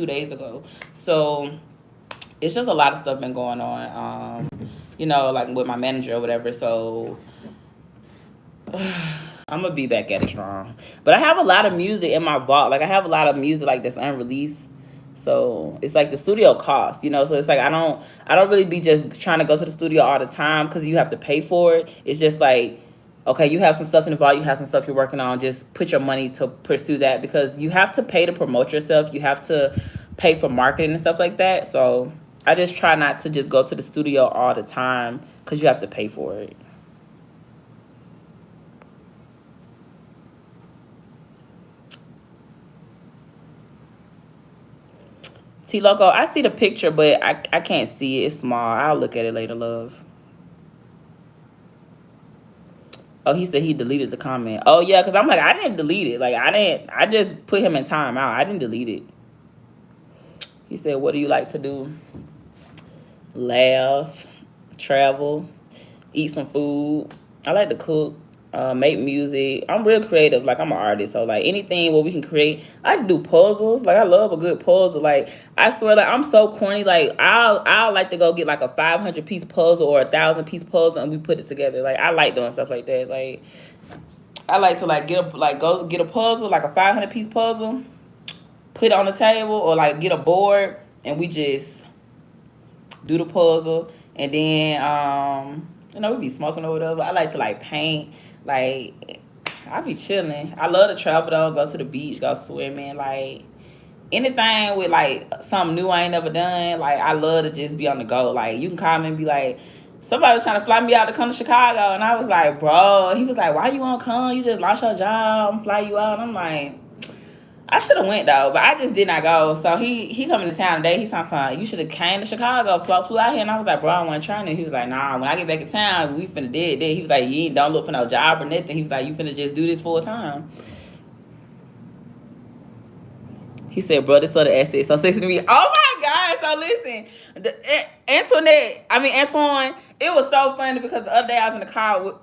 days ago. So it's just a lot of stuff been going on. Like with my manager or whatever. So I'm gonna be back at it strong. But I have a lot of music in my vault. Like I have a lot of music like that's unreleased. So it's like the studio cost, so it's like I don't really be just trying to go to the studio all the time, because you have to pay for it. It's just like, okay, you have some stuff in the vault, you have some stuff you're working on, just put your money to pursue that, because you have to pay to promote yourself. You have to pay for marketing and stuff like that. So I just try not to just go to the studio all the time, because you have to pay for it. T Loco, I see the picture, but I can't see it. It's small. I'll look at it later, love. Oh, he said he deleted the comment. Oh yeah, because I'm like, I didn't delete it. Like I just put him in timeout. I didn't delete it. He said, what do you like to do? Laugh, travel, eat some food. I like to cook. Make music. I'm real creative. Like I'm an artist, so like anything where we can create. I can do puzzles. Like I love a good puzzle. Like I swear, like I'm so corny. Like I'll like to go get like a 500-piece puzzle or a 1,000-piece puzzle, and we put it together. Like I like doing stuff like that. Like I like to go get a puzzle, like a 500-piece puzzle, put it on the table, or like get a board and we just do the puzzle, and then we be smoking or whatever. I like to like paint. Like, I be chilling. I love to travel though, go to the beach, go swimming, like anything with like something new I ain't never done. Like I love to just be on the go. Like you can call me and be like, somebody was trying to fly me out to come to Chicago, and I was like, bro. He was like, why you won't come? You just lost your job. I'm fly you out. And I'm like, I should have went though, but I just did not go. So he coming to town today. He talking, you should have came to Chicago, flew out here. And I was like, bro, I wasn't trying to. He was like, nah, when I get back in town, we finna did that. He was like, you don't look for no job or nothing. He was like, you finna just do this full time. He said, bro, this other essay so sexy to me. Oh my God. So listen, Antoine, it was so funny because the other day I was in the car with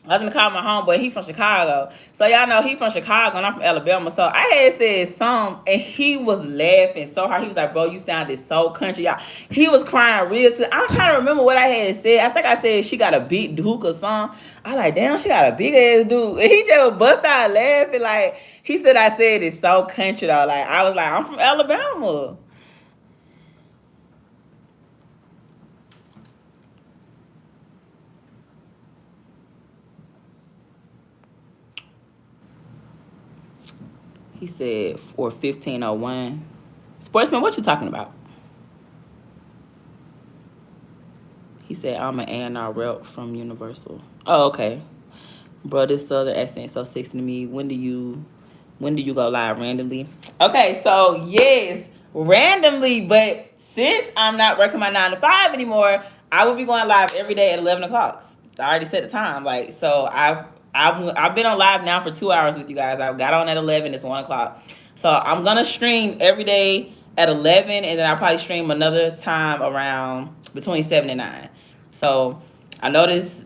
my homeboy. He from Chicago. So y'all know he from Chicago and I'm from Alabama. So I had said something and he was laughing so hard. He was like, bro, you sounded so country. Y'all. He was crying real too. I'm trying to remember what I had said. I think I said she got a big duke or something. I like, damn, she got a big ass dude. And he just bust out laughing. Like, he said I said it's so country though. Like, I was like, I'm from Alabama. He said, or 1501. Sportsman, what you talking about? He said, I'm an A&R rep from Universal. Oh, okay. Bro, this southern accent so sexy to me. When do you go live randomly? Okay, so yes, randomly, but since I'm not working my 9 to 5 anymore, I will be going live every day at 11 o'clock. I already set the time. Like, so I've been on live now for 2 hours with you guys. I got on at 11. It's 1 o'clock. So I'm gonna stream every day at 11, and then I'll probably stream another time around between 7 and 9. So I noticed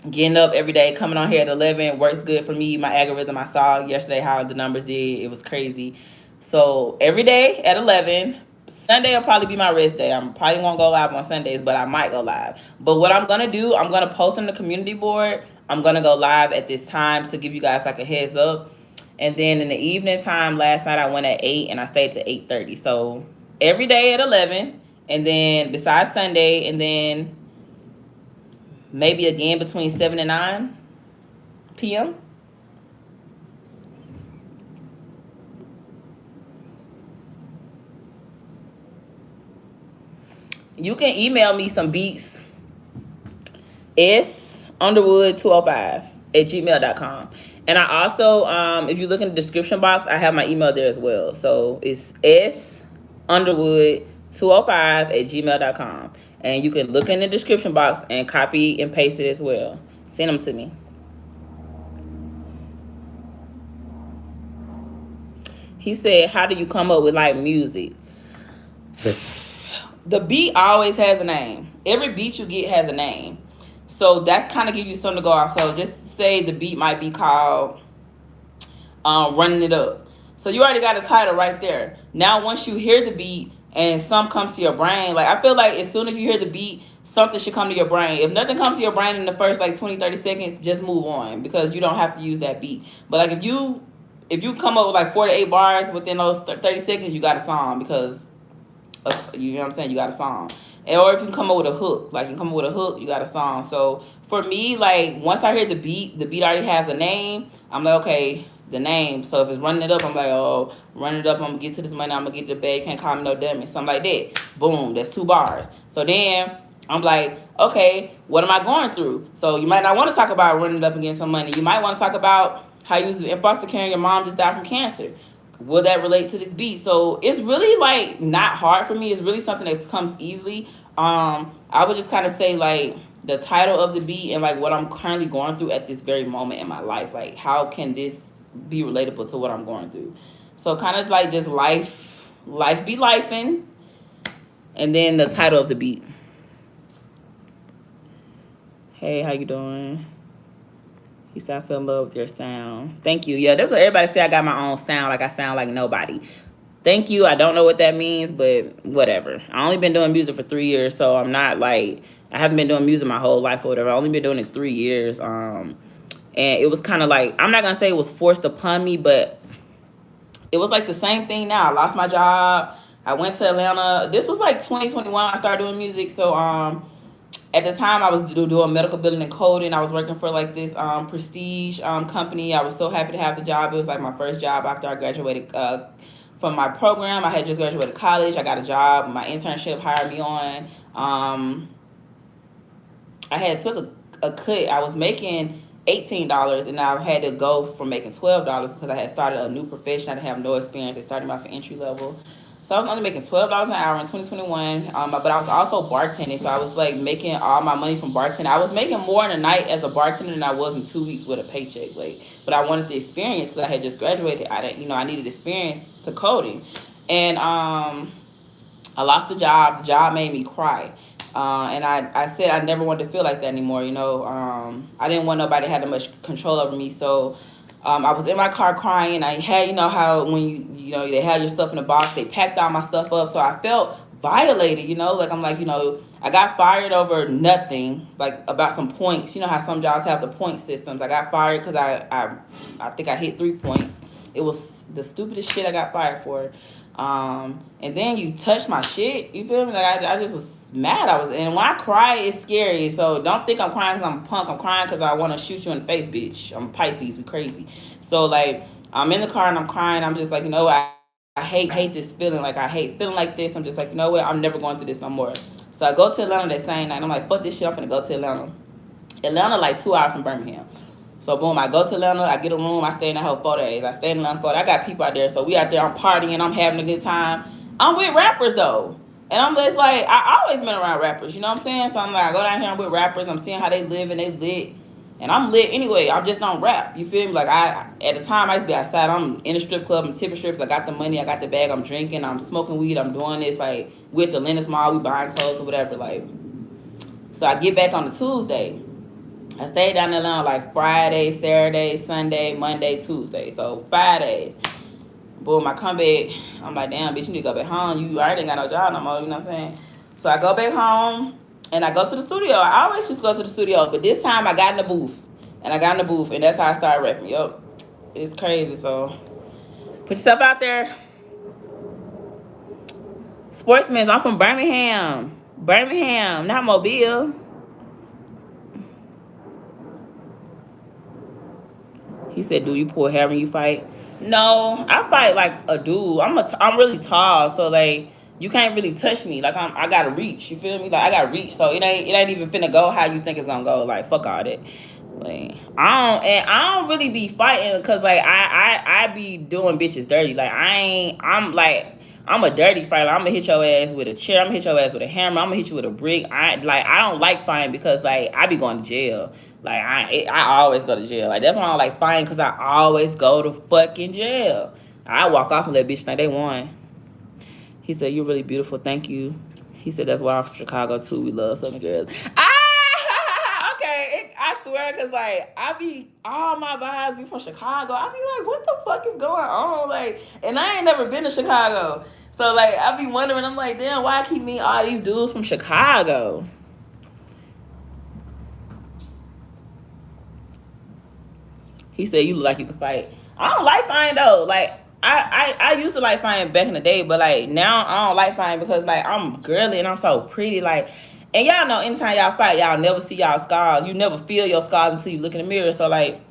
getting up every day, coming on here at 11 works good for me. My algorithm, I saw yesterday how the numbers did. It was crazy. So every day at 11. Sunday will probably be my rest day. I probably won't go live on Sundays, but I might go live. But what I'm going to do, I'm going to post on the community board. I'm going to go live at this time to give you guys like a heads up. And then in the evening time, last night I went at 8 and I stayed to 8:30. So every day at 11, and then besides Sunday, and then maybe again between 7 and 9 p.m. You can email me some beats, sunderwood205 at gmail.com. And I also, if you look in the description box, I have my email there as well. So it's sunderwood205 at gmail.com. And you can look in the description box and copy and paste it as well. Send them to me. He said, how do you come up with like music? The beat always has a name. Every beat you get has a name. So that's kind of give you something to go off. So just say the beat might be called Running It Up. So you already got a title right there. Now once you hear the beat and some comes to your brain, like I feel like as soon as you hear the beat, something should come to your brain. If nothing comes to your brain in the first like 20-30 seconds, just move on, because you don't have to use that beat. But like if you come up with like 4 to 8 bars within those 30 seconds, you got a song, because you know what I'm saying, you got a song. Or if you come up with a hook, like you come up with a hook, you got a song. So for me, like once I hear the beat already has a name. I'm like, okay, the name. So if it's Running It Up, I'm like, oh, Running It Up, I'm gonna get to this money, I'm gonna get to the bag, can't call me no dummy, something like that. Boom, that's 2 bars. So then I'm like, okay, what am I going through? So you might not want to talk about running it up and getting some money. You might want to talk about how you was in foster care and your mom just died from cancer. Will that relate to this beat? So it's really like not hard for me. It's really something that comes easily. I would just kind of say like the title of the beat and like what I'm currently going through at this very moment in my life. Like how can this be relatable to what I'm going through? So kind of like just life be lifing, and then the title of the beat. Hey, how you doing? He said, I fell in love with your sound. Thank you. Yeah, that's what everybody say. I got my own sound. Like I sound like nobody. Thank you. I don't know what that means, but whatever. I only been doing music for 3 years, so I'm not like, I haven't been doing music my whole life or whatever. I only been doing it 3 years. And it was kind of like, I'm not going to say it was forced upon me, but it was like the same thing now. I lost my job. I went to Atlanta. This was like 2021. I started doing music. So, at the time, I was doing medical billing and coding. I was working for like this prestige company. I was so happy to have the job. It was like my first job after I graduated from my program. I had just graduated college. I got a job. My internship hired me on. I had took a cut. I was making $18, and I had to go from making $12 because I had started a new profession. I didn't have no experience. They started me off at entry level. So I was only making $12 an hour in 2021, but I was also bartending. So I was like making all my money from bartending. I was making more in a night as a bartender than I was in 2 weeks with a paycheck. Like, but I wanted the experience because I had just graduated. I needed experience to coding, and I lost the job. The job made me cry. And I said I never wanted to feel like that anymore. I didn't want nobody to have that much control over me. So I was in my car crying. I had, how when they had your stuff in the box, they packed all my stuff up. So I felt violated, like I'm like, I got fired over nothing, like about some points. You know how some jobs have the point systems. I got fired because I think I hit 3 points. It was the stupidest shit I got fired for. And then you touch my shit, you feel me? Like I just was mad. And when I cry, it's scary. So don't think I'm crying because I'm a punk. I'm crying because I want to shoot you in the face, bitch. I'm Pisces, we crazy. So like I'm in the car and I'm crying. I'm just like, I hate this feeling. Like I hate feeling like this. I'm just like, I'm never going through this no more. So I go to Atlanta that same night. I'm like, fuck this shit, I'm finna go to Atlanta. Atlanta like 2 hours from Birmingham. So boom, I go to Atlanta, I get a room, I stay in that whole 4 days. I stay in Atlanta 4 days. I got people out there, so we out there, I'm partying, I'm having a good time. I'm with rappers though. And I'm just like, I always been around rappers, you know what I'm saying? So I'm like, I go down here, I'm with rappers, I'm seeing how they live and they lit. And I'm lit anyway, I just don't rap. You feel me? Like at the time I used to be outside, I'm in a strip club, I'm tipping strips, I got the money, I got the bag, I'm drinking, I'm smoking weed, I'm doing this like with the Lennox Mall, we buying clothes or whatever. Like, so I get back on the Tuesday. I stayed down in Atlanta like Friday, Saturday, Sunday, Monday, Tuesday. So 5 days. Boom, I come back. I'm like, damn, bitch, you need to go back home. You already ain't got no job no more, you know what I'm saying? So I go back home and I go to the studio. I always used to go to the studio, but this time I got in the booth. And I got in the booth, and that's how I started rapping. Yup. It's crazy, so put yourself out there. Sportsmen, I'm from Birmingham. Birmingham, not Mobile. He said, "Do you pull hair when you fight?" No, I fight like a dude. I'm really tall, so like you can't really touch me. Like I gotta reach. You feel me? Like I gotta reach. So it ain't even finna go how you think it's gonna go. Like fuck all that. Like I don't really be fighting because like I be doing bitches dirty. Like I'm a dirty fighter. I'm gonna hit your ass with a chair. I'm gonna hit your ass with a hammer. I'm gonna hit you with a brick. I don't like fighting because like I be going to jail. Like I always go to jail. Like that's why I don't like fighting because I always go to fucking jail. I walk off and let bitch think they won. He said, "You're really beautiful. Thank you." He said, "That's why I'm from Chicago too. We love Southern girls." Okay. I swear, cause like I be all my vibes be from Chicago. I be like, what the fuck is going on? Like, and I ain't never been to Chicago, so like I be wondering. I'm like, damn, why I keep meeting all these dudes from Chicago? He said, "You look like you can fight." I don't like fighting though. Like I used to like fighting back in the day, but like now I don't like fighting because like I'm girly and I'm so pretty. Like, and y'all know anytime y'all fight, y'all never see y'all scars. You never feel your scars until you look in the mirror. So like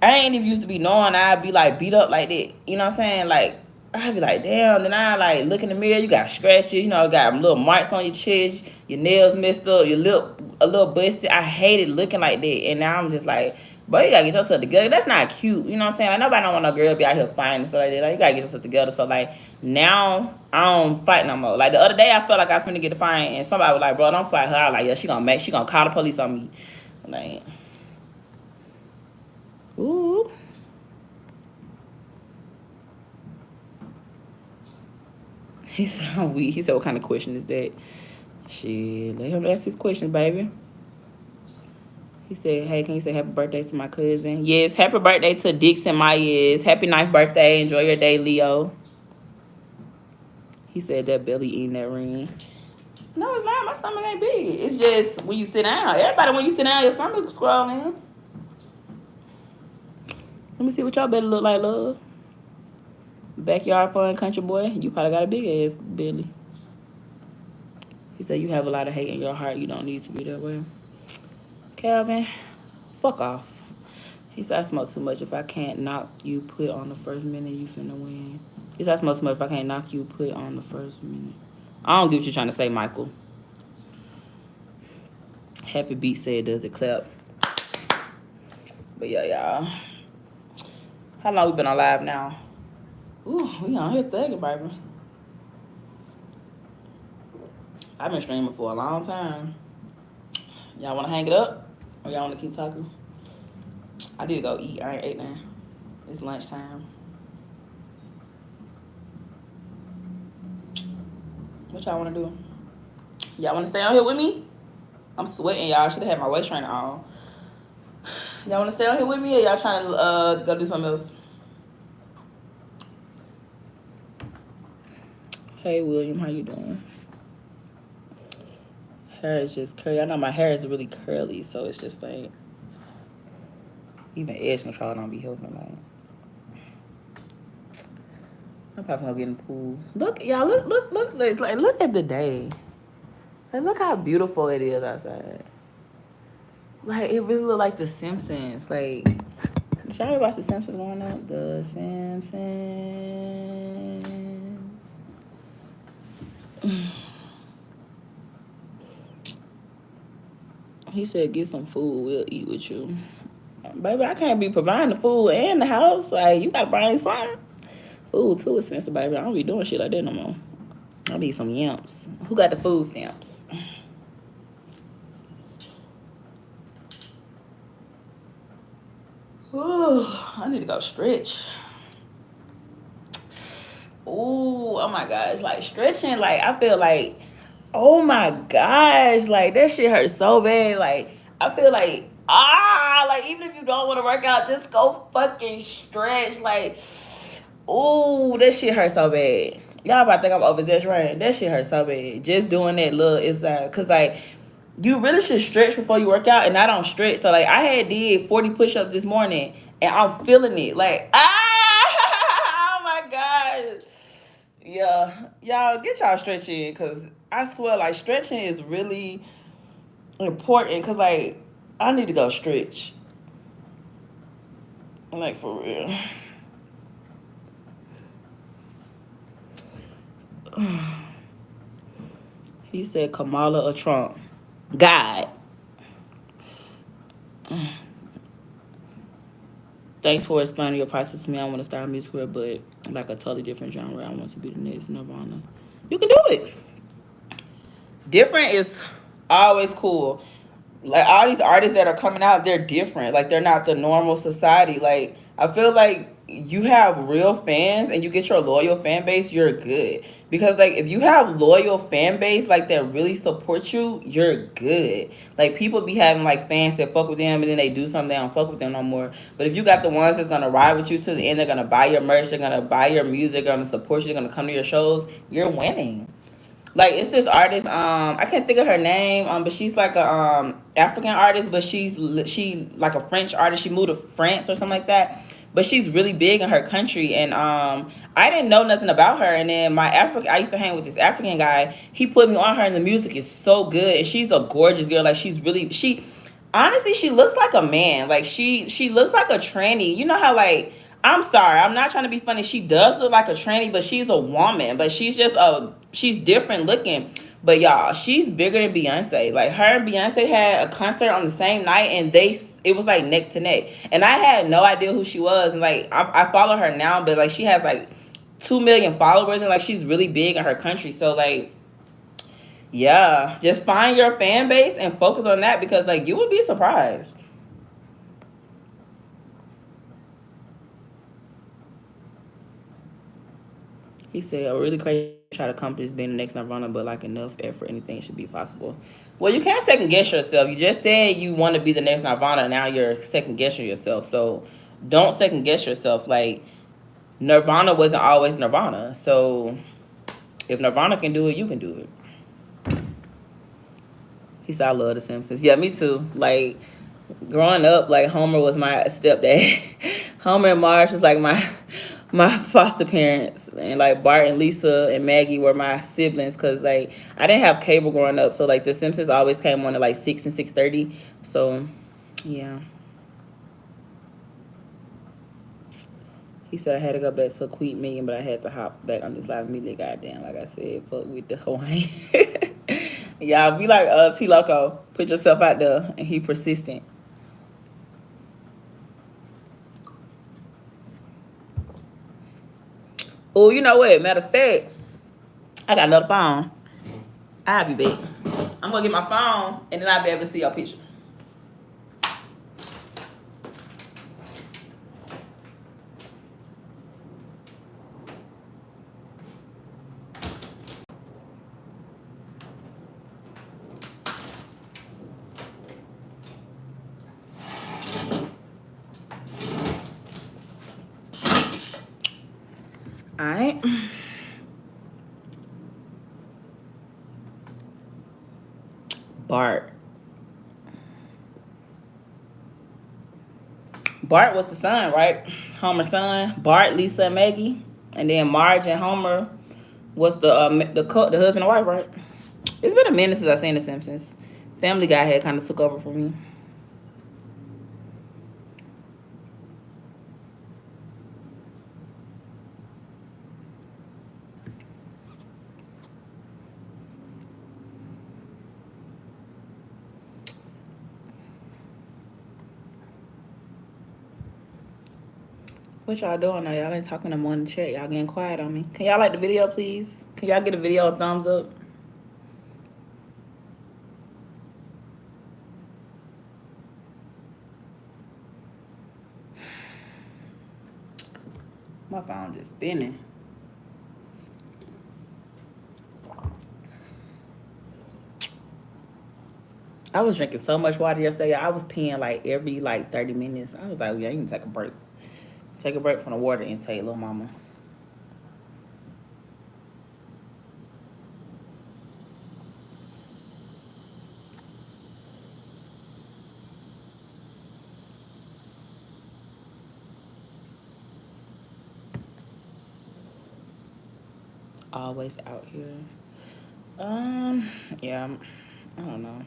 I ain't even used to be knowing I'd be like beat up like that. You know what I'm saying? Like I'd be like, damn. Then I like look in the mirror, you got scratches, you know, got little marks on your chest, your nails messed up, your lip a little busted. I hated looking like that. And now I'm just like, boy, you gotta get yourself together. That's not cute. You know what I'm saying? Like nobody don't want no girl to be out here fighting and stuff like that. Like you gotta get yourself together. So like now I don't fight no more. Like the other day I felt like I was gonna get a fight and somebody was like, bro, don't fight her. I was like, yeah, she gonna call the police on me. Like, ooh. He said, I'm weak. He said, what kind of question is that? Shit, let him ask his question, baby. He said, hey, can you say happy birthday to my cousin? Yes, happy birthday to Dixon Myers. Happy 9th birthday. Enjoy your day, Leo. He said that belly eating that ring. No, it's not. My stomach ain't big. It's just when you sit down. Everybody, when you sit down, your stomach scrolling. Let me see what y'all better look like, love. Backyard fun, country boy. You probably got a big ass belly. He said you have a lot of hate in your heart. You don't need to be that way. Calvin, fuck off. He said I smoke too much. If I can't knock you, put on the first minute, you finna win. He said I smoke too much. If I can't knock you, put on the first minute. I don't get what you're trying to say, Michael. Happy Beat said, does it clap? But yeah, y'all. How long we been on live now? Ooh, we on here thugging, baby. I've been streaming for a long time. Y'all want to hang it up? Or y'all want to keep talking? I need to go eat. I ain't ate now. It's lunchtime. What y'all want to do? Y'all want to stay on here with me? I'm sweating, y'all. Should have had my waist trainer on. Y'all want to stay on here with me, or y'all trying to go do something else? Hey, William, how you doing? Hair is just curly. I know my hair is really curly, so it's just like even edge control don't be helping. Like I'm probably gonna get in the pool. Look, y'all, look at the day. Like, look how beautiful it is outside. Like it really look like The Simpsons. Like, did y'all ever watch The Simpsons growing up? The Simpsons. He said, get some food. We'll eat with you. Baby, I can't be providing the food and the house. Like, you gotta bring some. Food too expensive, baby. I don't be doing shit like that no more. I need some yamps. Who got the food stamps? Ooh, I need to go stretch. Ooh, oh my gosh. Like, stretching, like, I feel like, oh my gosh. Like, that shit hurts so bad. Like, I feel like, even if you don't want to work out, just go fucking stretch. Like, ooh, that shit hurts so bad. Y'all about to think I'm over exaggerating. That shit hurts so bad. Just doing that little, it's cause like you really should stretch before you work out, and I don't stretch. So like I had did 40 push-ups this morning, and I'm feeling it. Like oh my god, yeah, y'all get y'all stretch in, cause I swear like stretching is really important. Cause like I need to go stretch, like for real. He said Kamala or Trump. God. Thanks for explaining your process to me. I want to start a music career, but like a totally different genre. I want to be the next Nirvana. You can do it. Different is always cool. Like all these artists that are coming out, they're different. Like they're not the normal society. Like I feel like you have real fans and you get your loyal fan base, you're good. Because like if you have loyal fan base like that really support you, you're good. Like people be having like fans that fuck with them and then they do something, they don't fuck with them no more. But if you got the ones that's gonna ride with you to the end, they're gonna buy your merch, they're gonna buy your music, they're gonna support you, they're gonna come to your shows, you're winning. Like it's this artist, I can't think of her name, but she's like a African artist, but she like a French artist. She moved to France or something like that. But she's really big in her country, and I didn't know nothing about her. And then I used to hang with this African guy. He put me on her, and the music is so good. And she's a gorgeous girl. Like she honestly, she looks like a man. Like she looks like a tranny. You know how like I'm sorry, I'm not trying to be funny. She does look like a tranny, but she's a woman. But she's different looking. But y'all, she's bigger than Beyonce. Like her and Beyonce had a concert on the same night, and it was like neck to neck. And I had no idea who she was. And like I follow her now, but like she has like 2 million followers, and like she's really big in her country. So like yeah, just find your fan base and focus on that because like you would be surprised. He said, a really crazy try to accomplish being the next Nirvana, but like enough effort, anything should be possible. Well, you can't second guess yourself. You just said you want to be the next Nirvana, now you're second guessing yourself. So don't second guess yourself. Like Nirvana wasn't always Nirvana. So if Nirvana can do it, you can do it. He said, I love The Simpsons. Yeah, me too. Like, growing up, like, Homer was my stepdad. Homer and Marge was, like, my foster parents. And, like, Bart and Lisa and Maggie were my siblings because, like, I didn't have cable growing up. So, like, The Simpsons always came on at, like, 6 and 6:30. So, yeah. He said I had to go back to a Queen Million, but I had to hop back on this live immediately. Goddamn, like I said, fuck with the Hawaiian. Y'all be like T Loco. Put yourself out there, and he persistent. Oh, you know what? Matter of fact, I got another phone. I'll be back. I'm gonna get my phone, and then I'll be able to see your picture. All right. Bart. Bart was the son, right? Homer's son. Bart, Lisa, and Maggie, and then Marge and Homer was the husband and wife, right? It's been a minute since I seen The Simpsons. Family Guy had kind of took over for me. What y'all doing? Y'all ain't talking no more in the chat. Y'all getting quiet on me. Can y'all like the video, please? Can y'all get a video a thumbs up? My phone just spinning. I was drinking so much water yesterday. I was peeing like every 30 minutes. I was like, yeah, you need to take a break. Take a break from the water intake, little mama. Always out here. Yeah, I don't know.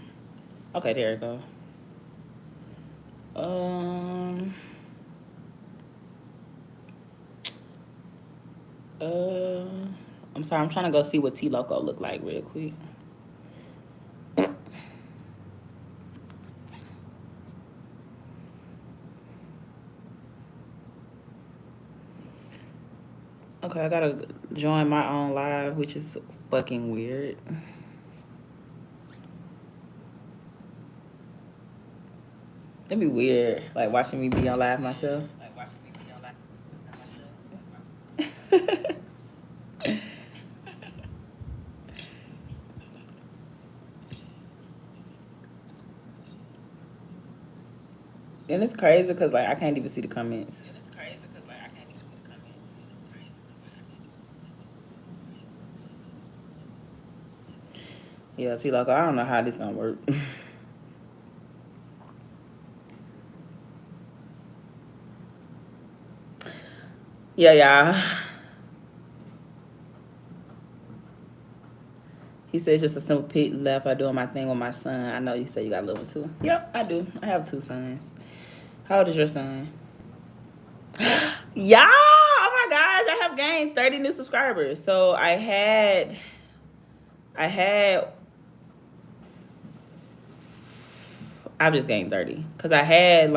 Okay, there we go. I'm sorry, I'm trying to go see what T Loco look like real quick. Okay, I gotta join my own live, which is fucking weird. It'd be weird, like watching me be on live myself. And it's crazy because I can't even see the comments. Yeah, T Loco, I don't know how this gonna work. Yeah. He says just a simple pit left. I doing my thing with my son. I know you say you got a little one too. Yep, I do. I have 2 sons. How old is your son? Yeah. Oh my gosh, I have gained 30 new subscribers. So I had I've just gained 30 because I had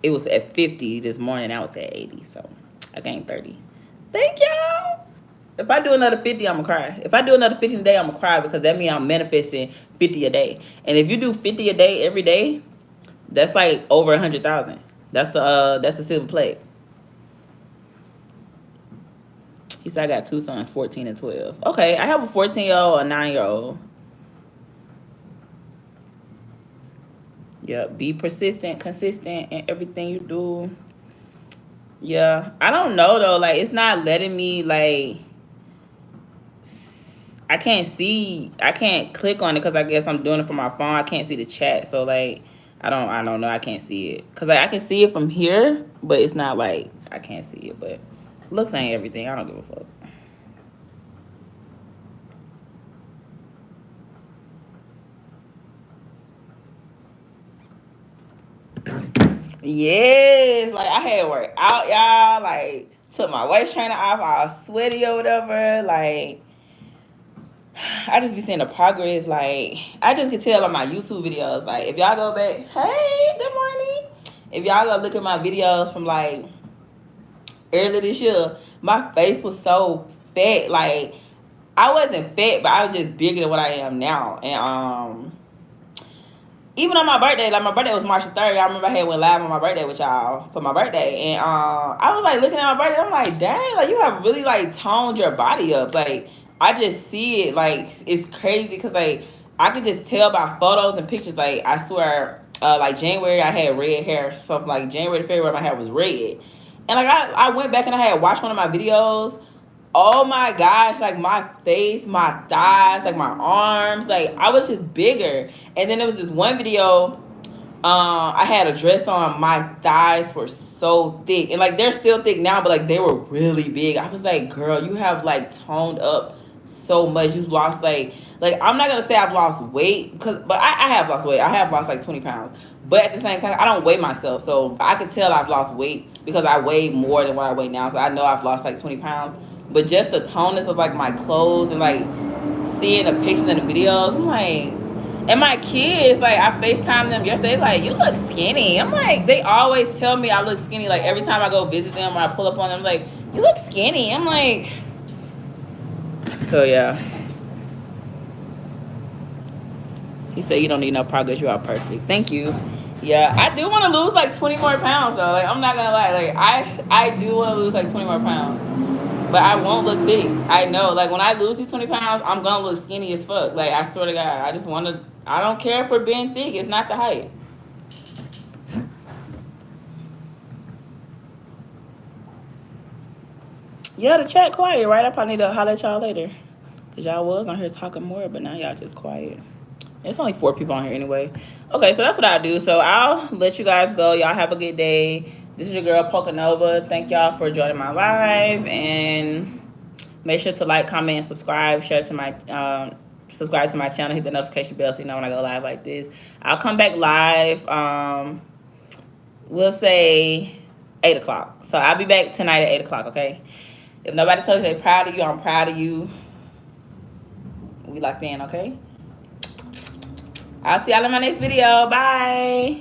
it was at 50 this morning. I was at 80, so I gained 30. Thank y'all. If I do another 50, I'm gonna cry. If I do another 50 a day, I'm gonna cry because that means I'm manifesting 50 a day. And if you do 50 a day every day, that's like over 100,000. That's the silver plate. He said I got 2 sons, 14 and 12. Okay, I have a 14-year-old, a 9-year-old. Yeah, be persistent, consistent in everything you do. Yeah, I don't know though. It's not letting me I can't click on it because I guess I'm doing it from my phone. I can't see the chat, so I don't know. I can't see it because I can see it from here, but it's not I can't see it. But looks ain't everything. I don't give a fuck. Yes, I had work out, y'all. Took my waist trainer off, all sweaty or whatever. I just be seeing the progress. I just can tell by my YouTube videos. If y'all go back, hey, good morning. If y'all go look at my videos from earlier this year, my face was so fat. I wasn't fat, but I was just bigger than what I am now. And even on my birthday, my birthday was March 3rd. I remember I had went live on my birthday with y'all for my birthday. And I was looking at my birthday, I'm like, dang, you have really toned your body up. I just see it, it's crazy because I could just tell by photos and pictures. I swear, January I had red hair. So from January to February my hair was red. And I went back and I had watched one of my videos. Oh my gosh, my face, my thighs, my arms, I was just bigger. And then there was this one video, I had a dress on, my thighs were so thick. And they're still thick now, but they were really big. I was like, girl, you have toned up so much. You've lost I'm not gonna say I've lost weight, but I have lost weight. I have lost 20 pounds. But at the same time, I don't weigh myself. So I can tell I've lost weight because I weigh more than what I weigh now. So I know I've lost 20 pounds. But just the toneness of my clothes and seeing the pictures and the videos, I'm like, And my kids, like, I FaceTime them yesterday, like, you look skinny. I'm like, they always tell me I look skinny. Like, every time I go visit them or I pull up on them, like, you look skinny. I'm like, so yeah. He said, you don't need no progress. You are perfect. Thank you. Yeah, I do want to lose like 20 more pounds, though. Like, I'm not going to lie. Like, I do want to lose like 20 more pounds. But I won't look thick. I know. Like, when I lose these 20 pounds, I'm going to look skinny as fuck. Like, I swear to God. I just want to, I don't care for being thick. It's not the height. Yeah, the chat quiet, right? I probably need to holler at y'all later. Because y'all was on here talking more, but now y'all just quiet. There's only 4 people on here anyway. Okay, so that's what I do. So I'll let you guys go. Y'all have a good day. This is your girl, Pocanova. Thank y'all for joining my live. And make sure to like, comment, and subscribe. Share to my subscribe to my channel. Hit the notification bell so you know when I go live like this. I'll come back live. We'll say 8 o'clock. So I'll be back tonight at 8 o'clock, okay? If nobody tells you they're proud of you, I'm proud of you. We locked in, okay? I'll see y'all in my next video. Bye.